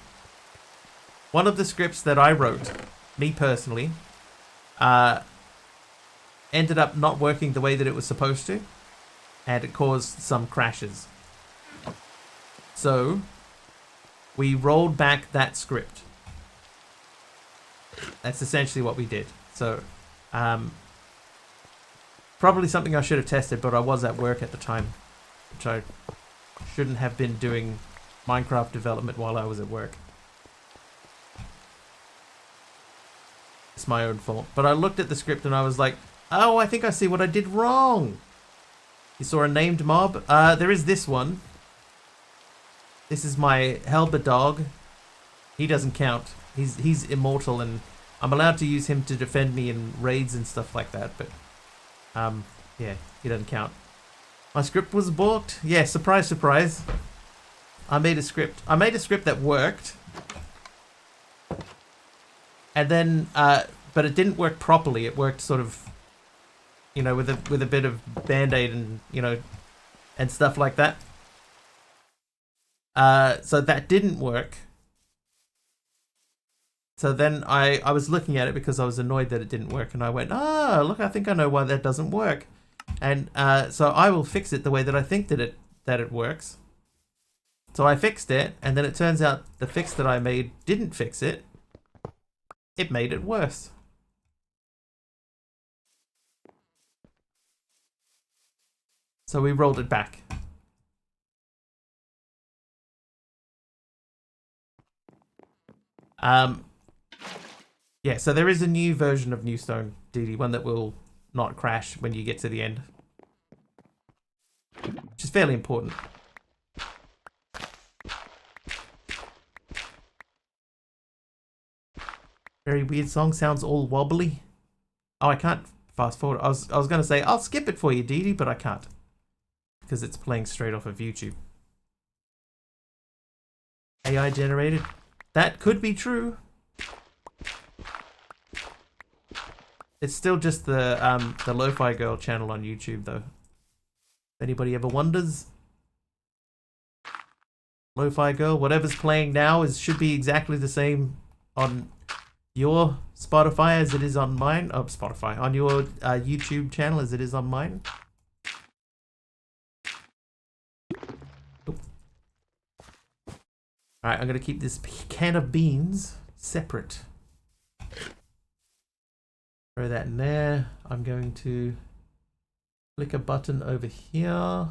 One of the scripts that I wrote, me personally, ended up not working the way that it was supposed to, and it caused some crashes. So we rolled back that script. That's essentially what we did. So probably something I should have tested, but I was at work at the time, which I shouldn't have been doing Minecraft development while I was at work. It's my own fault. But I looked at the script and I was like, oh, I think I see what I did wrong. You saw a named mob? There is this one. This is my Helber dog. He doesn't count. He's immortal, and I'm allowed to use him to defend me in raids and stuff like that, but yeah, he doesn't count. My script was balked. Yeah, surprise, surprise. I made a script that worked. And then but it didn't work properly. It worked sort of, you know, with a bit of band-aid and, you know, and stuff like that. So that didn't work. So then I was looking at it because I was annoyed that it didn't work, and I went, look, I think I know why that doesn't work. And so I will fix it the way that I think that it works. So I fixed it, and then it turns out the fix that I made didn't fix it. It made it worse. So we rolled it back. Yeah, so there is a new version of Newstone, DD, one that will not crash when you get to the end. Which is fairly important. Very weird song, sounds all wobbly. Oh, I can't fast forward. I was going to say, I'll skip it for you, DD, but I can't. Because it's playing straight off of YouTube. AI generated. That could be true. It's still just the Lo-Fi Girl channel on YouTube, though. If anybody ever wonders, Lo-Fi Girl, whatever's playing now should be exactly the same on your Spotify as it is on mine. Oh, Spotify. On your YouTube channel as it is on mine. Alright, I'm going to keep this can of beans separate. Throw that in there. I'm going to click a button over here.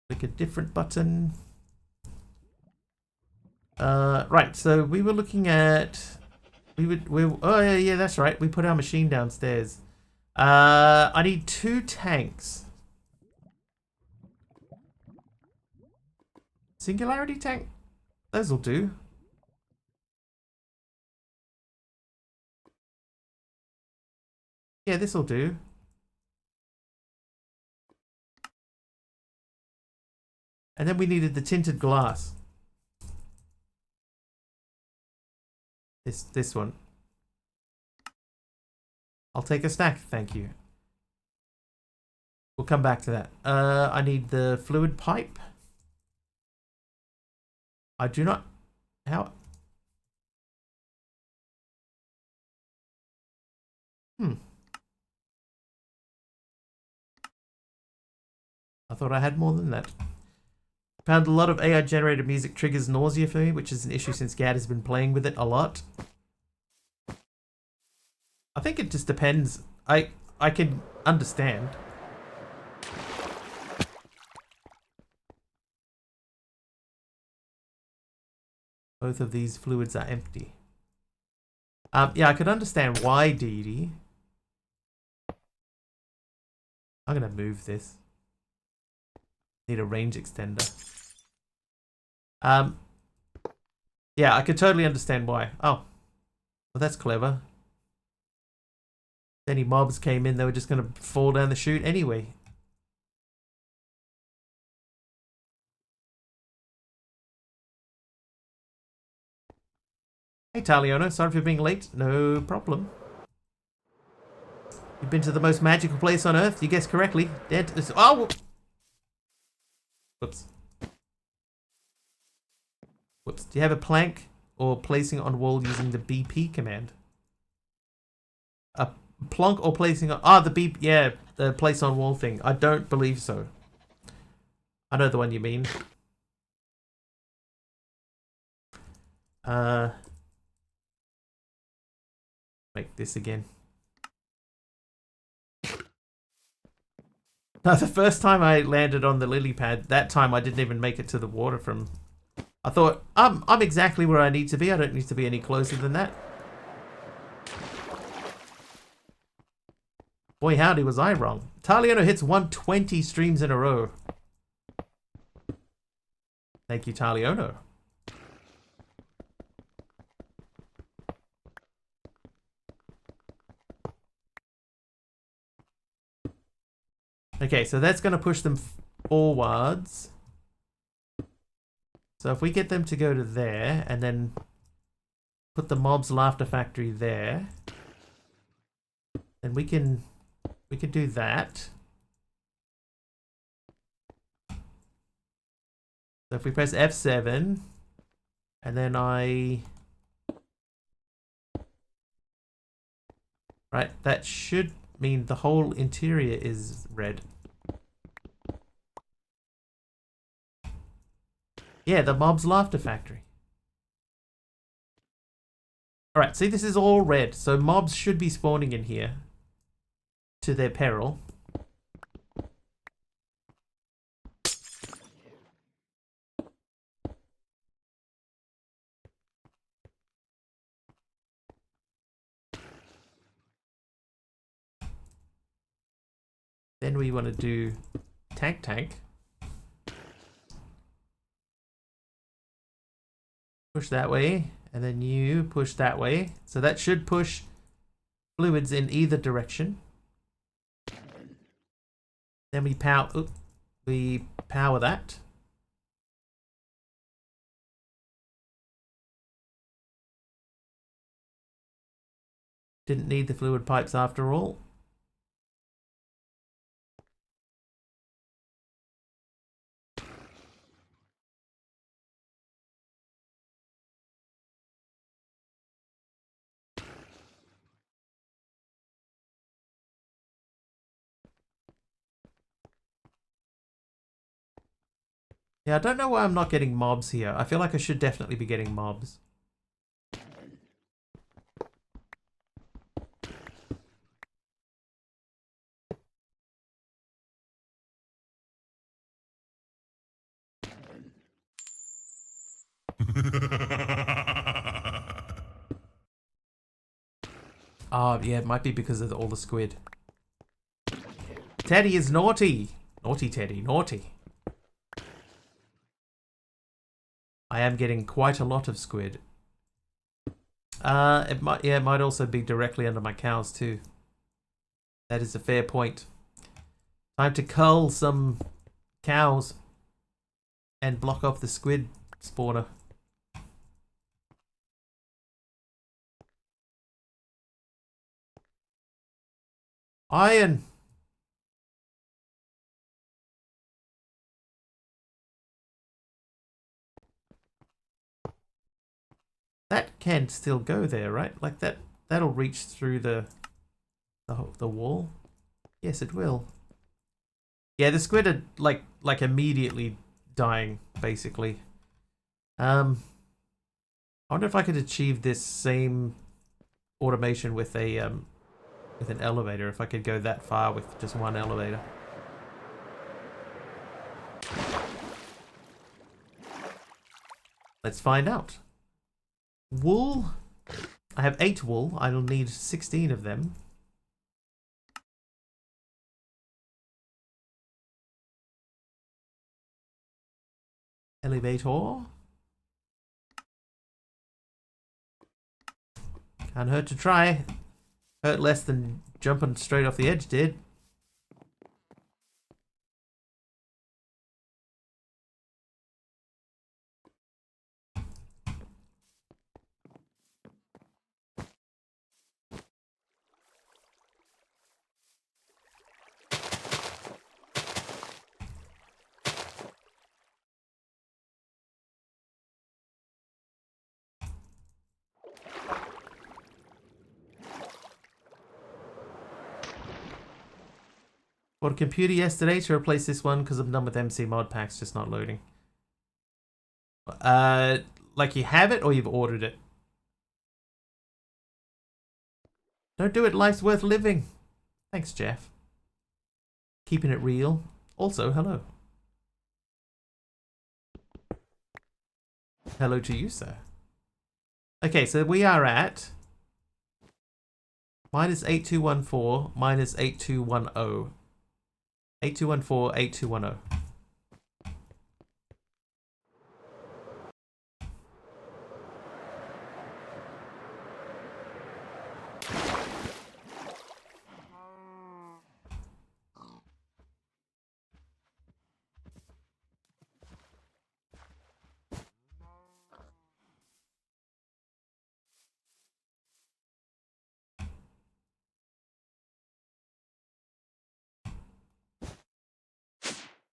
Click a different button. Right, so we were looking at... oh, yeah, that's right. We put our machine downstairs. I need 2 tanks. Singularity tank? Those will do. Yeah, this'll do. And then we needed the tinted glass. This one. I'll take a stack, thank you. We'll come back to that. I need the fluid pipe. I do not... How... I thought I had more than that. Found a lot of AI generated music triggers nausea for me, which is an issue since Gad has been playing with it a lot. I think it just depends. I can understand. Both of these fluids are empty. Yeah, I could understand why, Dee Dee. I'm gonna move this. Need a range extender. Yeah, I could totally understand why. Oh, well, that's clever. If any mobs came in, they were just gonna fall down the chute anyway. Hey, Taliono, sorry for being late. No problem. You've been to the most magical place on Earth. You guessed correctly. Oh! Whoops. Whoops. Do you have a plank or placing on wall using the BP command? A plonk or placing on... Ah, the BP... Yeah, the place on wall thing. I don't believe so. I know the one you mean. Make this again. No, the first time I landed on the lily pad, that time I didn't even make it to the water from... I thought, I'm exactly where I need to be. I don't need to be any closer than that. Boy, howdy, was I wrong. Taliono hits 120 streams in a row. Thank you, Taliono. Okay, so that's going to push them forwards. So if we get them to go to there, and then put the Mob's Laughter Factory there, then we can do that. So if we press F7, and then right, that should mean the whole interior is red. Yeah, the Mob's Laughter Factory. Alright, see, this is all red, so mobs should be spawning in here to their peril. Then we want to do tank. Push that way, and then you push that way. So that should push fluids in either direction. Then we power that. Didn't need the fluid pipes after all. Yeah, I don't know why I'm not getting mobs here. I feel like I should definitely be getting mobs. Oh, yeah, it might be because of all the squid. Teddy is naughty. Naughty Teddy, naughty. I am getting quite a lot of squid. It might also be directly under my cows too. That is a fair point. Time to cull some cows and block off the squid spawner. Iron. That can still go there, right? Like that'll reach through the wall. Yes, it will. Yeah, the squid are like immediately dying, basically. I wonder if I could achieve this same automation with an elevator. If I could go that far with just one elevator. Let's find out. Wool. I have 8 wool. I'll need 16 of them. Elevator. Can't hurt to try. Hurt less than jumping straight off the edge did. Bought a computer yesterday to replace this one because I'm done with MC mod packs, just not loading. Like you have it or you've ordered it? Don't do it, life's worth living. Thanks, Jeff. Keeping it real. Also, hello. Hello to you, sir. Okay, so we are at minus 8214 minus 8210. 8214, 8210.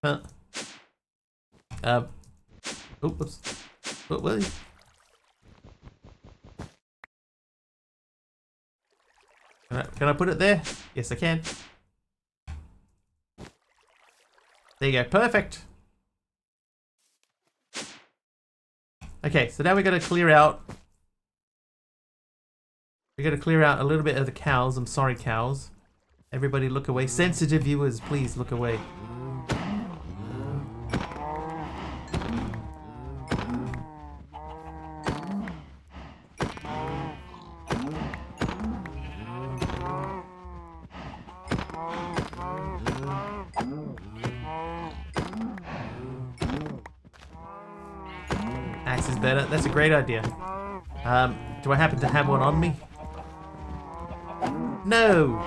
Huh. Oh, whoops. Oh, Willie. Can I put it there? Yes, I can. There you go. Perfect. Okay, so now we got to clear out. We got to clear out a little bit of the cows. I'm sorry, cows. Everybody look away. Sensitive viewers, please look away. Axe is better. That's a great idea. Do I happen to have one on me? No!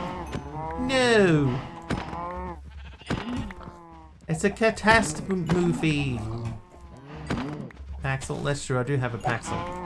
No! It's a catastrophe! Paxel? That's true, I do have a Paxel.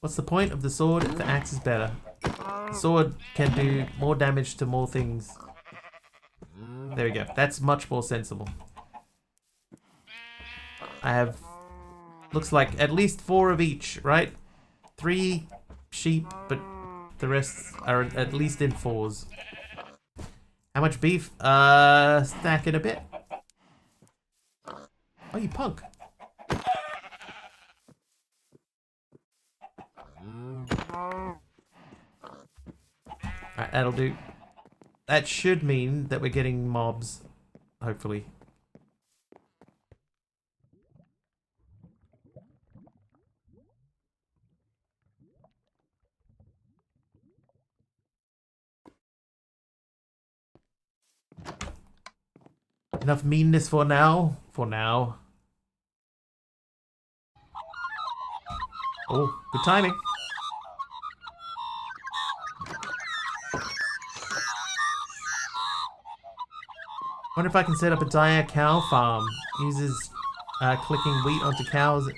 What's the point of the sword if the axe is better? The sword can do more damage to more things. There we go. That's much more sensible. I have... looks like at least 4 of each, right? 3 sheep, but the rest are at least in 4s. How much beef? Stack in a bit. Oh, you punk. Alright, that'll do. That should mean that we're getting mobs, hopefully. Enough meanness for now. For now. Oh, good timing. Wonder if I can set up a dire cow farm. Uses clicking wheat onto cows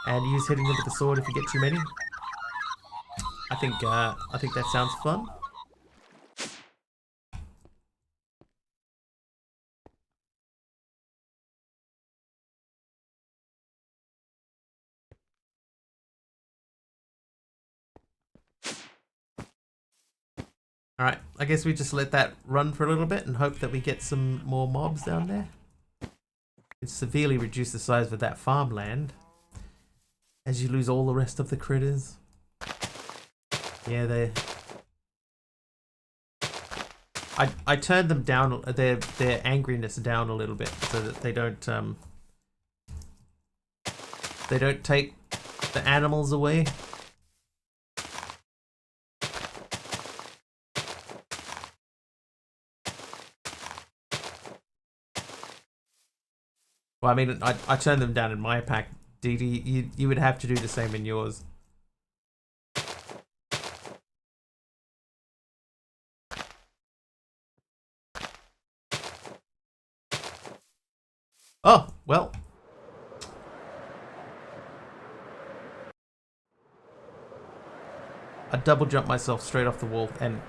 and use hitting them with the sword if you get too many. I think that sounds fun. Alright, I guess we just let that run for a little bit and hope that we get some more mobs down there. It severely reduce the size of that farmland as you lose all the rest of the critters. Yeah, they... I turned them down, their angriness down a little bit so that they don't take the animals away. Well, I mean, I turned them down in my pack. Dee Dee, you would have to do the same in yours. Oh, well. I double jumped myself straight off the wall and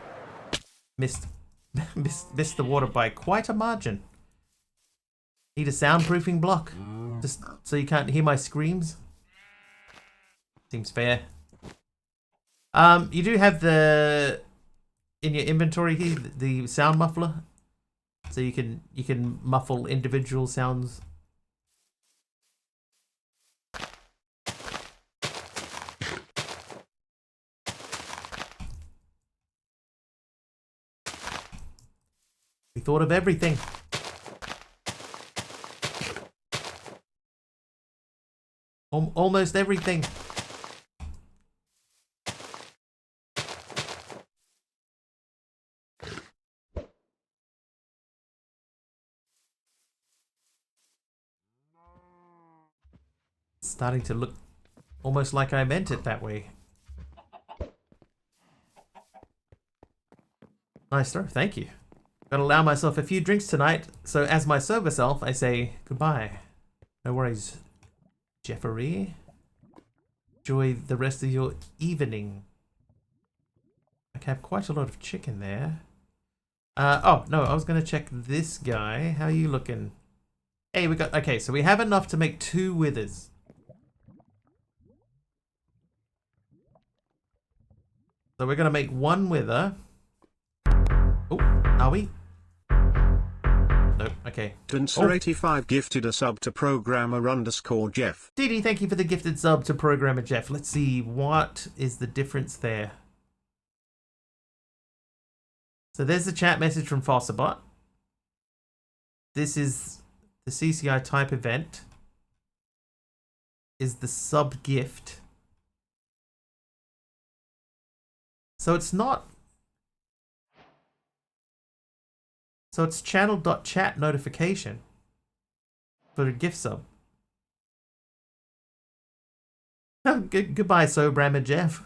missed the water by quite a margin. Need a soundproofing block, just so you can't hear my screams. Seems fair. You do have in your inventory here the sound muffler, so you can muffle individual sounds. We thought of everything. Almost everything. It's starting to look almost like I meant it that way. Nice throw, thank you. Gotta allow myself a few drinks tonight, so as my sober self, I say goodbye. No worries, Jeffrey. Enjoy the rest of your evening. I have quite a lot of chicken there. Oh, no, I was going to check this guy. How are you looking? Hey, we got... Okay, so we have enough to make 2 withers. So we're going to make 1 wither. Oh, are we? Nope, okay. Tinser85 gifted a sub to programmer_Jeff. Dee, thank you for the gifted sub to Programmer Jeff. Let's see, what is the difference there? So there's the chat message from Fosterbot. This is the CCI type event. Is the sub gift. So it's not... So it's channel.chat notification for a gift sub. Goodbye, Sobram and Jeff.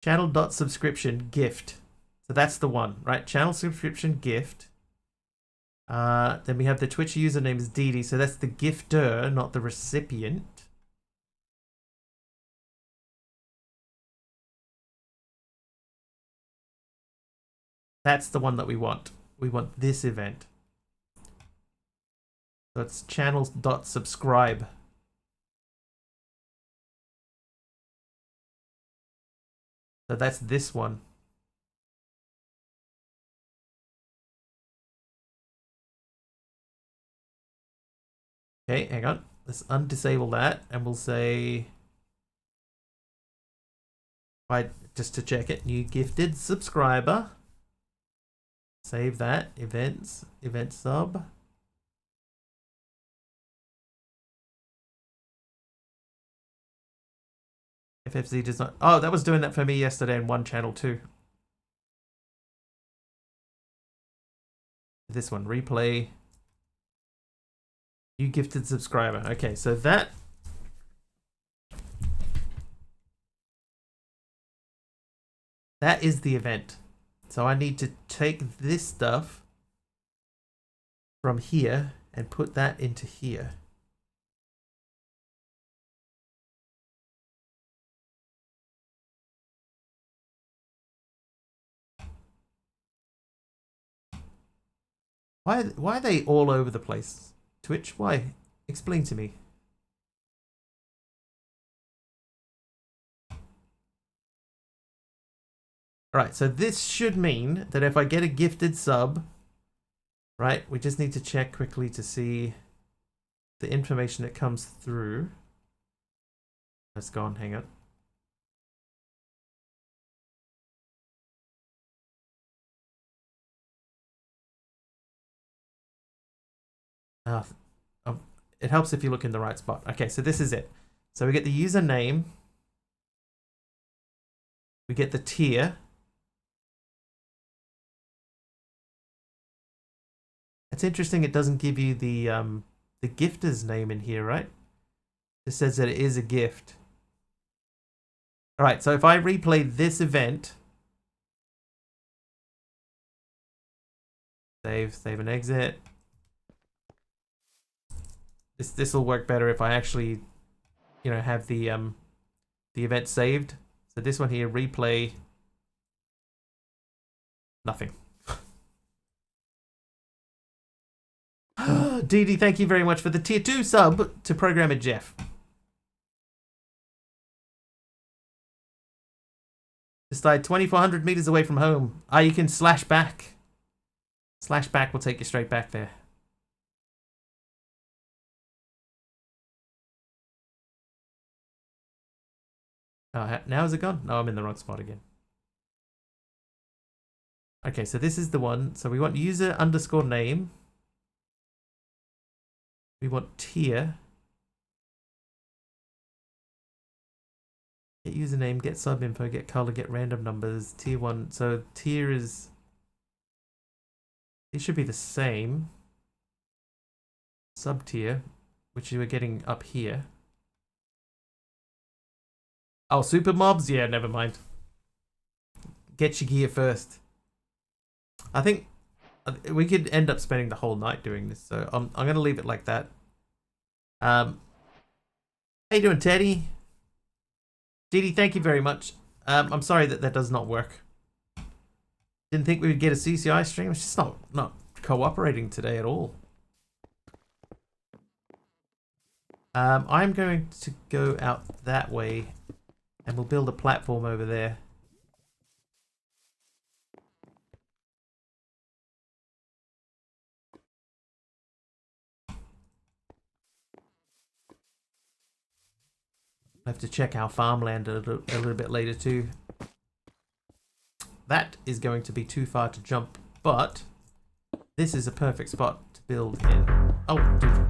Channel.subscription gift. So that's the one, right? Channel subscription gift. Then we have the Twitch username is Dee. So that's the gifter, not the recipient. That's the one that we want. We want this event. So it's channels.subscribe. So that's this one. Okay, hang on. Let's undisable that and we'll say, just to check it, new gifted subscriber. Save that. Events. Event sub. FFZ does not... Oh, that was doing that for me yesterday in one channel too. This one. Replay. New gifted subscriber. Okay, so that... That is the event. So I need to take this stuff from here and put that into here. Why are they all over the place? Twitch, why? Explain to me. Alright, so this should mean that if I get a gifted sub, right, we just need to check quickly to see the information that comes through. It's gone, hang on. It helps if you look in the right spot. Okay, so this is it. So we get the username. We get the tier. It's interesting it doesn't give you the gifter's name in here, right? It says that it is a gift. Alright, so if I replay this event, save and exit. This will work better if I actually, you know, have the event saved. So this one here, replay, nothing. Dee, thank you very much for the tier 2 sub to Programmer Jeff. Just died 2,400 meters away from home. Ah, you can slash back. Slash back will take you straight back there. Oh, now is it gone? No, I'm in the wrong spot again. Okay, so this is the one. So we want user underscore name. We want tier. Get username, get sub info, get color, get random numbers, tier 1. So tier is... These should be the same. Sub tier, which you were getting up here. Oh, super mobs? Yeah, never mind. get your gear first. I think we could end up spending the whole night doing this, so I'm gonna leave it like that. How you doing, Teddy? Didi, thank you very much. I'm sorry that does not work. Didn't think we would get a CCI stream. It's just not cooperating today at all. I'm going to go out that way, and we'll build a platform over there. I have to check our farmland a little bit later too. That is going to be too far to jump, but this is a perfect spot to build in. Oh, dude.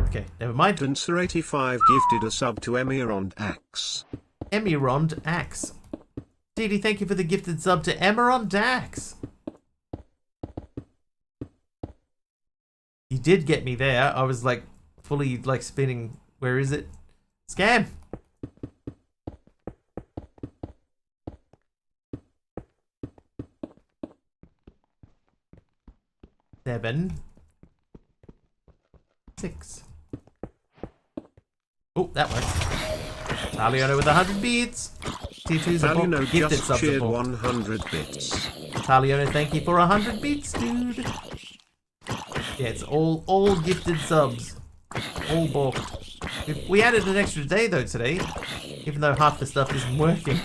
Okay, never mind. Dancer85 gifted a sub to Emerald Axe. Emerald Axe. Didi, thank you for the gifted sub to Emerald Axe. You did get me there. I was like fully like spinning. Where is it? Scam! 7, 6. Oh, that works. Taliano with 100 beads. T2's Taliano gifted just cheered support. 100 bits. Taliano, thank you for 100 beats, dude. Yeah, it's all gifted subs. All balked. We added an extra day though today, even though half the stuff isn't working.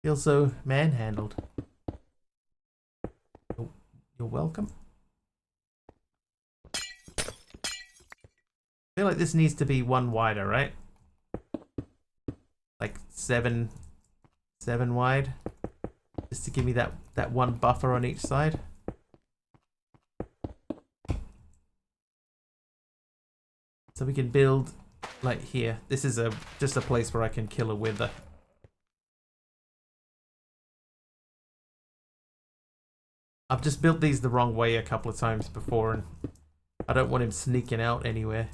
Feel so manhandled. You're welcome. I feel like this needs to be one wider, right? Like 7 wide, just to give me that one buffer on each side. So we can build like here. This is just a place where I can kill a wither. I've just built these the wrong way a couple of times before, and I don't want him sneaking out anywhere.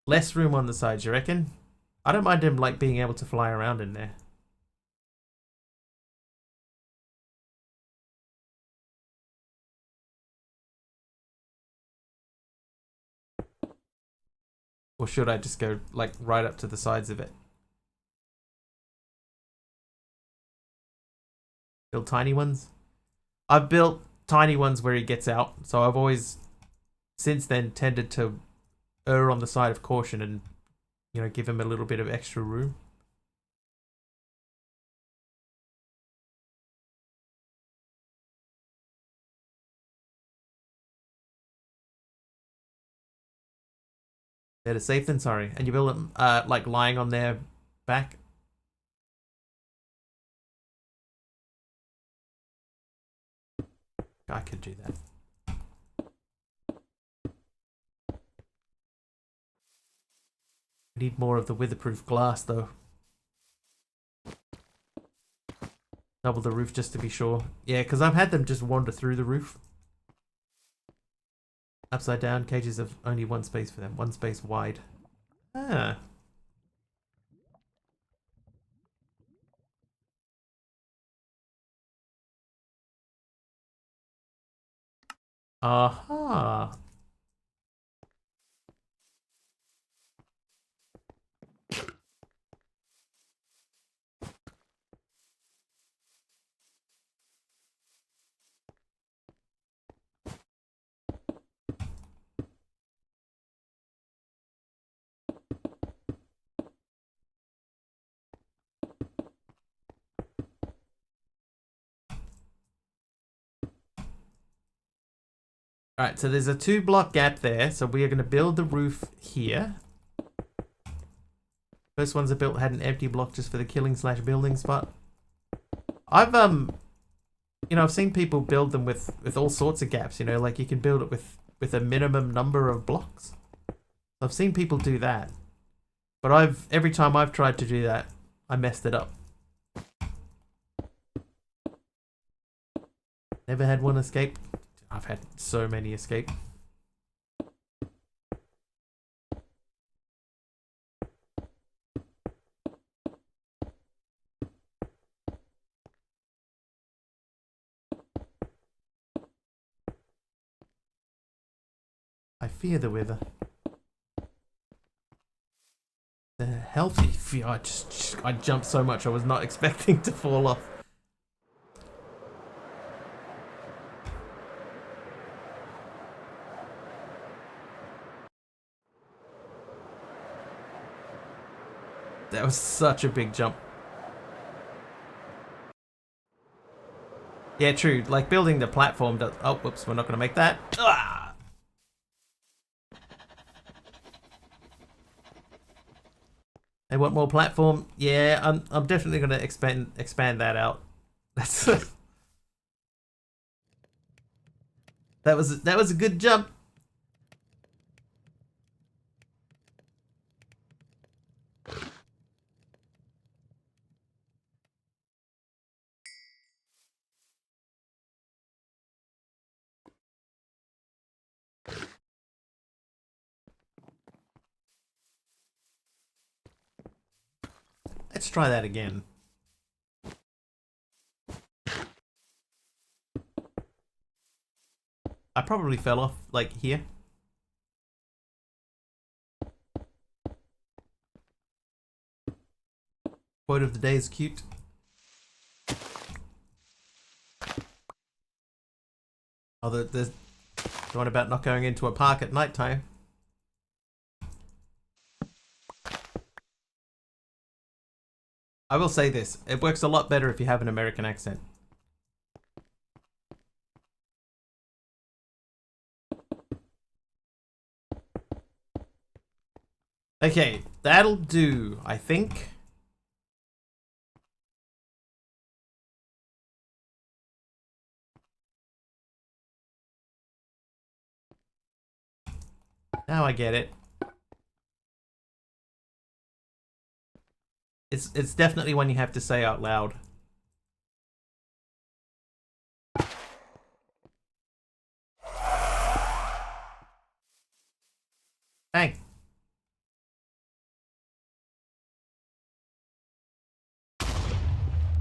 Less room on the sides, you reckon? I don't mind him like being able to fly around in there. Or should I just go like right up to the sides of it? Build tiny ones? I've built tiny ones where he gets out, so I've always since then tended to err on the side of caution and, you know, give him a little bit of extra room. Better safe than sorry. And you build them like lying on their back. I could do that. I need more of the witherproof glass though. Double the roof just to be sure. Yeah, because I've had them just wander through the roof. Upside down, cages have only one space for them. One space wide. Ah. Aha. Alright, so there's a 2-block gap there, so we are going to build the roof here. First ones I built had an empty block just for the killing/building spot. I've you know, I've seen people build them with all sorts of gaps, you know, like you can build it with a minimum number of blocks. I've seen people do that. But every time I've tried to do that, I messed it up. Never had one escape. I've had so many escape. I fear the weather. The healthy fear. I jumped so much I was not expecting to fall off. That was such a big jump. Yeah, true. Like building the platform does. Oh, whoops, we're not going to make that. Ah! They want more platform. Yeah, I'm definitely going to expand that out. That's that was a good jump. Let's try that again. I probably fell off, like, here. Quote of the day is cute. Oh, there's the one about not going into a park at night time. I will say this, it works a lot better if you have an American accent. Okay, that'll do, I think. Now I get it. It's definitely one you have to say out loud. Bang.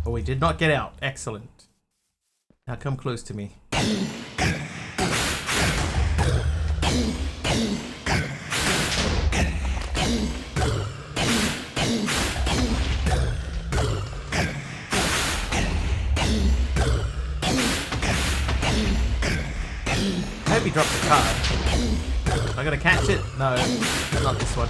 Oh, we did not get out. Excellent. Now come close to me. I hope he dropped the car. Am I gonna catch it? No, not this one.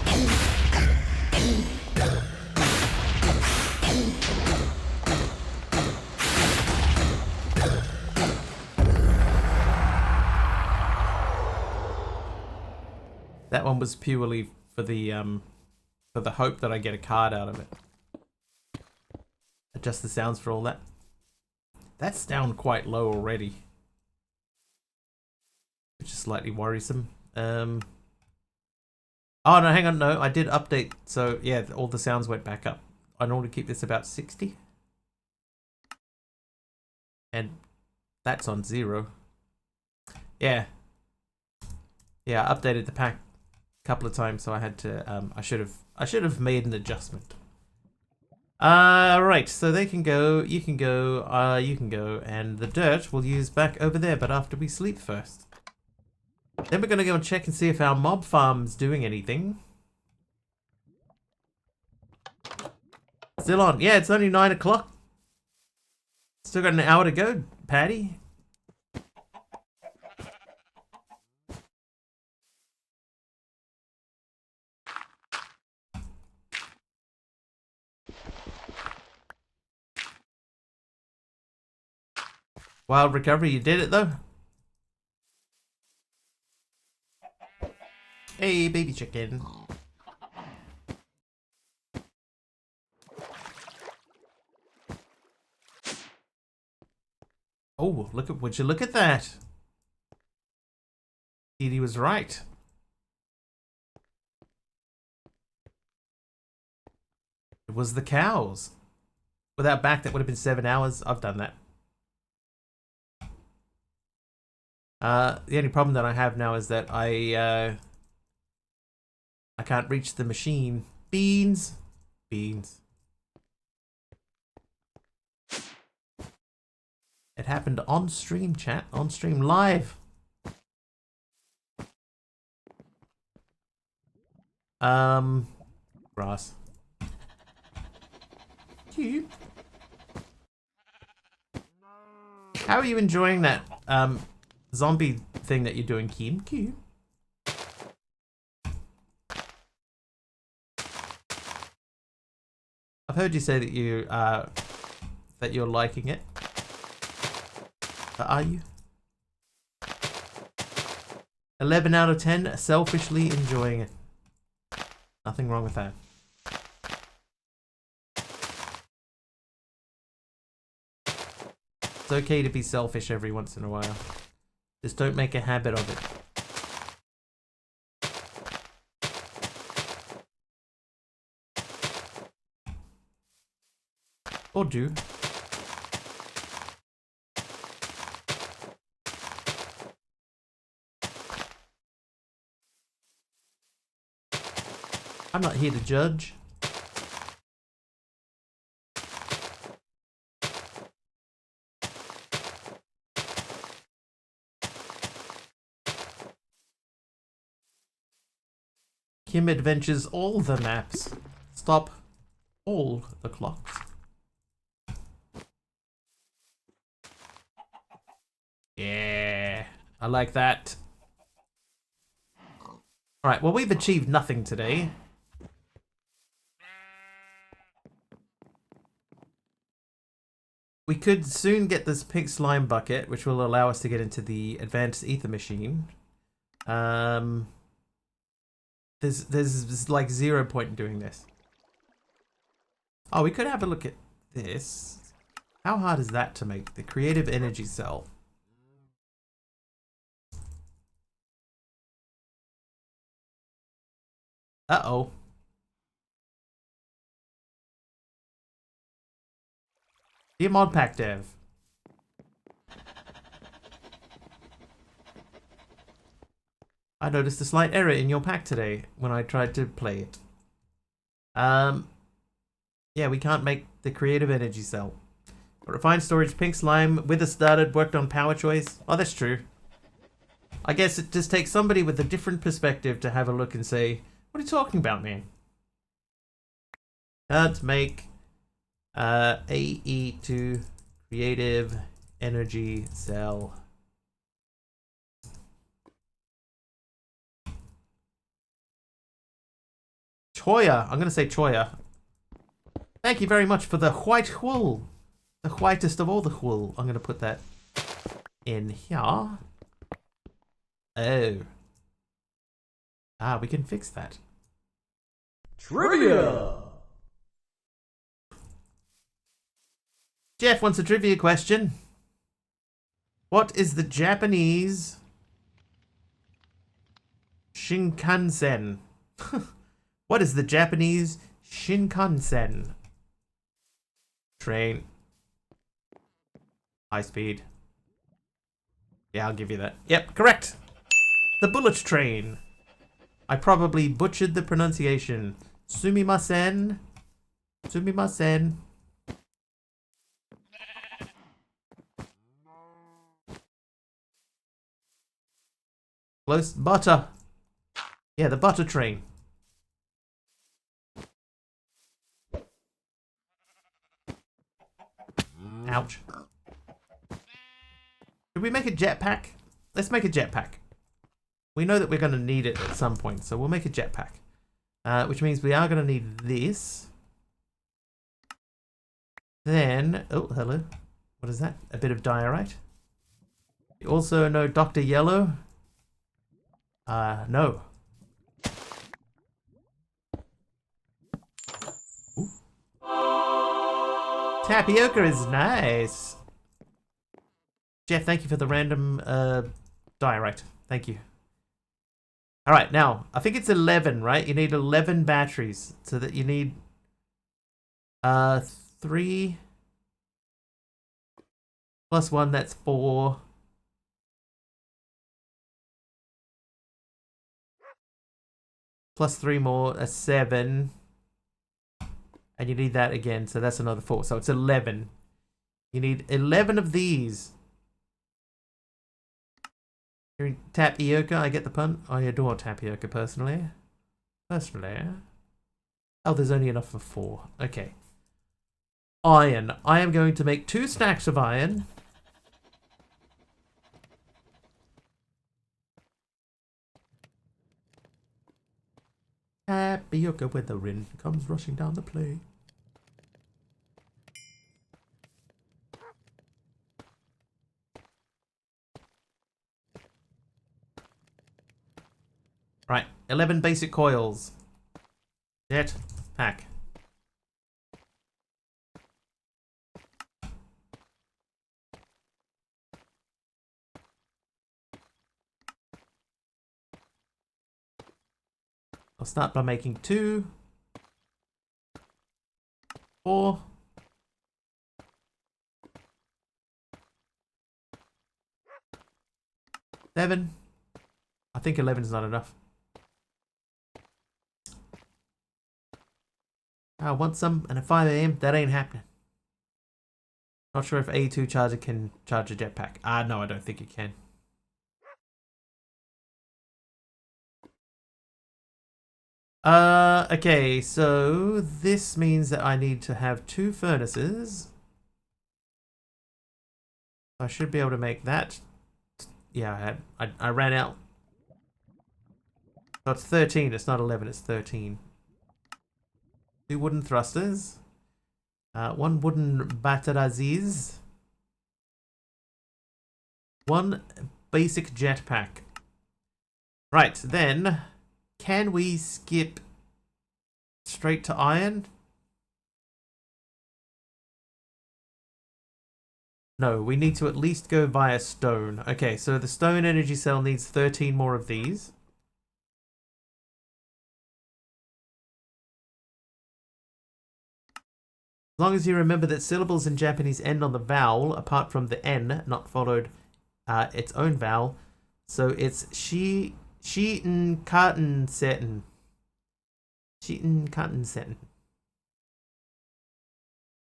That one was purely for the hope that I get a card out of it. Adjust the sounds for all that. That's down quite low already, which is slightly worrisome. Oh no, hang on, no, I did update, so yeah, all the sounds went back up. I normally keep this about 60. And that's on 0. Yeah. Yeah, I updated the pack a couple of times, so I had to I should have made an adjustment. Right, so they can go, you can go, you can go, and the dirt we'll use back over there, but after we sleep first. Then we're gonna go and check and see if our mob farm's doing anything. Still on. Yeah, it's only 9 o'clock. Still got an hour to go, Patty. Wild recovery, you did it though. Hey, baby chicken. Oh, Oh, would you look at that? Edie was right. It was the cows. Without back, that would have been 7 hours. I've done that. The only problem that I have now is that I can't reach the machine. Beans. Beans. It happened on stream, chat. On stream live. Grass. Cute. How are you enjoying that zombie thing that you're doing, Kim? Cute. I've heard you say that you're liking it. But are you? 11 out of 10, selfishly enjoying it. Nothing wrong with that. It's okay to be selfish every once in a while. Just don't make a habit of it. Or do. I'm not here to judge. Kim adventures all the maps. Stop all the clocks. Yeah, I like that. Alright, well, we've achieved nothing today. We could soon get this pink slime bucket, which will allow us to get into the advanced ether machine. There's like 0 point in doing this. Oh, we could have a look at this. How hard is that to make? The creative energy cell. Uh-oh. Dear mod pack dev. I noticed a slight error in your pack today when I tried to play it. Yeah, we can't make the creative energy cell. Refined storage, pink slime, wither started, worked on power choice. Oh, that's true. I guess it just takes somebody with a different perspective to have a look and say, what are you talking about, man? Can't make AE2 creative energy cell. Choya. I'm going to say Choya. Thank you very much for the white wool. The whitest of all the wool. I'm going to put that in here. Oh. Ah, we can fix that. Trivia! Jeff wants a trivia question. What is the Japanese Shinkansen? What is the Japanese Shinkansen? Train. High speed. Yeah, I'll give you that. Yep, correct. The bullet train. I probably butchered the pronunciation. Sumimasen. Sumimasen. Close. Butter. Yeah, the butter train. Ouch. Did we make a jetpack? Let's make a jetpack. We know that we're going to need it at some point, so we'll make a jetpack. Which means we are going to need this. Then, oh, hello. What is that? A bit of diorite. You also know Dr. Yellow? No. Ooh. Tapioca is nice. Jeff, thank you for the random diorite. Thank you. All right, now, I think it's 11, right? You need 11 batteries. So that you need 3 plus 1, that's 4. Plus 3 more, that's 7. And you need that again, so that's another 4. So it's 11. You need 11 of these. Tapioca, I get the pun. I adore tapioca, personally. Oh, there's only enough for 4. Okay. Iron. I am going to make 2 stacks of iron. Tapioca weathering comes rushing down the plate. Right, 11 basic coils. Jet pack. I'll start by making 2, 4, 7. I think 11 is not enough. I want some, and at 5 AM, that ain't happening. Not sure if A2 charger can charge a jetpack. No, I don't think it can. Okay, so this means that I need to have 2 furnaces. I should be able to make that. Yeah, I ran out. So it's 13, it's not 11, it's 13. 2 wooden thrusters. 1 wooden batterazis. 1 basic jetpack. Right, then, can we skip straight to iron? No, we need to at least go via stone. Okay, so the stone energy cell needs 13 more of these. As long as you remember that syllables in Japanese end on the vowel, apart from the N, not followed its own vowel. So it's sheetin cotton settin. Sheetin cotton settin.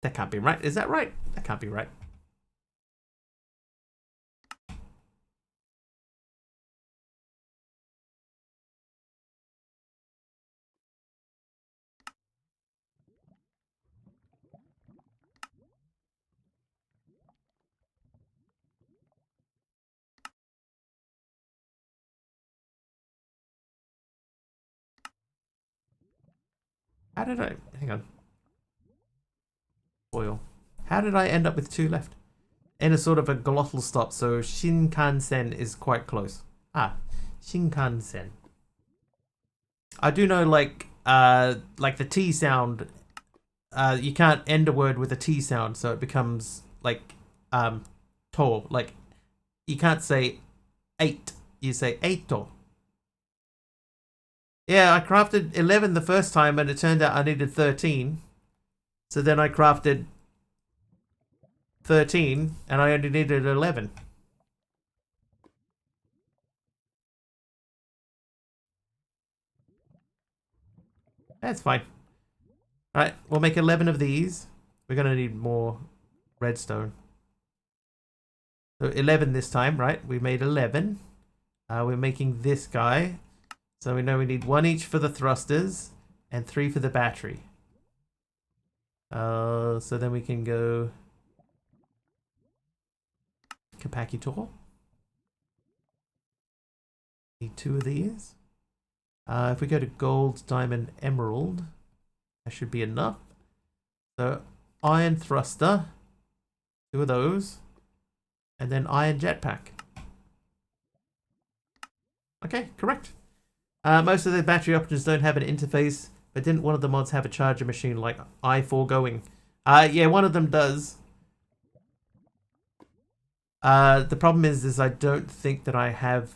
That can't be right. Is that right? That can't be right. How did I... Hang on. Oil. How did I end up with 2 left? In a sort of a glottal stop, so Shinkansen is quite close. Shinkansen. I do know, like the T sound, you can't end a word with a T sound, so it becomes, like, to. Like, you can't say 8, you say eito. Yeah, I crafted 11 the first time, and it turned out I needed 13. So then I crafted 13, and I only needed 11. That's fine. Alright, we'll make 11 of these. We're going to need more redstone. So 11 this time, right? We made 11. We're making this guy. So we know we need 1 each for the thrusters and 3 for the battery. So then we can go capacitor. Need 2 of these. If we go to gold, diamond, emerald, that should be enough. So iron thruster, 2 of those, and then iron jetpack. Okay, correct. Most of the battery options don't have an interface, but didn't one of the mods have a charger machine like i4 going? Yeah, one of them does. The problem is I don't think that I have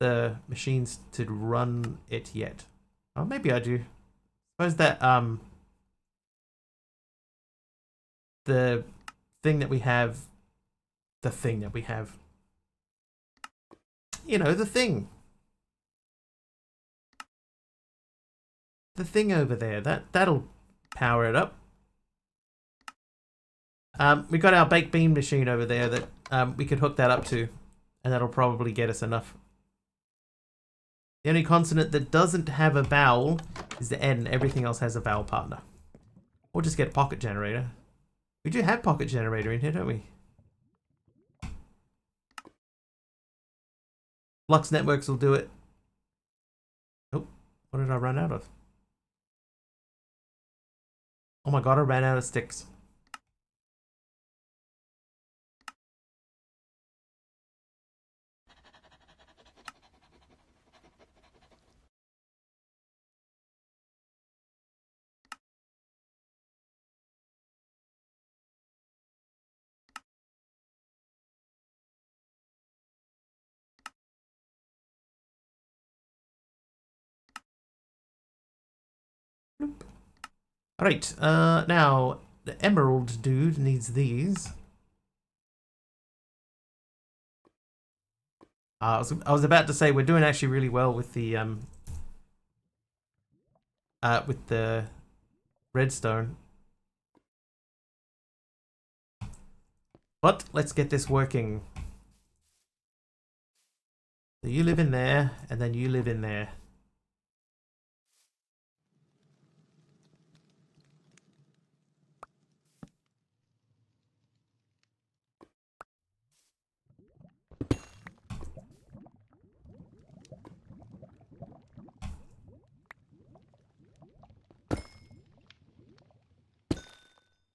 the machines to run it yet. Oh, maybe I do. Suppose that the thing that we have, you know, the thing over there, that'll power it up. We got our baked bean machine over there that we could hook that up to, and that'll probably get us enough. The only consonant that doesn't have a vowel is the N. Everything else has a vowel partner. Or just get a pocket generator. We do have pocket generator in here, don't we? Flux networks will do it. Oh, what did I run out of? Oh my god, I ran out of sticks. Alright, now the emerald dude needs these. I was about to say we're doing actually really well with the redstone. But let's get this working. So you live in there, and then you live in there.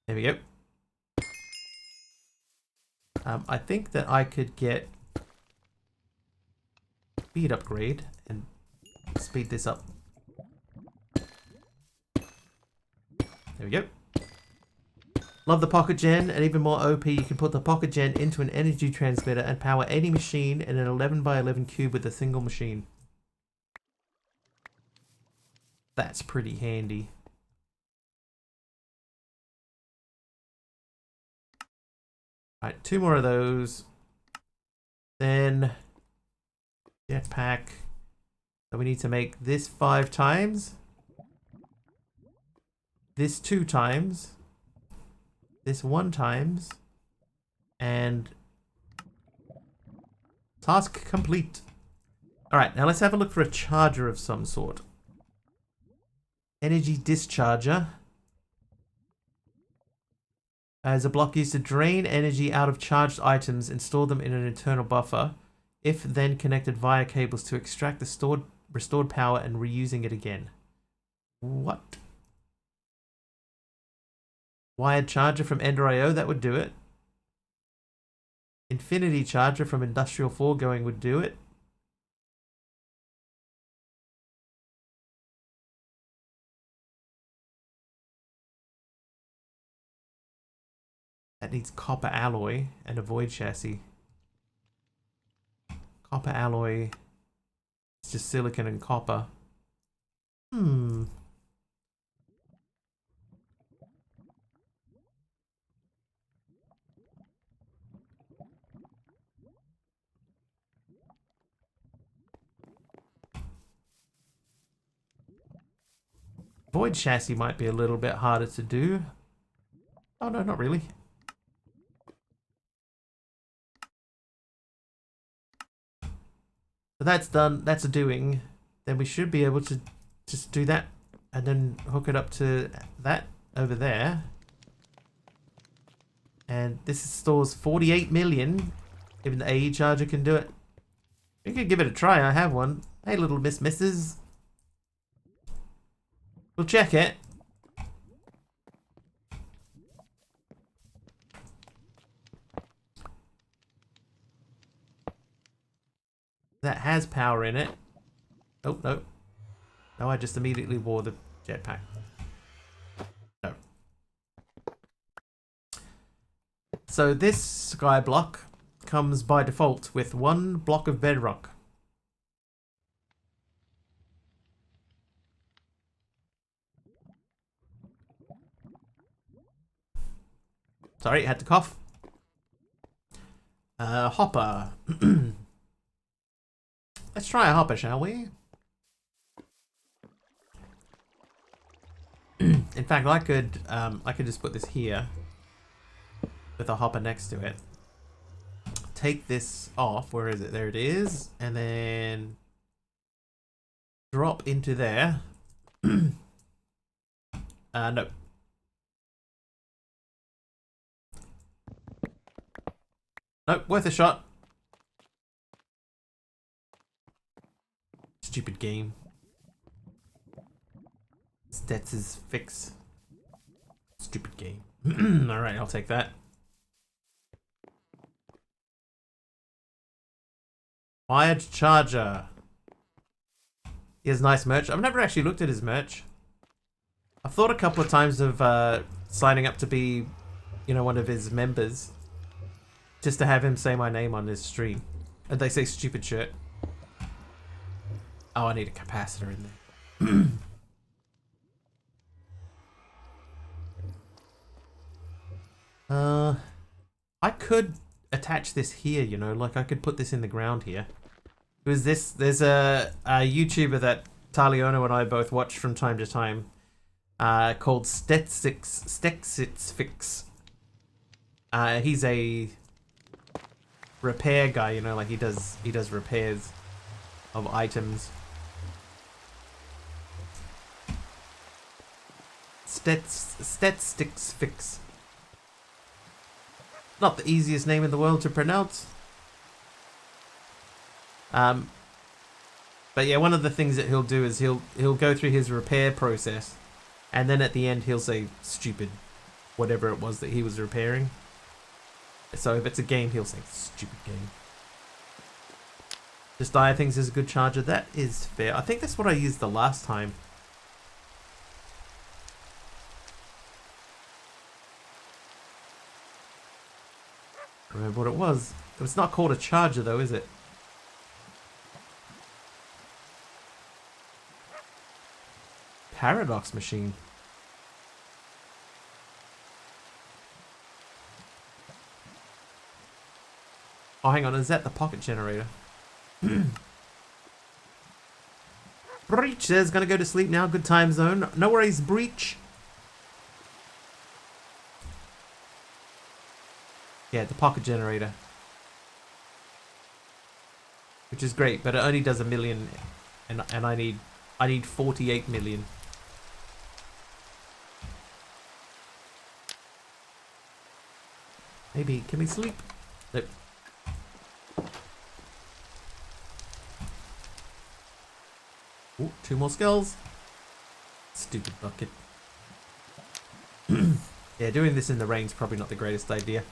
There we go. I think that I could get speed upgrade and speed this up. There we go. Love the pocket gen, and even more OP, you can put the pocket gen into an energy transmitter and power any machine in an 11 by 11 cube with a single machine. That's pretty handy. Alright, 2 more of those. Then jetpack. So we need to make this 5 times. This 2 times. This 1 times. And task complete. Alright, now let's have a look for a charger of some sort. Energy discharger. As a block used to drain energy out of charged items and store them in an internal buffer, if then connected via cables to extract the restored power and reusing it again. What? Wired charger from Ender.io, that would do it. Infinity charger from Industrial Foregoing would do it. That needs copper alloy and a void chassis. Copper alloy. It's just silicon and copper. Void chassis might be a little bit harder to do. Oh no, not really. So that's done, that's a doing. Then we should be able to just do that and then hook it up to that over there. And this stores 48 million. Even the AE charger can do it. We could give it a try, I have one. Hey little misses. We'll check it. That has power in it. Oh, no. No, I just immediately wore the jetpack. No. So this sky block comes by default with 1 block of bedrock. Sorry, had to cough. Hopper. Let's try a hopper, shall we? In fact, I could just put this here with a hopper next to it. Take this off. Where is it? There it is. And then drop into there. No. Nope, worth a shot. Stupid game. Stats' fix. Stupid game. Alright, I'll take that. Wired charger. He has nice merch. I've never actually looked at his merch. I've thought a couple of times of signing up to be, you know, one of his members. Just to have him say my name on his stream. And they say stupid shirt. Oh, I need a capacitor in there. I could attach this here, you know, like I could put this in the ground here. Because there's a YouTuber that Taliona and I both watch from time to time, called Stexitsfix. He's a repair guy, you know, like he does repairs of items. Stexitsfix. Not the easiest name in the world to pronounce. But yeah, one of the things that he'll do is he'll go through his repair process, and then at the end he'll say stupid whatever it was that he was repairing. So if it's a game, he'll say stupid game. Just Dire thinks is a good charger. That is fair. I think that's what I used the last time. I remember what it was. It's not called a charger though, is it? Paradox machine. Oh, hang on. Is that the pocket generator? Breach says, gonna go to sleep now. Good time zone. No worries, Breach. Yeah, the pocket generator. Which is great, but it only does 1 million, and I need 48 million. Maybe, can we sleep? Nope. Ooh, 2 more skulls. Stupid bucket. Yeah, doing this in the rain's probably not the greatest idea.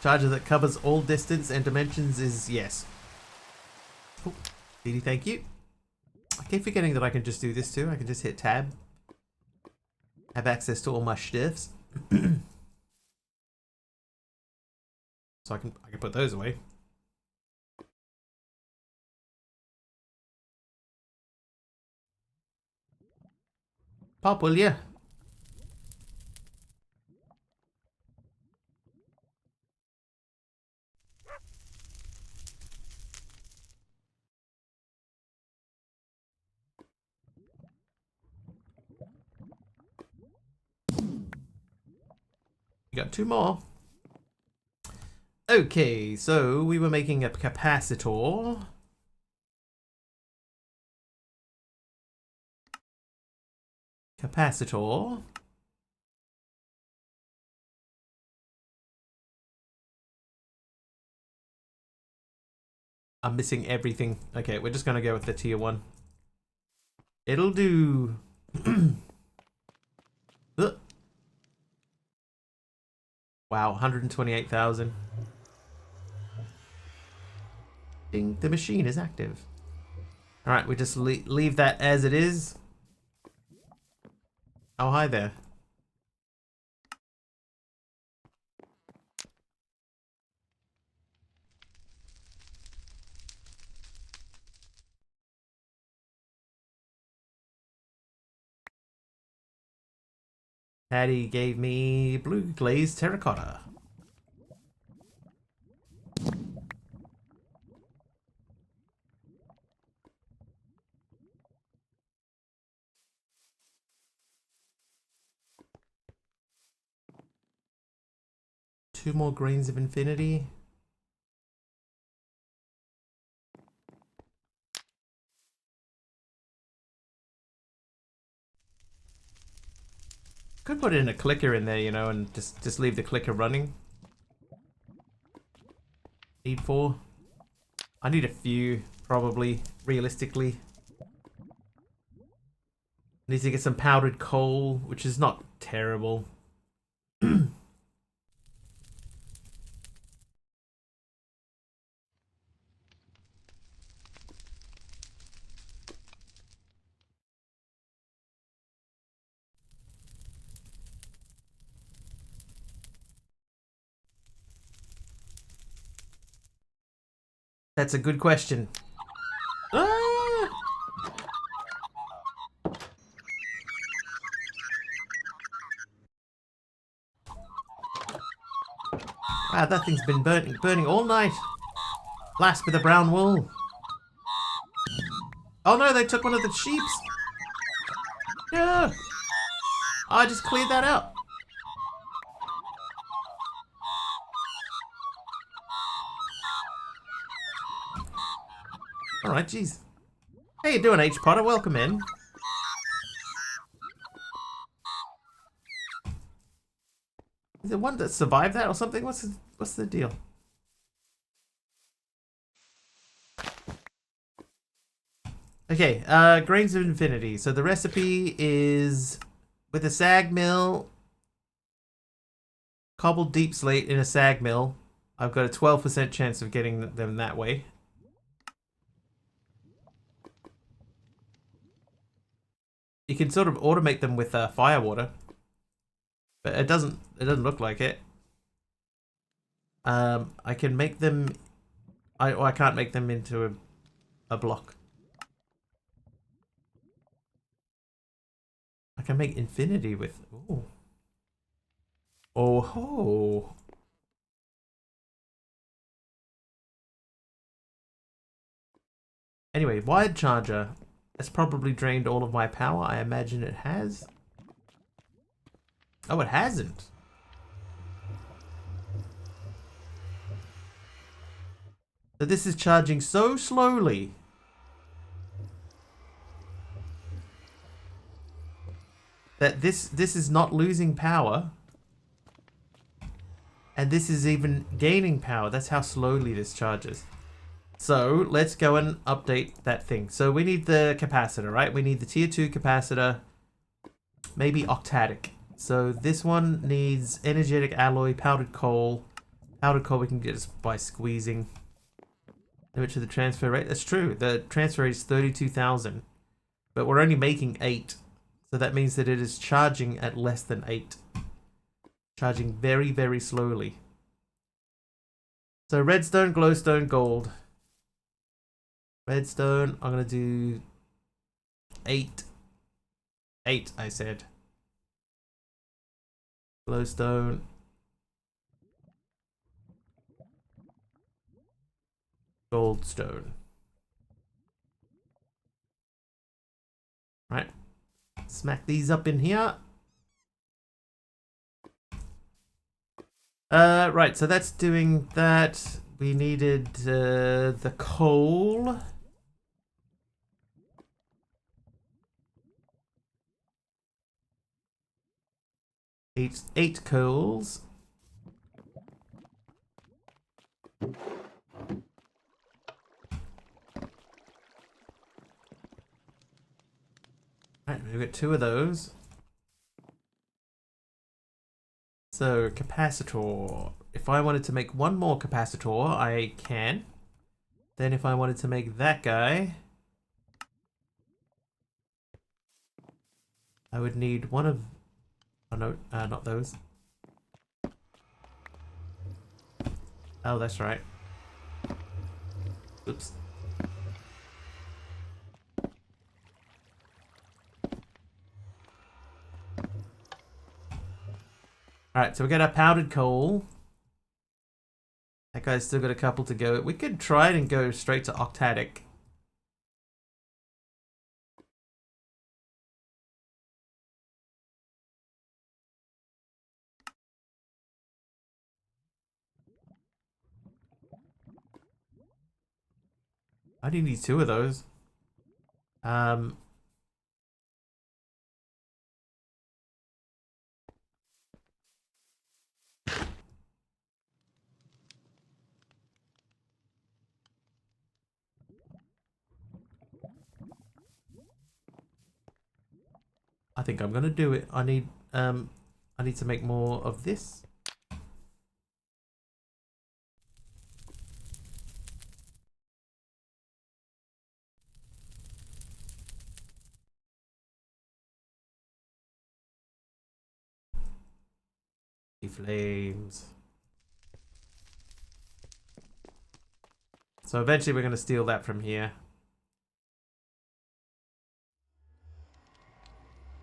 Charger that covers all distance and dimensions is yes. Oh, Didi, thank you. I keep forgetting that I can just do this too. I can just hit tab. Have access to all my stuffs. So I can put those away. Pop, will ya? We got 2 more. Okay, so we were making a capacitor. Capacitor. I'm missing everything. Okay, we're just gonna go with the tier 1. It'll do. Wow, 128,000. Ding, the machine is active. Alright, we just leave that as it is. Oh, hi there. Patty gave me blue glazed terracotta. Two more grains of infinity. Could put in a clicker in there, you know, and just leave the clicker running. Need 4. I need a few, probably, realistically. Need to get some powdered coal, which is not terrible. That's a good question. Ah! Wow, that thing's been burning all night. Blast with the brown wool. Oh no, they took one of the sheeps. Yeah. I just cleared that out. Alright, jeez. How you doing, H. Potter? Welcome in. Is there one that survived that or something? What's the deal? Okay, grains of infinity. So the recipe is with a sag mill, cobbled deep slate in a sag mill. I've got a 12% chance of getting them that way. You can sort of automate them with fire water, but it doesn't look like it. I can make them. I can't make them into a block. I can make infinity with. Ooh. Oh ho. Anyway, wired charger. That's probably drained all of my power. I imagine it has. Oh, it hasn't. So this is charging so slowly that this is not losing power, and this is even gaining power. That's how slowly this charges. So let's go and update that thing. So we need the capacitor, right? We need the tier 2 capacitor, maybe octadic. So this one needs energetic alloy, powdered coal. Powdered coal we can get just by squeezing. Limit to the transfer rate. That's true. The transfer rate is 32,000, but we're only making 8. So that means that it is charging at less than 8. Charging very, very slowly. So redstone, glowstone, gold. Redstone, I'm going to do 8. 8, I said. Glowstone. Goldstone. Right. Smack these up in here. Right, so that's doing that. We needed the coal. Eight coals. Right, we've got 2 of those. So, capacitor. If I wanted to make 1 more capacitor, I can. Then if I wanted to make that guy, I would need one of... Oh no, not those. Oh, that's right. Oops. Alright, so we got our powdered coal. That guy's still got a couple to go. We could try it and go straight to octatic. I do need two of those. I think I'm gonna do it. I need to make more of this. Flames. So eventually we're gonna steal that from here.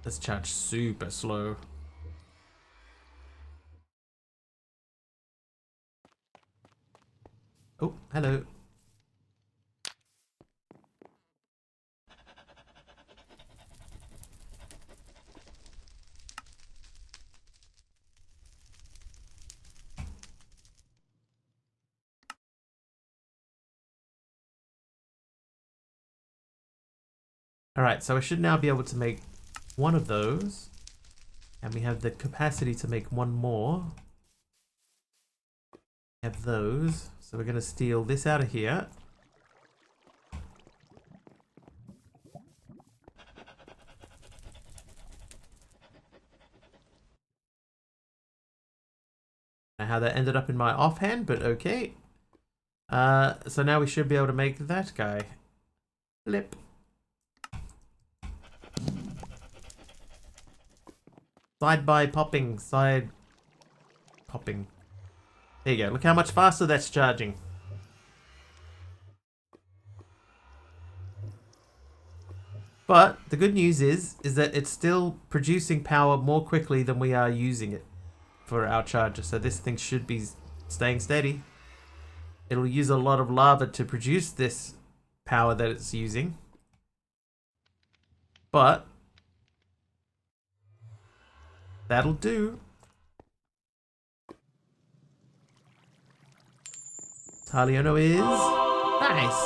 Let's charge super slow. Oh, hello. Alright, so I should now be able to make one of those. And we have the capacity to make one more. Have those. So we're going to steal this out of here. Now how that ended up in my offhand, but okay. So now we should be able to make that guy. Flip. Side by popping, side popping. There you go. Look how much faster that's charging. But the good news is that it's still producing power more quickly than we are using it for our charger. So this thing should be staying steady. It'll use a lot of lava to produce this power that it's using. But that'll do. Taliono is nice.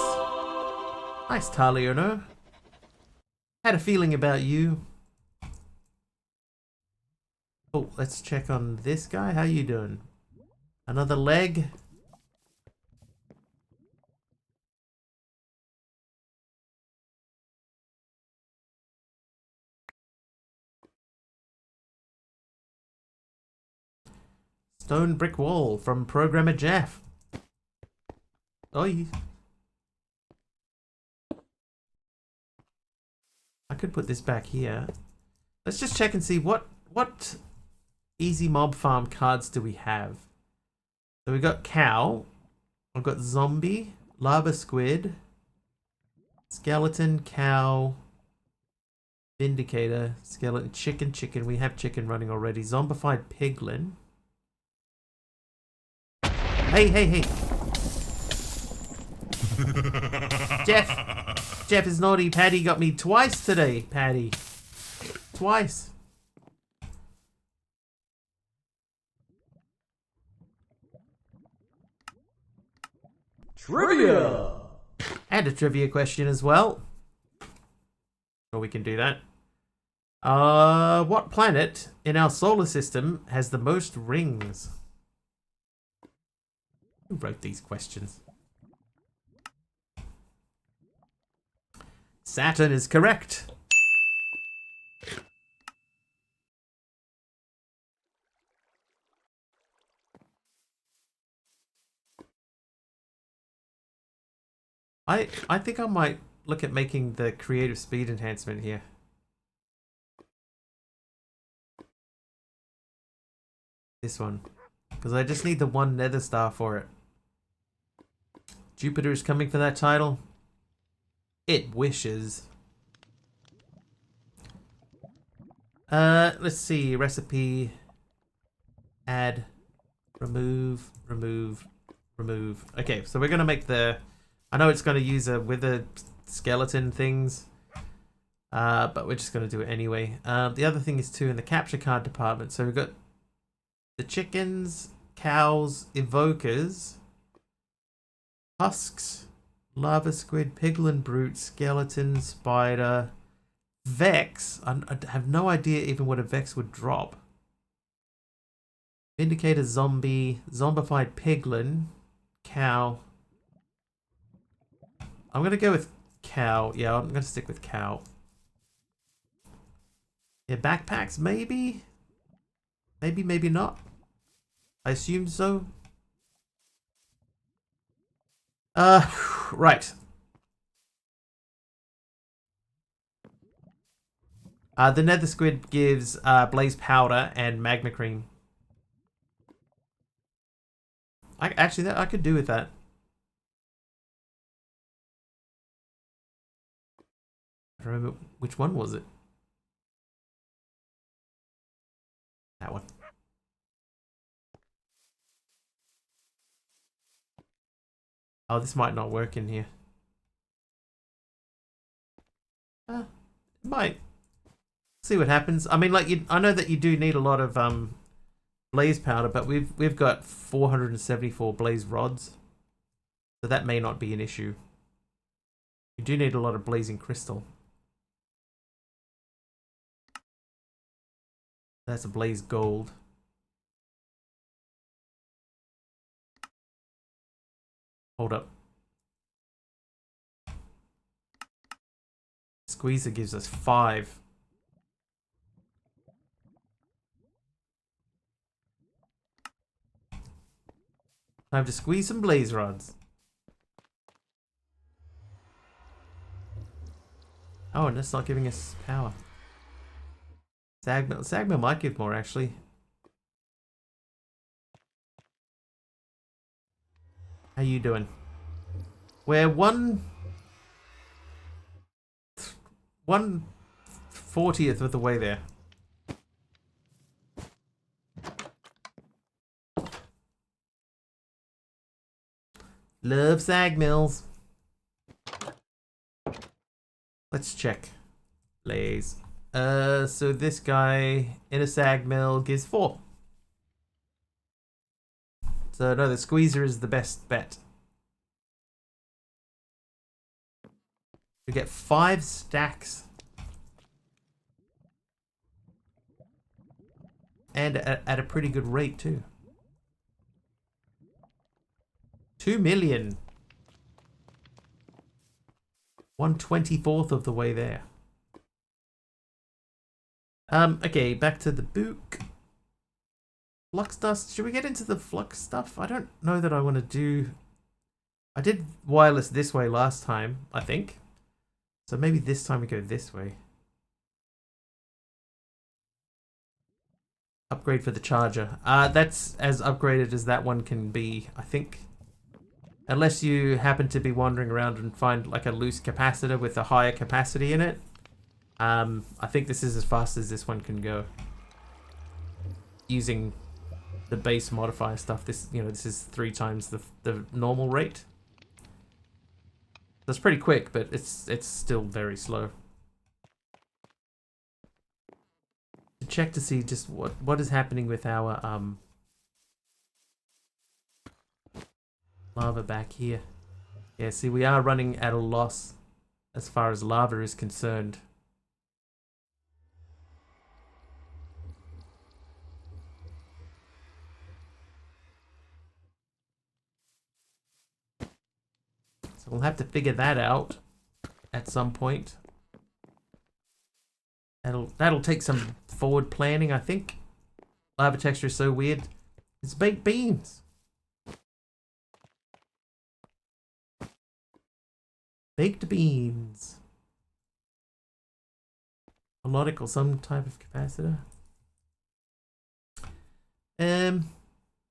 Nice, Taliono. Had a feeling about you. Oh, let's check on this guy. How you doing? Another leg. Stone brick wall from Programmer Jeff. Oi. I could put this back here. Let's just check and see what easy mob farm cards do we have. So we got cow. I've got zombie, lava squid, skeleton, cow, vindicator, skeleton, chicken. We have chicken running already. Zombified piglin. Hey. Jeff is naughty. Paddy got me twice today, Paddy. Twice. Trivia! And a trivia question as well. Sure, we can do that. What planet in our solar system has the most rings? Who wrote these questions? Saturn is correct. I think I might look at making the creative speed enhancement here. This one. Because I just need the one nether star for it. Jupiter is coming for that title. It wishes. Let's see. Recipe. Add. Remove. Remove. Remove. Okay, so we're going to make the... I know it's going to use a wither skeleton things. But we're just going to do it anyway. The other thing is too in the capture card department. So we've got the chickens, cows, evokers, husks, lava squid, piglin brute, skeleton, spider, vex. I have no idea even what a vex would drop. Indicator zombie, zombified piglin, cow. I'm going to go with cow. Yeah, I'm going to stick with cow. Yeah, backpacks, maybe? Maybe, maybe not. I assume so. Right. The nether squid gives blaze powder and magma cream. Actually, that I could do with that. I don't remember which one was it. That one. Oh, this might not work in here. It might. See what happens. I mean, like, I know that you do need a lot of blaze powder, but we've got 474 blaze rods, so that may not be an issue. You do need a lot of blazing crystal. That's a blaze gold. Hold up. Squeezer gives us 5. Time to squeeze some blaze rods. Oh, and it's not giving us power. Sagmill might give more, actually. How you doing? We're 1/40th of the way there. Love sag mills. Let's check. Blaze. So this guy in a sag mill gives 4. So no, the squeezer is the best bet. We get 5 stacks. And at a pretty good rate too. 2 million. 1/24th of the way there. Okay, back to the book. Flux dust. Should we get into the flux stuff? I don't know that I want to do... I did wireless this way last time, I think. So maybe this time we go this way. Upgrade for the charger. That's as upgraded as that one can be, I think. Unless you happen to be wandering around and find like a loose capacitor with a higher capacity in it. I think this is as fast as this one can go. Using the base modifier stuff, this is 3 times the normal rate. That's pretty quick, but it's still very slow. To check to see just what is happening with our lava back here. Yeah, see, we are running at a loss as far as lava is concerned. So we'll have to figure that out at some point. That'll take some forward planning, I think. Lava texture is so weird. It's baked beans. Baked beans. Melodic or some type of capacitor.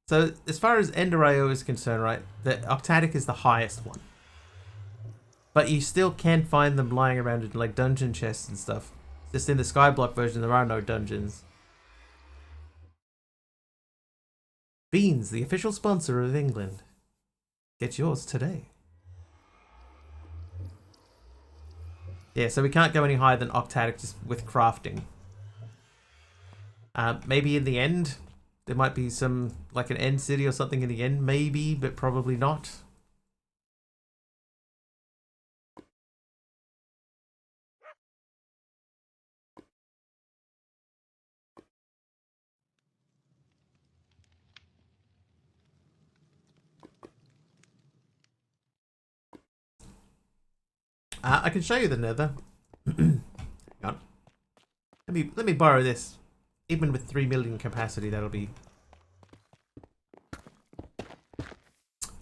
So as far as Ender IO is concerned, right, the Octadic is the highest one. But you still can find them lying around in like dungeon chests and stuff. Just in the Skyblock version, there are no dungeons. Beans, the official sponsor of England. Get yours today. Yeah, so we can't go any higher than Octadic just with crafting. Maybe in the end, there might be some, like an end city or something in the end, maybe, but probably not. I can show you the Nether. Hang on. Let me borrow this. Even with 3 million capacity, that'll be.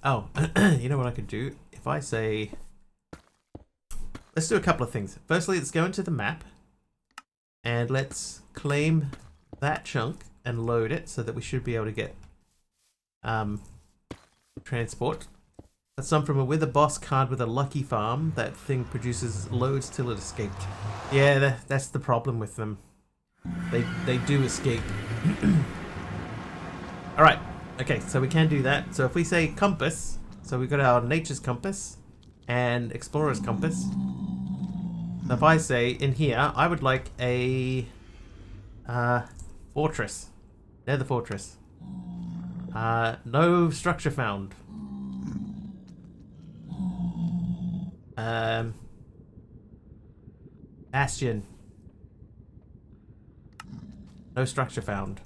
Oh, you know what I could do? If I say, let's do a couple of things. Firstly, let's go into the map and let's claim that chunk and load it so that we should be able to get transport. That's some from a Wither Boss card with a Lucky Farm. That thing produces loads till it escaped. Yeah, that's the problem with them. They do escape. Alright, okay, so we can do that. So if we say compass, so we've got our nature's compass and explorer's compass. So if I say in here, I would like a fortress. Nether fortress. No structure found. Bastion. No structure found.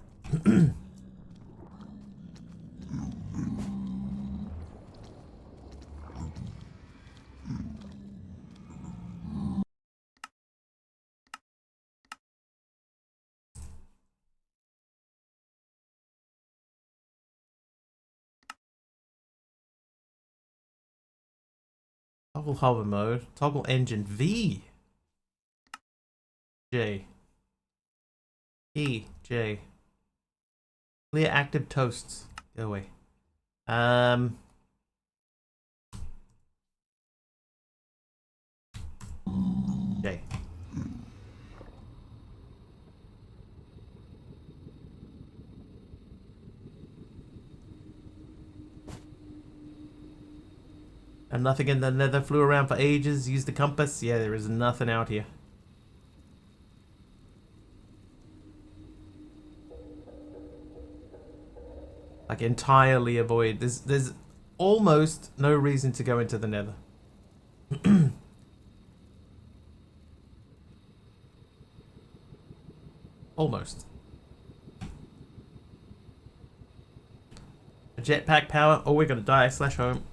Toggle hover mode. Toggle engine V. J. E. J. Clear active toasts. Go away. J. And nothing in the Nether. Flew around for ages. Used the compass. Yeah, there is nothing out here. Like entirely avoid. There's almost no reason to go into the Nether. Almost. A jetpack power. Oh, we're gonna die. Slash home.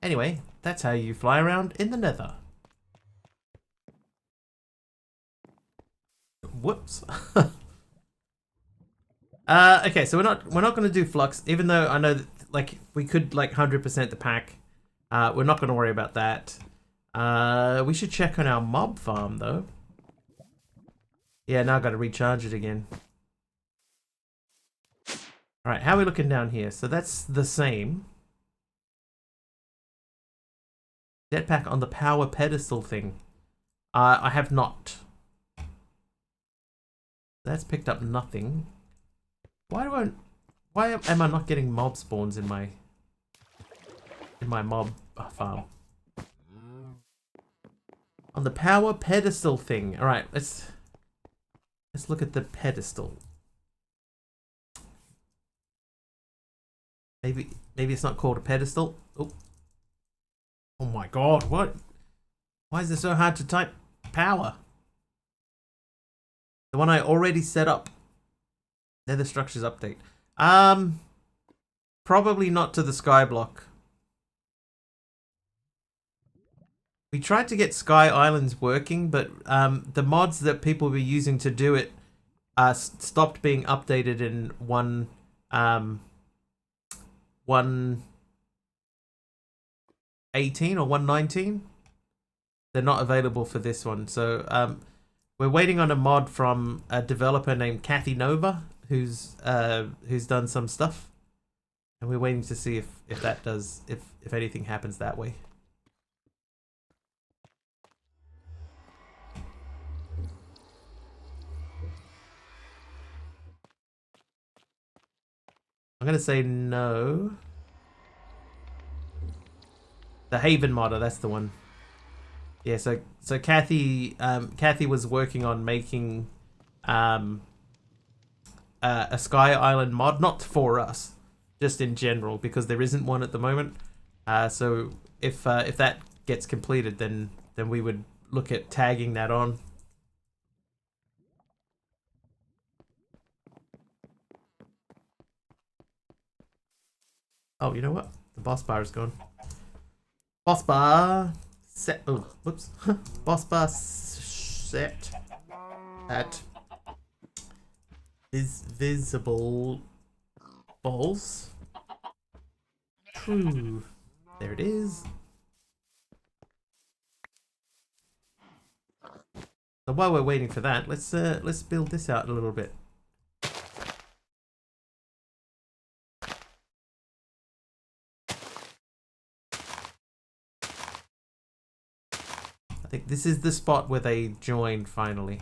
Anyway, that's how you fly around in the Nether. Whoops. Okay, so we're not going to do flux, even though I know that like we could like 100% the pack. We're not going to worry about that. We should check on our mob farm though. Yeah, now I've got to recharge it again. All right, how are we looking down here? So that's the same. Jetpack on the power pedestal thing. I have not. That's picked up nothing. Why am I not getting mob spawns in my mob farm? On the power pedestal thing. All right, let's look at the pedestal. Maybe it's not called a pedestal. Oh my god, what? Why is it so hard to type power? The one I already set up. Nether structures update. Probably not to the skyblock. We tried to get Sky Islands working, but the mods that people were using to do it stopped being updated in one 118 or 119. They're not available for this one. So we're waiting on a mod from a developer named Kathy Nova, who's done some stuff, and we're waiting to see if that does if anything happens that way. I'm gonna say no. The Haven modder, that's the one. Yeah, so Kathy was working on making a Sky Island mod, not for us, just in general, because there isn't one at the moment. So if that gets completed, then we would look at tagging that on. Oh, you know what? The boss bar is gone. Boss bar set. Oh, whoops. Boss bar set at visible balls. True. There it is. So while we're waiting for that, let's build this out a little bit. I think this is the spot where they join finally.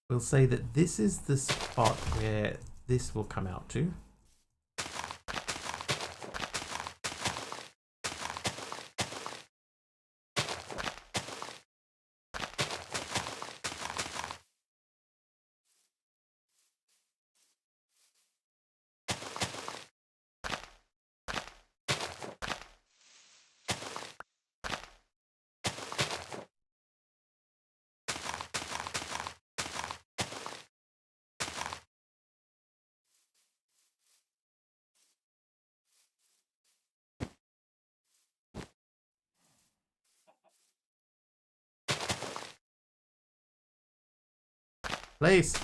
We'll say that this is the spot where this will come out to. Place.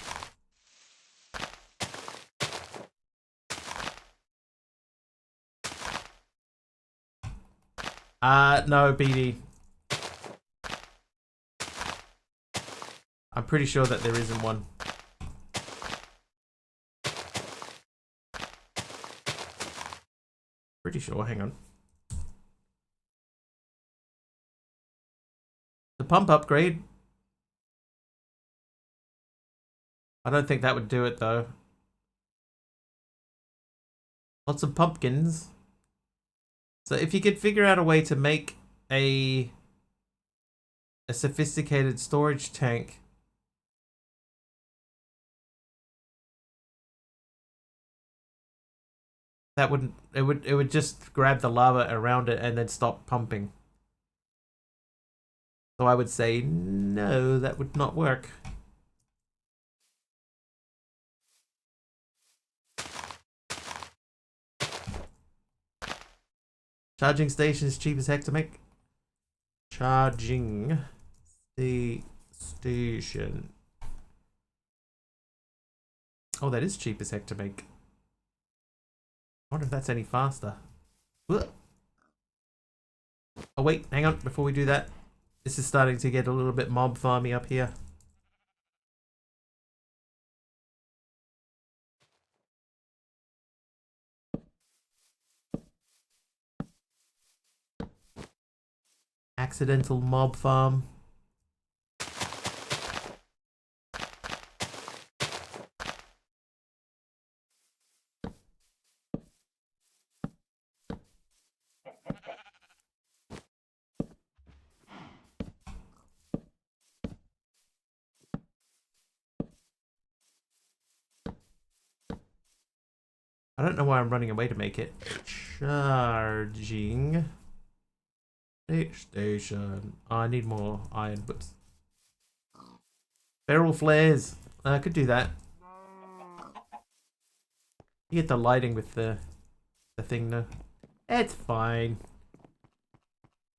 No, BD. I'm pretty sure that there isn't one. Pretty sure, hang on. The pump upgrade. I don't think that would do it though. Lots of pumpkins. So if you could figure out a way to make a sophisticated storage tank, that wouldn't it would just grab the lava around it and then stop pumping. So I would say no, that would not work. Charging station is cheap as heck to make. Charging station. Oh, that is cheap as heck to make. I wonder if that's any faster. Ugh. Oh wait, hang on, before we do that. This is starting to get a little bit mob farmy up here. Accidental mob farm. I don't know why I'm running away to make it. Charging Station. I need more iron boots. Barrel flares. I could do that. You get the lighting with the thing though. It's fine.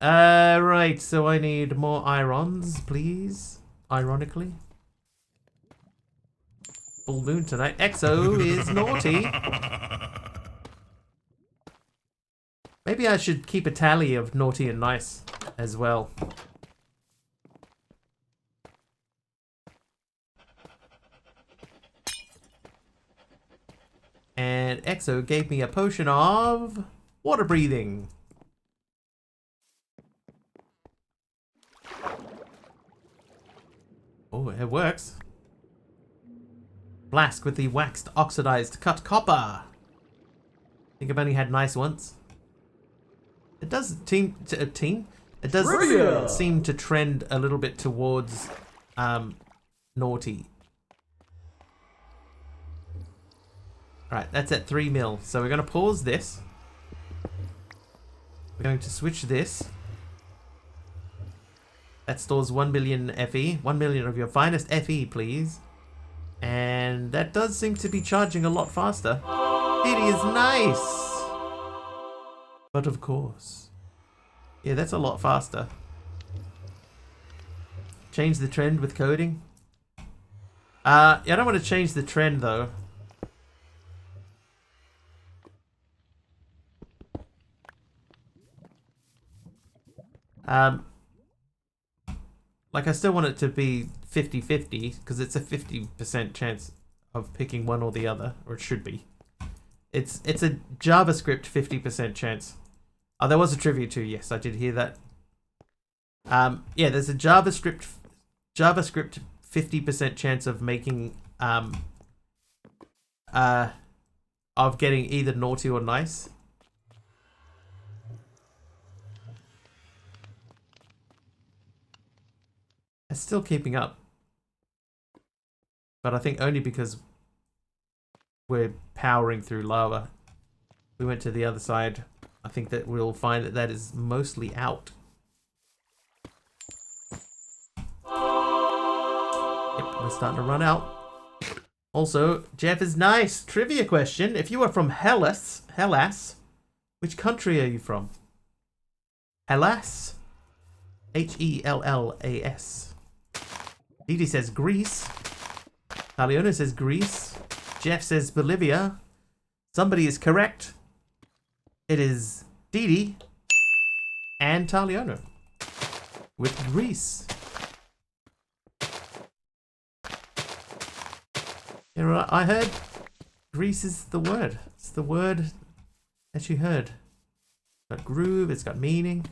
Right, so I need more irons, please. Ironically. Full moon tonight. EXO is naughty. Maybe I should keep a tally of naughty and nice as well. And EXO gave me a potion of water breathing. Oh, it works. Flask with the waxed oxidized cut copper. I think I've only had nice once. It does seem to trend a little bit towards naughty. Alright, that's at 3 mil. So we're going to pause this. We're going to switch this. That stores 1 million FE. 1 million of your finest FE, please. And that does seem to be charging a lot faster. It is nice. But of course. Yeah, that's a lot faster. Change the trend with coding. Yeah, I don't want to change the trend though. Like I still want it to be 50-50 because it's a 50% chance of picking one or the other, or it should be. It's a JavaScript 50% chance. Oh, there was a trivia too. Yes, I did hear that. Yeah, there's a JavaScript 50% chance of making of getting either naughty or nice. It's still keeping up. But I think only because we're powering through lava. We went to the other side. I think that we'll find that that is mostly out. Yep, we're starting to run out. Also, Jeff is nice. Trivia question. If you are from Hellas, which country are you from? Hellas? Hellas. Didi says Greece. Taliona says Greece. Jeff says Bolivia. Somebody is correct. It is Didi and Taliona with Greece. You know, I heard Greece is the word. It's the word that you heard. It's got groove, it's got meaning.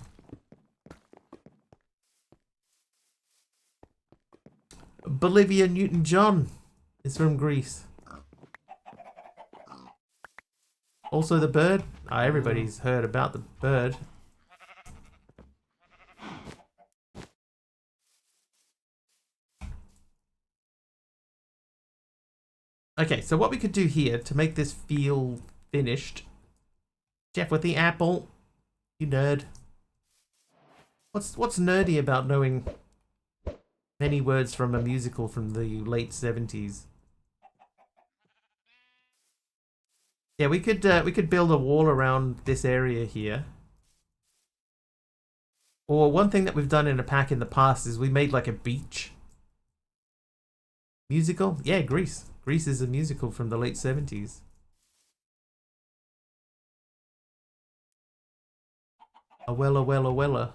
Bolivia Newton-John is from Greece. Also the bird. Everybody's heard about the bird. Okay, so what we could do here to make this feel finished. Jeff with the apple. You nerd. What's nerdy about knowing many words from a musical from the late 70s? Yeah, we could build a wall around this area here. Or one thing that we've done in a pack in the past is we made like a beach. Musical? Yeah, Grease. Grease is a musical from the late 70s. A wella.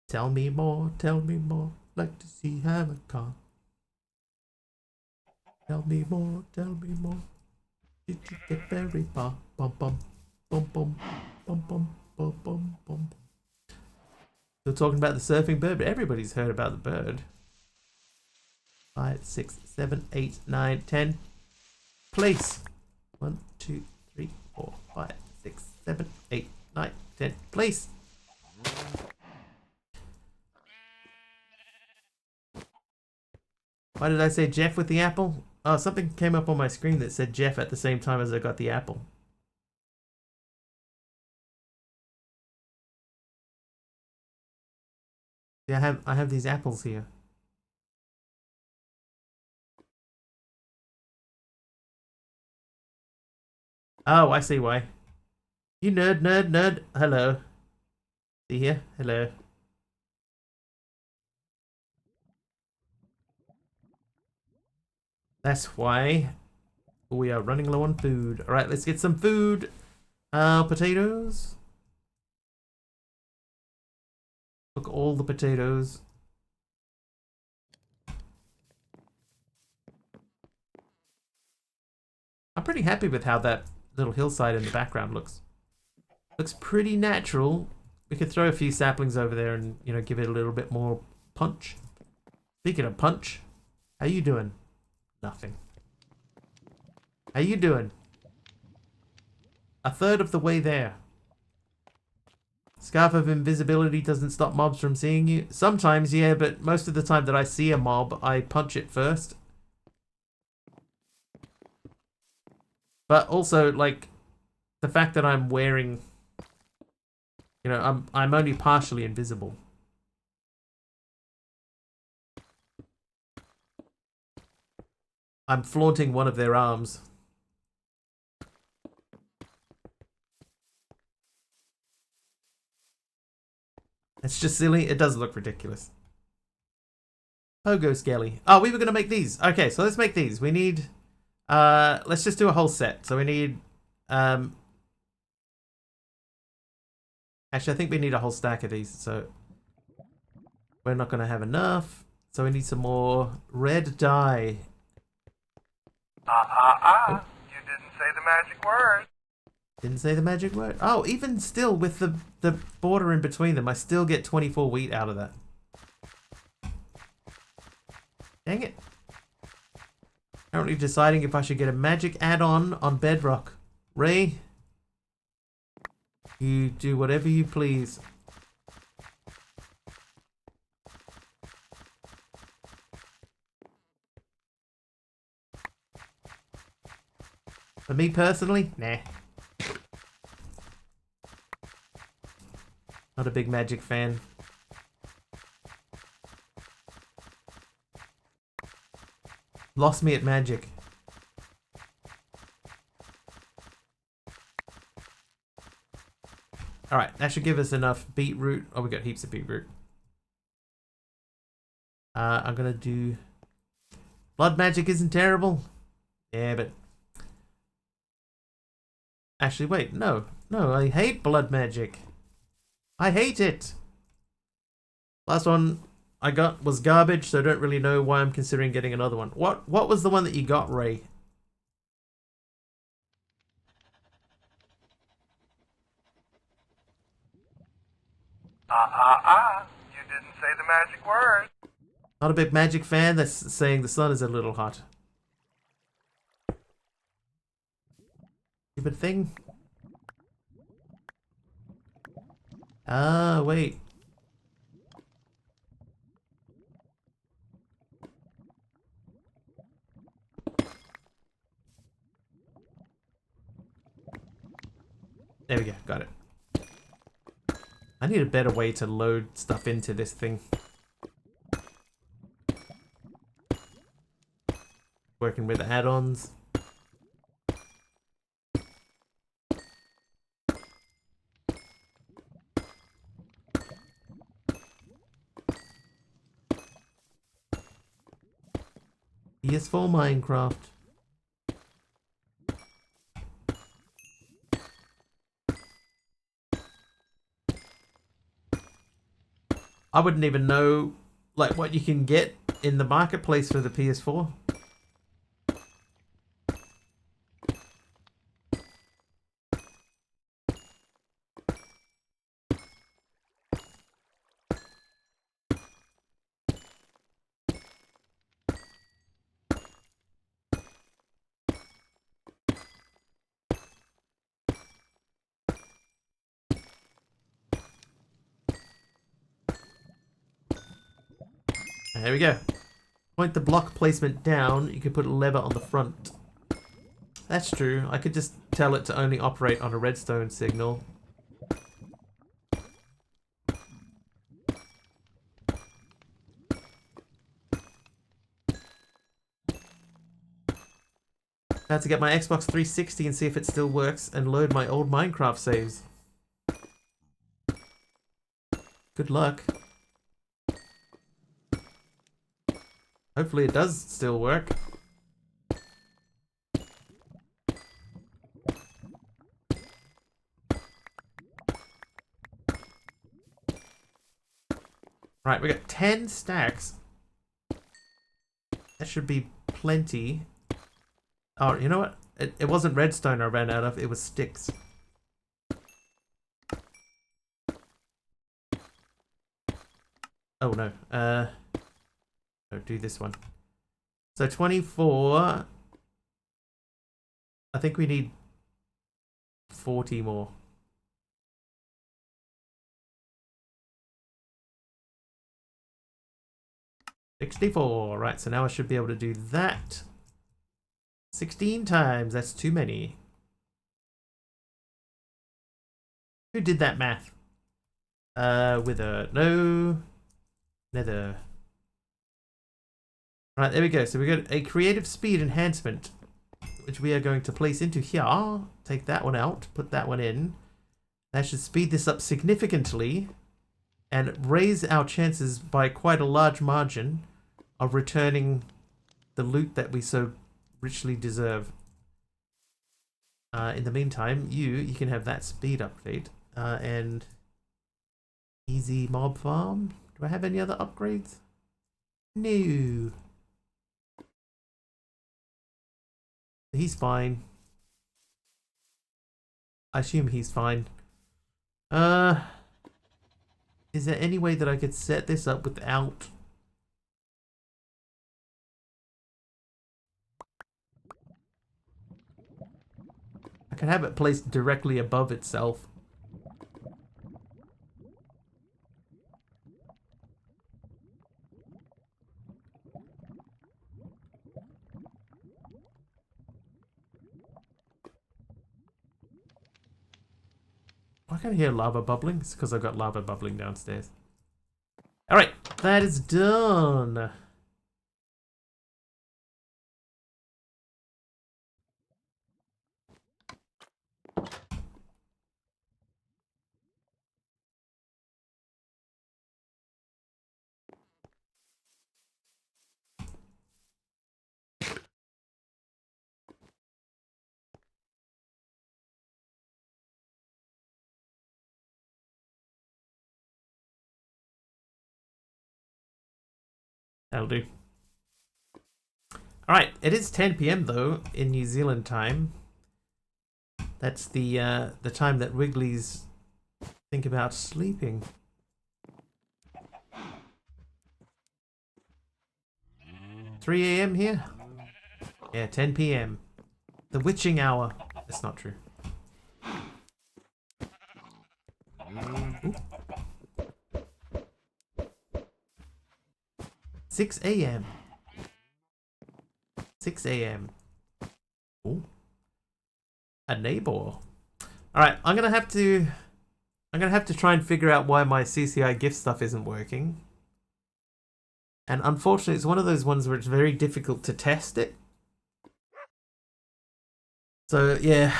Tell me more, like to see heaven come. Tell me more. Did you get very far? Bum bum bum. Still talking about the surfing bird, but everybody's heard about the bird. 5, 6, 7, 8, 9, 10. Place. 1, 2, 3, 4, 5, 6, 7, 8, 9, 10. Place. Why did I say Jeff with the apple? Oh, something came up on my screen that said Jeff at the same time as I got the apple. Yeah, I have these apples here. Oh, I see why. You nerd. Hello. See here? Hello. That's why we are running low on food. Alright, let's get some food. Potatoes. Cook all the potatoes. I'm pretty happy with how that little hillside in the background looks. Looks pretty natural. We could throw a few saplings over there and, you know, give it a little bit more punch. Speaking of punch, how you doing? Nothing. How you doing? A third of the way there. Scarf of invisibility doesn't stop mobs from seeing you. Sometimes, yeah, but most of the time that I see a mob, I punch it first. But also, like, the fact that I'm wearing, you know, I'm only partially invisible. I'm flaunting one of their arms. It's just silly. It does look ridiculous. Pogo Skelly. Oh, we were going to make these. Okay, so let's make these. We need... let's just do a whole set. So we need... actually, I think we need a whole stack of these. So we're not going to have enough. So we need some more red dye. You didn't say the magic word. Didn't say the magic word. Oh, even still with the border in between them, I still get 24 wheat out of that. Dang it. Currently deciding if I should get a magic add-on on Bedrock. Ray, you do whatever you please. For me personally, nah. Not a big magic fan. Lost me at magic. Alright, that should give us enough beetroot. Oh, we got heaps of beetroot. I'm gonna do... Blood magic isn't terrible. Yeah, but... Actually, wait, no. No, I hate blood magic. I hate it. Last one I got was garbage, so I don't really know why I'm considering getting another one. What was the one that you got, Ray? You didn't say the magic word. Not a big magic fan. That's saying the sun is a little hot. Stupid thing. Ah, wait. There we go, got it. I need a better way to load stuff into this thing. Working with add-ons. PS4 Minecraft. I wouldn't even know like what you can get in the marketplace for the PS4. There we go. Point the block placement down, you could put a lever on the front. That's true. I could just tell it to only operate on a redstone signal. I have to get my Xbox 360 and see if it still works and load my old Minecraft saves. Good luck. Hopefully it does still work. Right, we got 10 stacks. That should be plenty. Oh, you know what? It wasn't redstone I ran out of, it was sticks. Oh no. Oh, do this one. So 24. I think we need 40 more. $64. Right, so now I should be able to do that 16 times. That's too many. Who did that math? Wither. No. Nether. Right, there we go. So we got a creative speed enhancement, which we are going to place into here. Take that one out. Put that one in. That should speed this up significantly and raise our chances by quite a large margin of returning the loot that we so richly deserve. In the meantime, you can have that speed update and easy mob farm. Do I have any other upgrades? No. He's fine. I assume he's fine. Is there any way that I could set this up without... I can have it placed directly above itself. I can hear lava bubbling. It's because I've got lava bubbling downstairs. Alright, that is done. That'll do. Alright, it is 10 PM though, in New Zealand time. That's the time that Wigglies think about sleeping. $3 AM here? Yeah, 10 PM. The witching hour. That's not true. Ooh. 6 AM. 6 AM. Ooh. A neighbor. Alright, I'm gonna have to try and figure out why my CCI gift stuff isn't working. And unfortunately it's one of those ones where it's very difficult to test it. So yeah,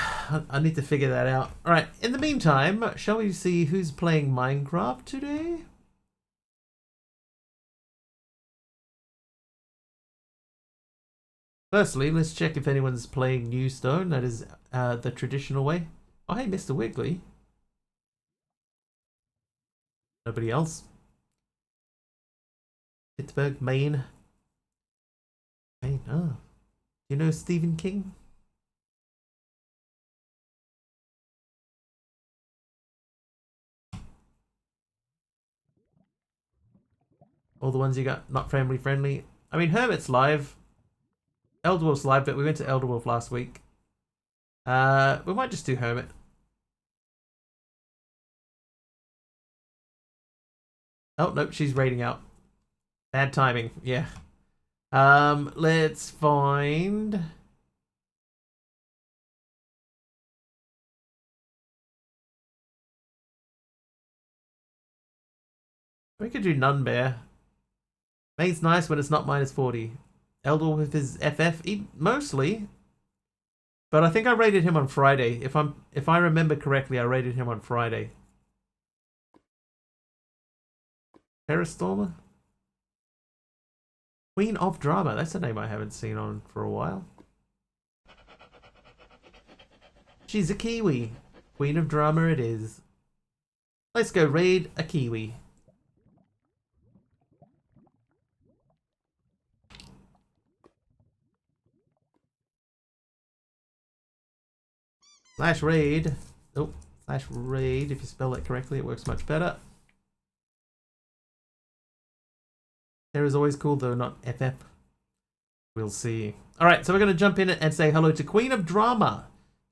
I need to figure that out. Alright, in the meantime, shall we see who's playing Minecraft today? Firstly, let's check if anyone's playing Newstone. That is the traditional way. Oh, hey, Mr. Wiggly. Nobody else? Pittsburgh, Maine. Maine, oh. You know Stephen King? All the ones you got not family friendly. I mean, Hermit's live. Elderwolf's live, but we went to Elderwolf last week. We might just do Hermit. Oh, nope, she's raiding out. Bad timing, yeah. Let's find... We could do Nunbear. Maine's nice when it's not -40. Elderwolf is FF, mostly. But I think I rated him on Friday. If I remember correctly, I rated him on Friday. Terrastormer? Queen of Drama. That's a name I haven't seen on for a while. She's a Kiwi. Queen of Drama it is. Let's go raid a Kiwi. Slash raid. Oh, slash raid. If you spell it correctly, it works much better. There is always cool though, not FF. We'll see. Alright, so we're going to jump in and say hello to Queen of Drama.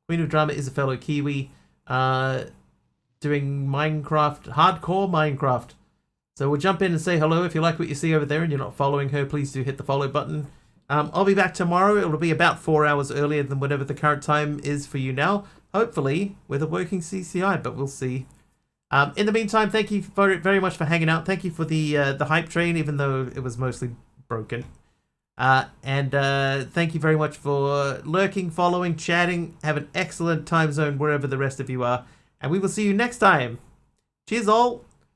Queen of Drama is a fellow Kiwi doing Minecraft, hardcore Minecraft. So we'll jump in and say hello. If you like what you see over there and you're not following her, please do hit the follow button. I'll be back tomorrow. It'll be about 4 hours earlier than whatever the current time is for you now. Hopefully with a working CCI, but we'll see. In the meantime, thank you very much for hanging out. Thank you for the hype train, even though it was mostly broken. And thank you very much for lurking, following, chatting. Have an excellent time zone wherever the rest of you are. And we will see you next time. Cheers all.